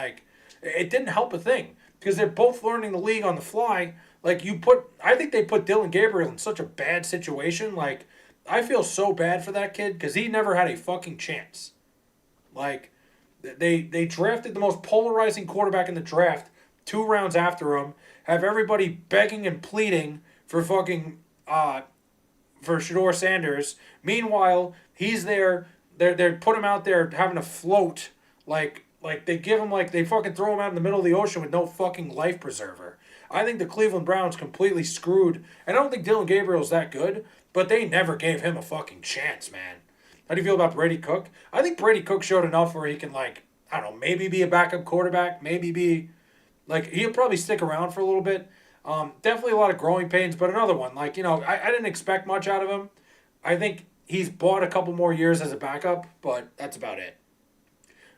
It didn't help a thing because they're both learning the league on the fly. I think they put Dylan Gabriel in such a bad situation. I feel so bad for that kid because he never had a fucking chance. They drafted the most polarizing quarterback in the draft 2 rounds after him, have everybody begging and pleading for fucking for Shador Sanders. Meanwhile, he's there. They put him out there having to float. They give him they fucking throw him out in the middle of the ocean with no fucking life preserver. I think the Cleveland Browns completely screwed. And I don't think Dylan Gabriel's that good, but they never gave him a fucking chance, man. How do you feel about Brady Cook? I think Brady Cook showed enough where he can I don't know, maybe be a backup quarterback, maybe be he'll probably stick around for a little bit. Definitely a lot of growing pains, but another one. I didn't expect much out of him. I think he's bought a couple more years as a backup, but that's about it.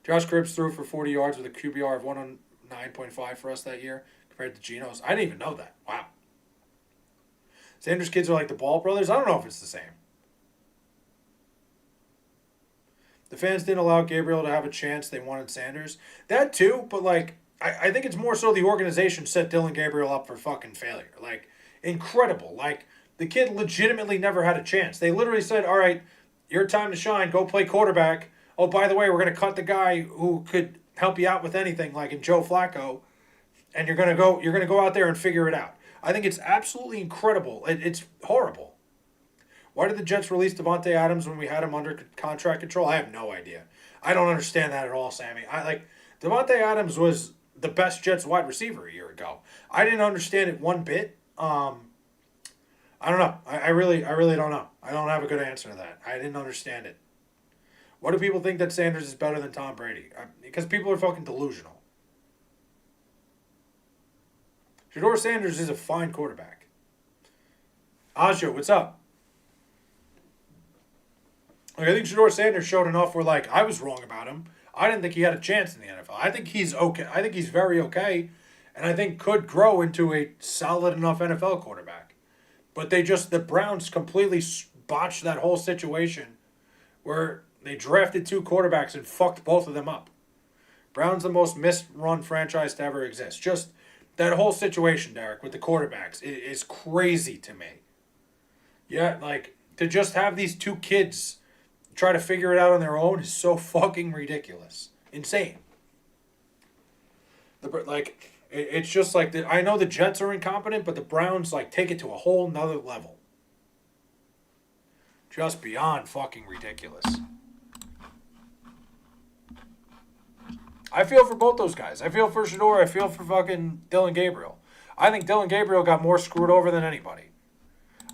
Josh Cribbs threw for 40 yards with a QBR of 109.5 for us that year compared to Geno's. I didn't even know that. Wow. Sanders kids are like the Ball brothers. I don't know if it's the same. The fans didn't allow Gabriel to have a chance. They wanted Sanders. That too, but I think it's more so the organization set Dylan Gabriel up for fucking failure. Incredible. The kid legitimately never had a chance. They literally said, all right, your time to shine, go play quarterback. Oh, by the way, we're going to cut the guy who could help you out with anything, like in Joe Flacco, and you're going to go out there and figure it out. I think it's absolutely incredible. It's horrible. Why did the Jets release Davante Adams when we had him under contract control? I have no idea. I don't understand that at all, Sammy. Davante Adams was the best Jets wide receiver a year ago. I didn't understand it one bit. I don't know. I really don't know. I don't have a good answer to that. I didn't understand it. Why do people think that Sanders is better than Tom Brady? Because people are fucking delusional. Shedeur Sanders is a fine quarterback. Ajo, what's up? I think Shedeur Sanders showed enough where, I was wrong about him. I didn't think he had a chance in the NFL. I think he's okay. I think he's very okay, and I think could grow into a solid enough NFL quarterback. But the Browns completely botched that whole situation where they drafted 2 quarterbacks and fucked both of them up. Browns the most misrun franchise to ever exist. Just that whole situation, Derek, with the quarterbacks is crazy to me. Yeah, to just have these 2 kids try to figure it out on their own is so fucking ridiculous. Insane. It's just I know the Jets are incompetent, but the Browns take it to a whole nother level. Just beyond fucking ridiculous. I feel for both those guys. I feel for Shedeur. I feel for fucking Dillon Gabriel. I think Dillon Gabriel got more screwed over than anybody.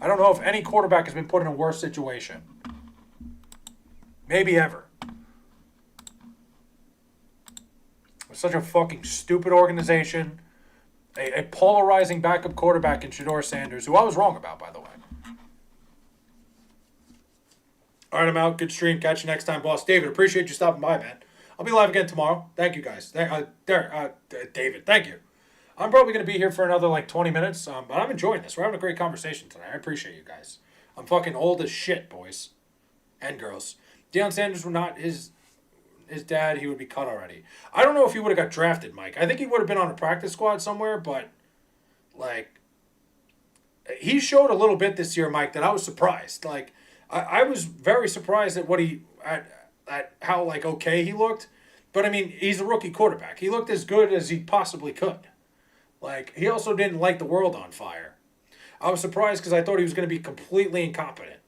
I don't know if any quarterback has been put in a worse situation. Maybe ever. It's such a fucking stupid organization. A polarizing backup quarterback in Shedeur Sanders, who I was wrong about, by the way. All right, I'm out. Good stream. Catch you next time, boss. David, appreciate you stopping by, man. I'll be live again tomorrow. Thank you, guys. David, thank you. I'm probably going to be here for another 20 minutes, but I'm enjoying this. We're having a great conversation tonight. I appreciate you guys. I'm fucking old as shit, boys and girls. Deion Sanders were not his dad. He would be cut already. I don't know if he would have got drafted, Mike. I think he would have been on a practice squad somewhere, but he showed a little bit this year, Mike, that I was surprised. I was very surprised at at how okay he looked. But I mean, he's a rookie quarterback. He looked as good as he possibly could. He also didn't light the world on fire. I was surprised because I thought he was going to be completely incompetent.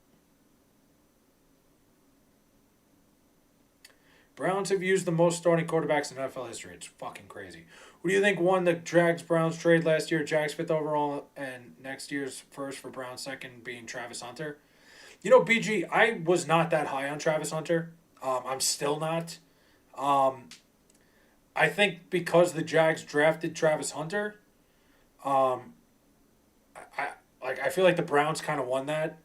Browns have used the most starting quarterbacks in NFL history. It's fucking crazy. Who do you think won the Jags-Browns trade last year? Jags 5th overall and next year's first for Browns second being Travis Hunter. You know, BG, I was not that high on Travis Hunter. I'm still not. I think because the Jags drafted Travis Hunter, I feel like the Browns kind of won that.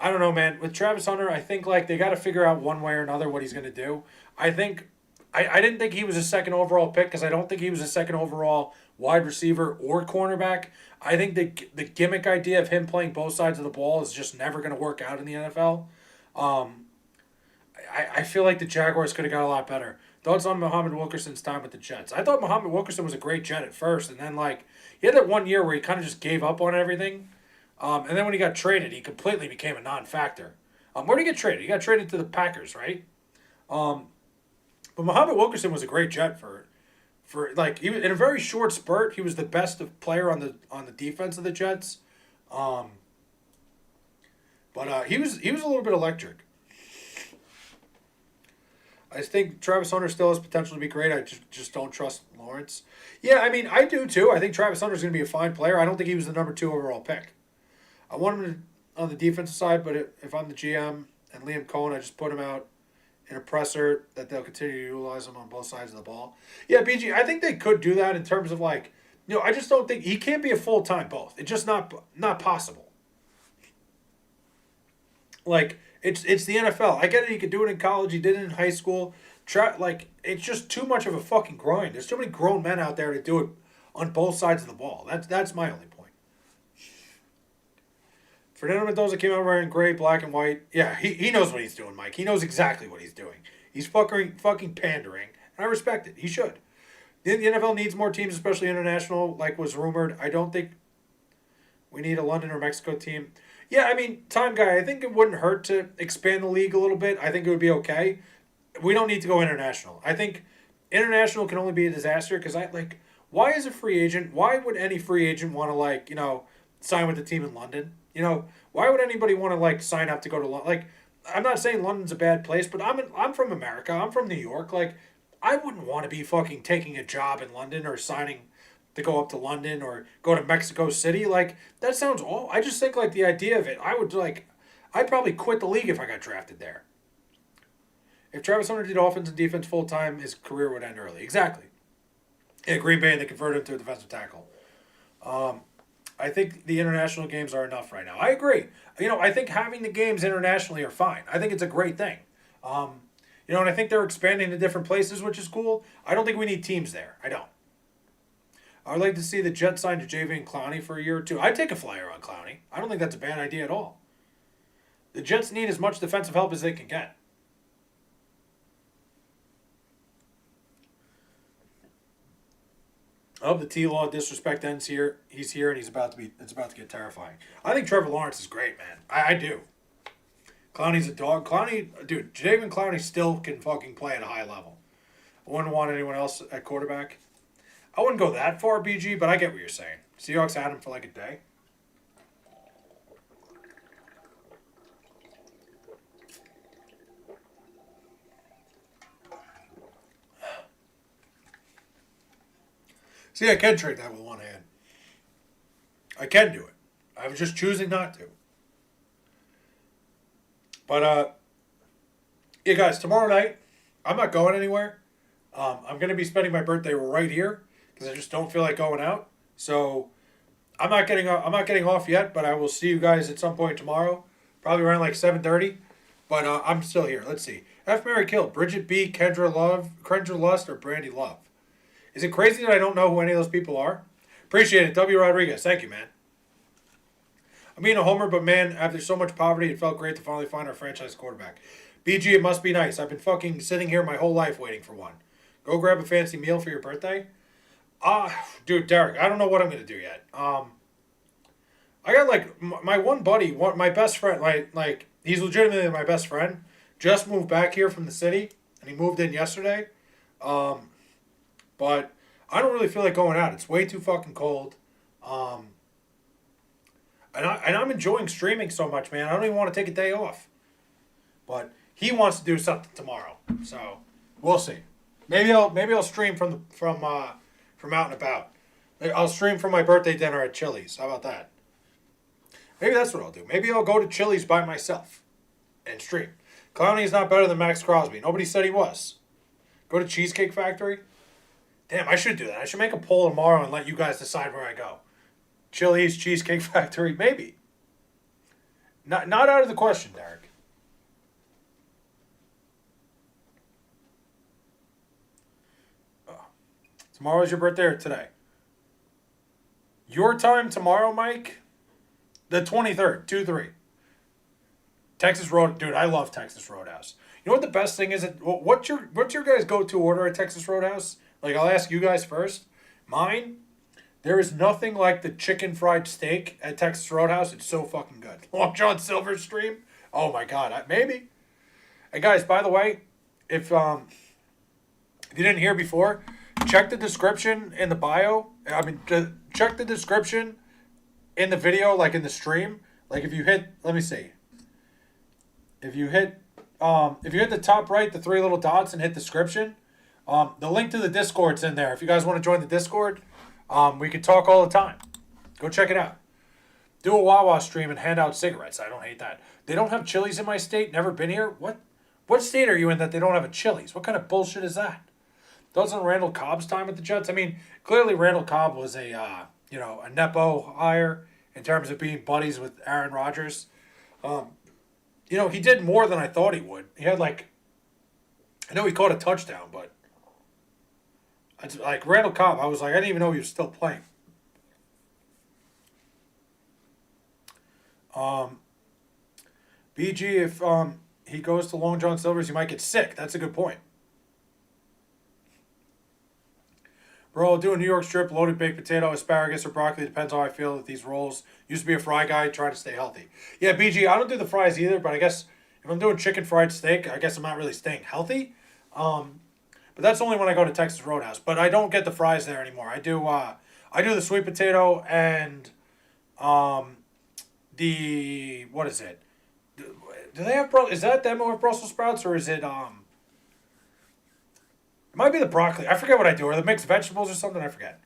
I don't know, man. With Travis Hunter, I think they got to figure out one way or another what he's going to do. I didn't think he was a second overall pick because I don't think he was a second overall wide receiver or cornerback. I think the gimmick idea of him playing both sides of the ball is just never going to work out in the NFL. I feel like the Jaguars could have got a lot better. Thoughts on Muhammad Wilkerson's time with the Jets? I thought Muhammad Wilkerson was a great Jet at first, and then he had that one year where he kind of just gave up on everything. And then when he got traded, he completely became a non-factor. Where did he get traded? He got traded to the Packers, right? But Muhammad Wilkerson was a great Jet for he was, in a very short spurt. He was the best player on the defense of the Jets. But he was a little bit electric. I think Travis Hunter still has potential to be great. I just don't trust Lawrence. Yeah, I mean, I do too. I think Travis Hunter is going to be a fine player. I don't think he was the number 2 overall pick. I want him on the defensive side, but if I'm the GM and Liam Cohen, I just put him out in a presser that they'll continue to utilize him on both sides of the ball. Yeah, BG, I think they could do that in terms of I just don't think he can't be a full-time both. It's just not possible. It's the NFL. I get it. He could do it in college. He did it in high school. It's just too much of a fucking grind. There's too many grown men out there to do it on both sides of the ball. That's my only point. Fernando Mendoza came out wearing gray, black, and white. Yeah, he knows what he's doing, Mike. He knows exactly what he's doing. He's fucking pandering, and I respect it. He should. The NFL needs more teams, especially international, like was rumored. I don't think We need a London or Mexico team. Yeah, I mean, time guy, I think it wouldn't hurt to expand the league a little bit. I think it would be okay. We don't need to go international. I think international can only be a disaster because I like. Why is a free agent? Why would any free agent want to like sign with the team in London? Why would anybody want to like sign up to go to London? Like, I'm not saying London's a bad place, but I'm from America. I'm from New York. Like, I wouldn't want to be fucking taking a job in London or signing to go up to London or go to Mexico City. Like, that sounds all. I just think like the idea of it. I'd probably quit the league if I got drafted there. If Travis Hunter did offense and defense full time, his career would end early. Exactly. In Green Bay, they converted him to a defensive tackle. I think the international games are enough right now. I agree. I think having the games internationally are fine. I think it's a great thing. And I think they're expanding to different places, which is cool. I don't think we need teams there. I don't. I'd like to see the Jets sign to Jadeveon Clowney for a year or two. I'd take a flyer on Clowney. I don't think that's a bad idea at all. The Jets need as much defensive help as they can get. Oh, the T-Law disrespect ends here. He's here and it's about to get terrifying. I think Trevor Lawrence is great, man. I do. Clowney's a dog. Dude, Jadeveon Clowney still can fucking play at a high level. I wouldn't want anyone else at quarterback. I wouldn't go that far, BG, but I get what you're saying. Seahawks had him for like a day. See, I can trade that with one hand. I can do it. I was just choosing not to. But, yeah, guys, tomorrow night, I'm not going anywhere. I'm going to be spending my birthday right here because I just don't feel like going out. So I'm not getting off yet, but I will see you guys at some point tomorrow, probably around like 7:30. But I'm still here. Let's see. F. Mary Kill, Bridget B, Kendra Lust, or Brandy Love. Is it crazy that I don't know who any of those people are? Appreciate it. W. Rodriguez. Thank you, man. I'm being a homer, but man, after so much poverty, it felt great to finally find our franchise quarterback. BG, it must be nice. I've been fucking sitting here my whole life waiting for one. Go grab a fancy meal for your birthday. Dude, Derek, I don't know what I'm going to do yet. I got like my one buddy, my best friend, like he's legitimately my best friend, just moved back here from the city, and he moved in yesterday. But I don't really feel like going out. It's way too fucking cold. And I'm enjoying streaming so much, man. I don't even want to take a day off. But he wants to do something tomorrow, so we'll see. Maybe I'll stream from out and about. I'll stream from my birthday dinner at Chili's. How about that? Maybe that's what I'll do. Maybe I'll go to Chili's by myself and stream. Clowney's not better than Max Crosby. Nobody said he was. Go to Cheesecake Factory. Damn, I should do that. I should make a poll tomorrow and let you guys decide where I go. Chili's, Cheesecake Factory, maybe. Not out of the question, Derek. Tomorrow's your birthday or today? Your time tomorrow, Mike? The 23rd, 2-3. Texas Road, dude, I love Texas Roadhouse. You know what the best thing is? What's your guys' go-to order at Texas Roadhouse? Like, I'll ask you guys first. Mine, there is nothing like the chicken fried steak at Texas Roadhouse. It's so fucking good. Long John Silver stream? Oh my God, maybe. And guys, by the way, if you didn't hear before, check the description in the bio. Check the description in the video, like in the stream. Like if you hit, let me see. If you hit the top right, the three little dots, and hit description, the link to the Discord's in there. If you guys want to join the Discord, we can talk all the time. Go check it out. Do a Wawa stream and hand out cigarettes. I don't hate that. They don't have Chili's in my state. Never been here. What state are you in that they don't have a Chili's? What kind of bullshit is that? Doesn't Randall Cobb's time with the Jets? I mean, clearly Randall Cobb was a Nepo hire in terms of being buddies with Aaron Rodgers. He did more than I thought he would. He had I know he caught a touchdown, but like Randall Cobb, I was like, I didn't even know he was still playing. BG, if he goes to Long John Silver's, he might get sick. That's a good point. Bro, I'll do a New York strip, loaded baked potato, asparagus, or broccoli. Depends how I feel with these rolls. Used to be a fry guy, trying to stay healthy. Yeah, BG, I don't do the fries either, but I guess if I'm doing chicken fried steak, I guess I'm not really staying healthy. Um, but that's only when I go to Texas Roadhouse. But I don't get the fries there anymore. I do the sweet potato and um, the what is it? Do they have is that them with Brussels sprouts or is it It might be the broccoli. I forget what I do. Or the mixed vegetables or something. I forget.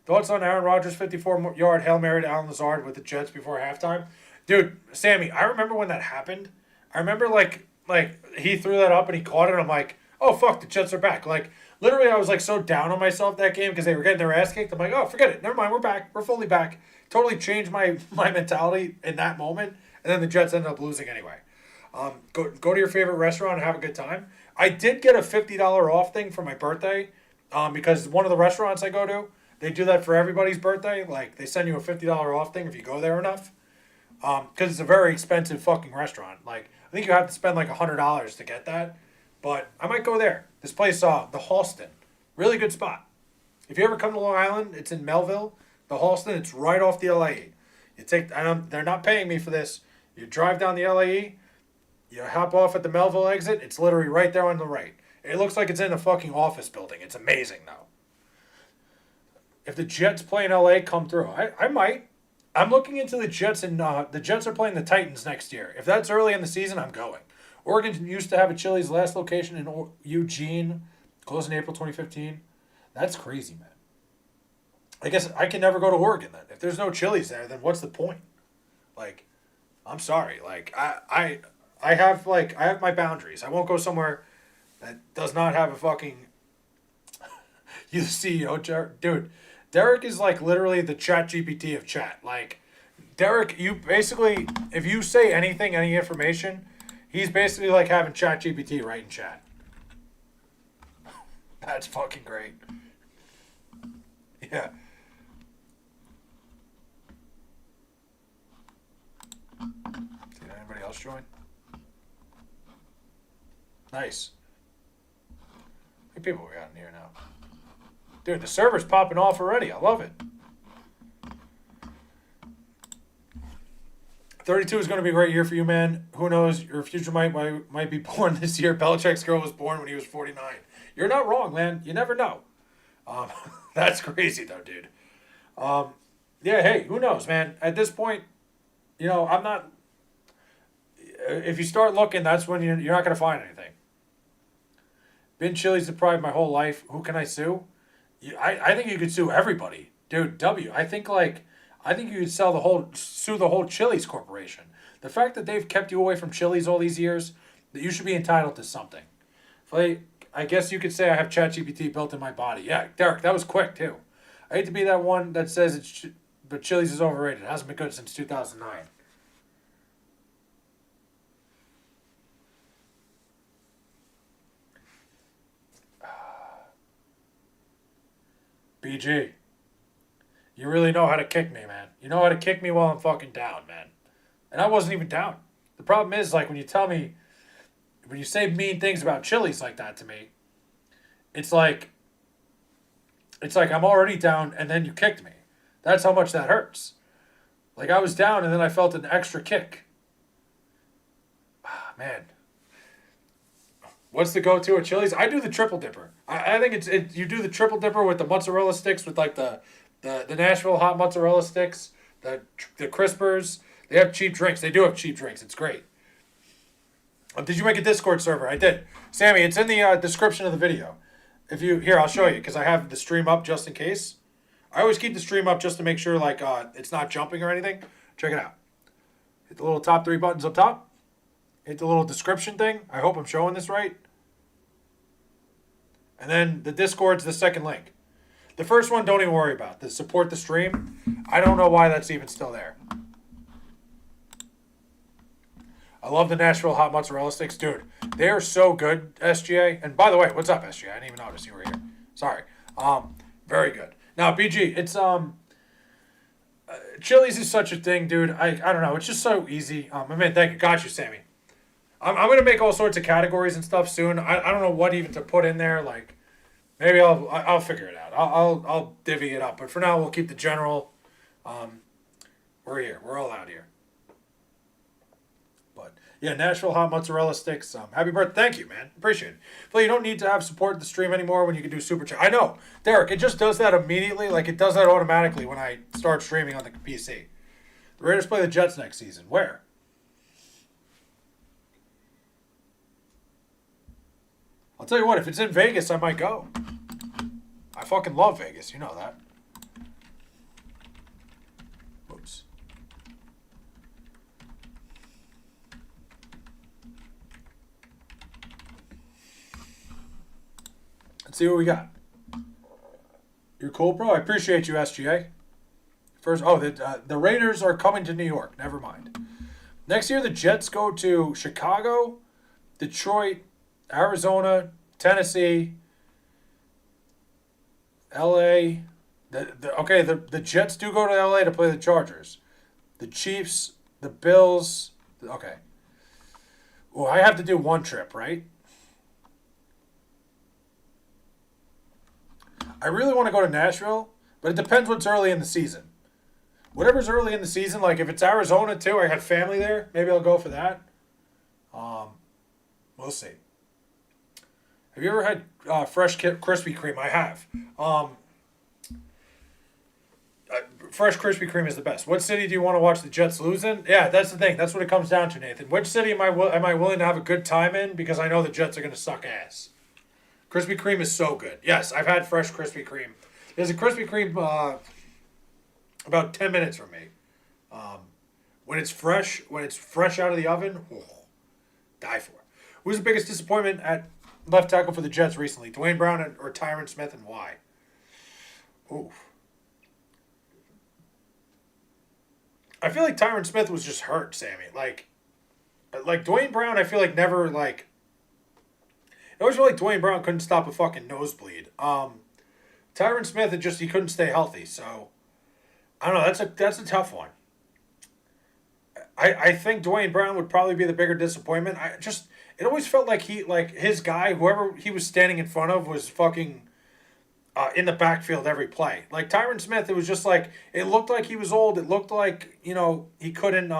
Thoughts on Aaron Rodgers' 54-yard Hail Mary to Alan Lazard with the Jets before halftime? Dude, Sammy, I remember when that happened. I remember like he threw that up and he caught it. And I'm like, oh fuck, the Jets are back. Like literally, I was like so down on myself that game because they were getting their ass kicked. I'm like, oh, forget it. Never mind. We're back. We're fully back. Totally changed my mentality in that moment. And then the Jets ended up losing anyway. Go to your favorite restaurant and have a good time. I did get a $50 off thing for my birthday, because one of the restaurants I go to, they do that for everybody's birthday. Like they send you a $50 off thing if you go there enough. Because it's a very expensive fucking restaurant. Like I think you have to spend like $100 to get that. But I might go there. This place, the Halston, really good spot. If you ever come to Long Island, it's in Melville. The Halston, it's right off the LAE. You take, they're not paying me for this. You drive down the LAE. You hop off at the Melville exit. It's literally right there on the right. It looks like it's in a fucking office building. It's amazing, though. If the Jets play in LA, come through. I might. I'm looking into the Jets, and the Jets are playing the Titans next year. If that's early in the season, I'm going. Oregon used to have a Chili's last location in Eugene, closed in April 2015. That's crazy, man. I guess I can never go to Oregon then. If there's no Chili's there, then what's the point? Like, I'm sorry. Like, I have my boundaries. I won't go somewhere that does not have a fucking you the CEO, dude. Derek is like literally the Chat GPT of chat. Like Derek, you basically if you say anything, any information, he's basically like having Chat GPT right in chat. That's fucking great. Yeah. Did anybody else join? Nice. How many people we got in here now? Dude, the server's popping off already. I love it. 32 is going to be a great year for you, man. Who knows? Your future might be born this year. Belichick's girl was born when he was 49. You're not wrong, man. You never know. That's crazy, though, dude. Yeah, hey, who knows, man? At this point, I'm not... If you start looking, that's when you're not going to find anything. Been Chili's deprived my whole life. Who can I sue? I think you could sue everybody, dude. I think you could sue the whole Chili's corporation. The fact that they've kept you away from Chili's all these years, that you should be entitled to something. I guess you could say I have ChatGPT built in my body. Yeah, Derek, that was quick too. I hate to be that one that says but Chili's is overrated. It hasn't been good since 2009. BG, you really know how to kick me, man. You know how to kick me while I'm fucking down, man. And I wasn't even down. The problem is, like, when you say mean things about Chili's like that to me, it's like I'm already down and then you kicked me. That's how much that hurts. Like, I was down and then I felt an extra kick. Ah, man. What's the go-to at Chili's? I do the triple dipper. I think it's you do the triple dipper with the mozzarella sticks with like the Nashville hot mozzarella sticks, the crispers. They have cheap drinks. They do have cheap drinks. It's great. Did you make a Discord server? I did. Sammy, it's in the description of the video. I'll show you because I have the stream up just in case. I always keep the stream up just to make sure like it's not jumping or anything. Check it out. Hit the little top 3 buttons up top. Hit the little description thing. I hope I'm showing this right. And then the Discord's the second link. The first one, don't even worry about. The support the stream. I don't know why that's even still there. I love the Nashville hot mozzarella sticks. Dude, they are so good, SGA. And by the way, what's up, SGA? I didn't even notice you were here. Sorry. Very good. Now, BG, it's Chili's is such a thing, dude. I don't know. It's just so easy. Thank you. Got you, Sammy. I'm going to make all sorts of categories and stuff soon. I don't know what even to put in there. Like, Maybe I'll figure it out. I'll divvy it up. But for now, we'll keep the general. We're here. We're all out here. But yeah, Nashville hot mozzarella sticks. Happy birthday! Thank you, man. Appreciate it. But you don't need to have support the stream anymore when you can do super chat. I know, Derek. It just does that immediately. Like it does that automatically when I start streaming on the PC. The Raiders play the Jets next season. Where? I'll tell you what. If it's in Vegas, I might go. I fucking love Vegas. You know that. Oops. Let's see what we got. You're cool, bro. I appreciate you, SGA. First, the Raiders are coming to New York. Never mind. Next year, the Jets go to Chicago, Detroit, Arizona, Tennessee, L.A. The Jets do go to L.A. to play the Chargers. The Chiefs, the Bills. Okay. Well, I have to do one trip, right? I really want to go to Nashville, but it depends what's early in the season. Whatever's early in the season, like if it's Arizona too, I got family there. Maybe I'll go for that. We'll see. Have you ever had fresh Krispy Kreme? I have. Fresh Krispy Kreme is the best. What city do you want to watch the Jets lose in? Yeah, that's the thing. That's what it comes down to, Nathan. Which city am I willing to have a good time in because I know the Jets are going to suck ass? Krispy Kreme is so good. Yes, I've had fresh Krispy Kreme. There's a Krispy Kreme about 10 minutes from me. When it's fresh out of the oven, die for it. Who's the biggest disappointment at left tackle for the Jets recently? Dwayne Brown or Tyron Smith, and why? Oof. I feel like Tyron Smith was just hurt, Sammy. Like Dwayne Brown, I feel like never like. I always feel like Dwayne Brown couldn't stop a fucking nosebleed. Tyron Smith, he couldn't stay healthy. So I don't know. That's a tough one. I think Dwayne Brown would probably be the bigger disappointment. It always felt like his guy, whoever he was standing in front of, was fucking in the backfield every play. Like Tyron Smith, it was just like it looked like he was old. It looked like he couldn't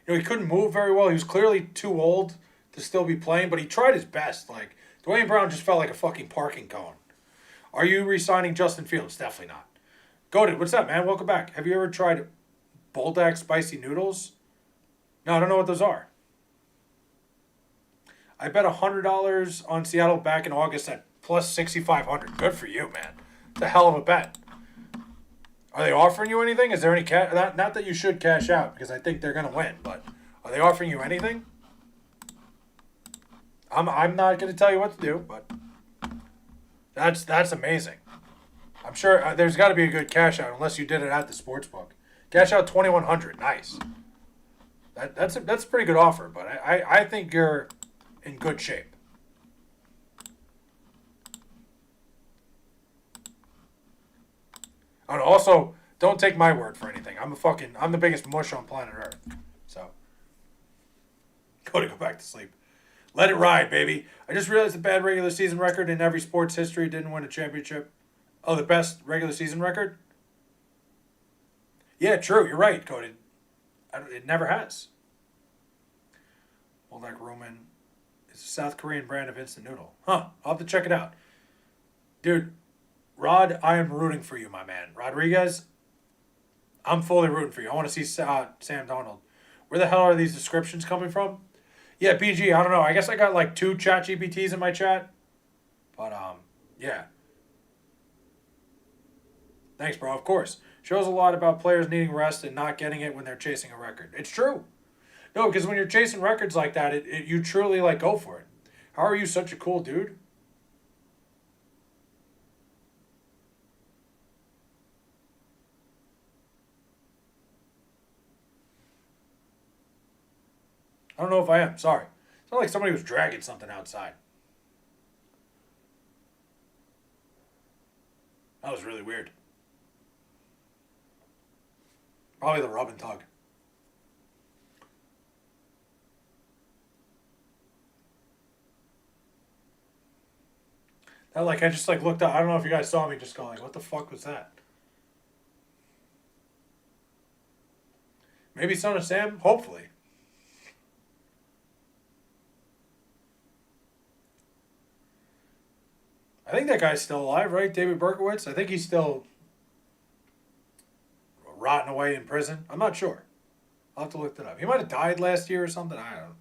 he couldn't move very well. He was clearly too old to still be playing, but he tried his best. Like Dwayne Brown just felt like a fucking parking cone. Are you re-signing Justin Fields? Definitely not. Goated, what's up, man? Welcome back. Have you ever tried Bulldog spicy noodles? No, I don't know what those are. I bet $100 on Seattle back in August at plus 6,500. Good for you, man. It's a hell of a bet. Are they offering you anything? Is there any cash? Not that you should cash out because I think they're gonna win, but are they offering you anything? I'm not gonna tell you what to do, but that's amazing. I'm sure there's got to be a good cash out unless you did it at the sports book. Cash out 2,100. Nice. That's a pretty good offer, but I think you're in good shape. And also, don't take my word for anything. I'm the biggest mush on planet Earth. So, go back to sleep. Let it ride, baby. I just realized the bad regular season record in every sports history didn't win a championship. Oh, the best regular season record? Yeah, true. You're right, Cody. It never has. Oleg Roman is a South Korean brand of instant noodle. Huh. I'll have to check it out. Dude, Rod, I am rooting for you, my man. Rodriguez, I'm fully rooting for you. I want to see Sam Donald. Where the hell are these descriptions coming from? Yeah, PG, I don't know. I guess I got like 2 chat GPTs in my chat. But, yeah. Thanks, bro. Of course. Shows a lot about players needing rest and not getting it when they're chasing a record. It's true. No, because when you're chasing records like that, you truly like go for it. How are you such a cool dude? I don't know if I am. Sorry. It's not like somebody was dragging something outside. That was really weird. Probably the rub and tug. I just like looked up. I don't know if you guys saw me just going like, what the fuck was that? Maybe Son of Sam? Hopefully. I think that guy's still alive, right? David Berkowitz? I think he's still rotting away in prison. I'm not sure. I'll have to look that up. He might have died last year or something. I don't know.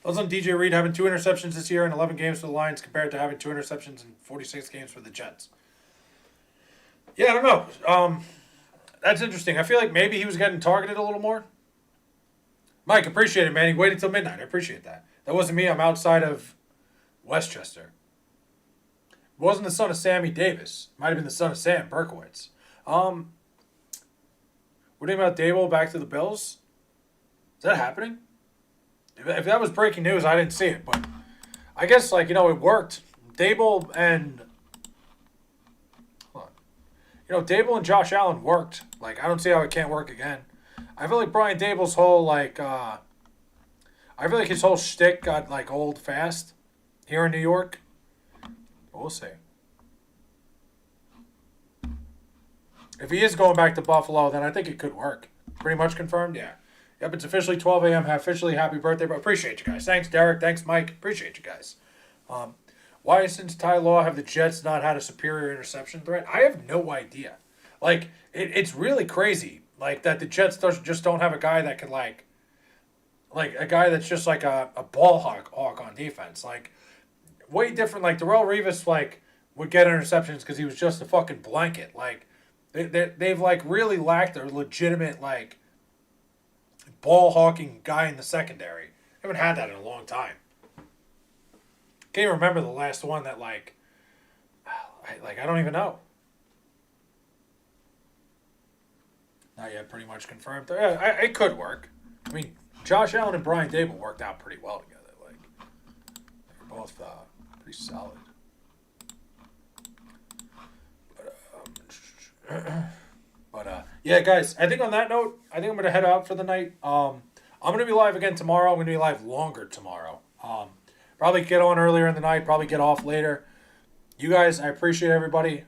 Those on DJ Reed having 2 interceptions this year in 11 games for the Lions compared to having 2 interceptions in 46 games for the Jets. Yeah, I don't know. That's interesting. I feel like maybe he was getting targeted a little more. Mike, appreciate it, man. He waited till midnight. I appreciate that. That wasn't me. I'm outside of Westchester. It wasn't the son of Sammy Davis. Might have been the son of Sam Berkowitz. We're talking about Dable back to the Bills. Is that happening? If that was breaking news, I didn't see it. But I guess, it worked. Dable and... Dable and Josh Allen worked. I don't see how it can't work again. I feel like Brian Dable's whole, I feel like his whole shtick got, old fast here in New York. But we'll see. If he is going back to Buffalo, then I think it could work. Pretty much confirmed? Yeah. Yep, it's officially 12 a.m. Officially happy birthday, bro. Appreciate you guys. Thanks, Derek. Thanks, Mike. Appreciate you guys. Why, since Ty Law, have the Jets not had a superior interception threat? I have no idea. It's really crazy. That the Jets just don't have a guy that can, a guy that's just a ball hawk on defense. Way different. Darrelle Revis, would get interceptions because he was just a fucking blanket. They've, really lacked a legitimate, ball hawking guy in the secondary. Haven't had that in a long time. Can't even remember the last one that I don't even know. Not yet, pretty much confirmed. Yeah, it could work. I mean, Josh Allen and Brian Dable worked out pretty well together. They're both pretty solid. But yeah, guys, I think on that note, I think I'm going to head out for the night. I'm going to be live again tomorrow. I'm going to be live longer tomorrow. Probably get on earlier in the night, probably get off later. You guys, I appreciate everybody.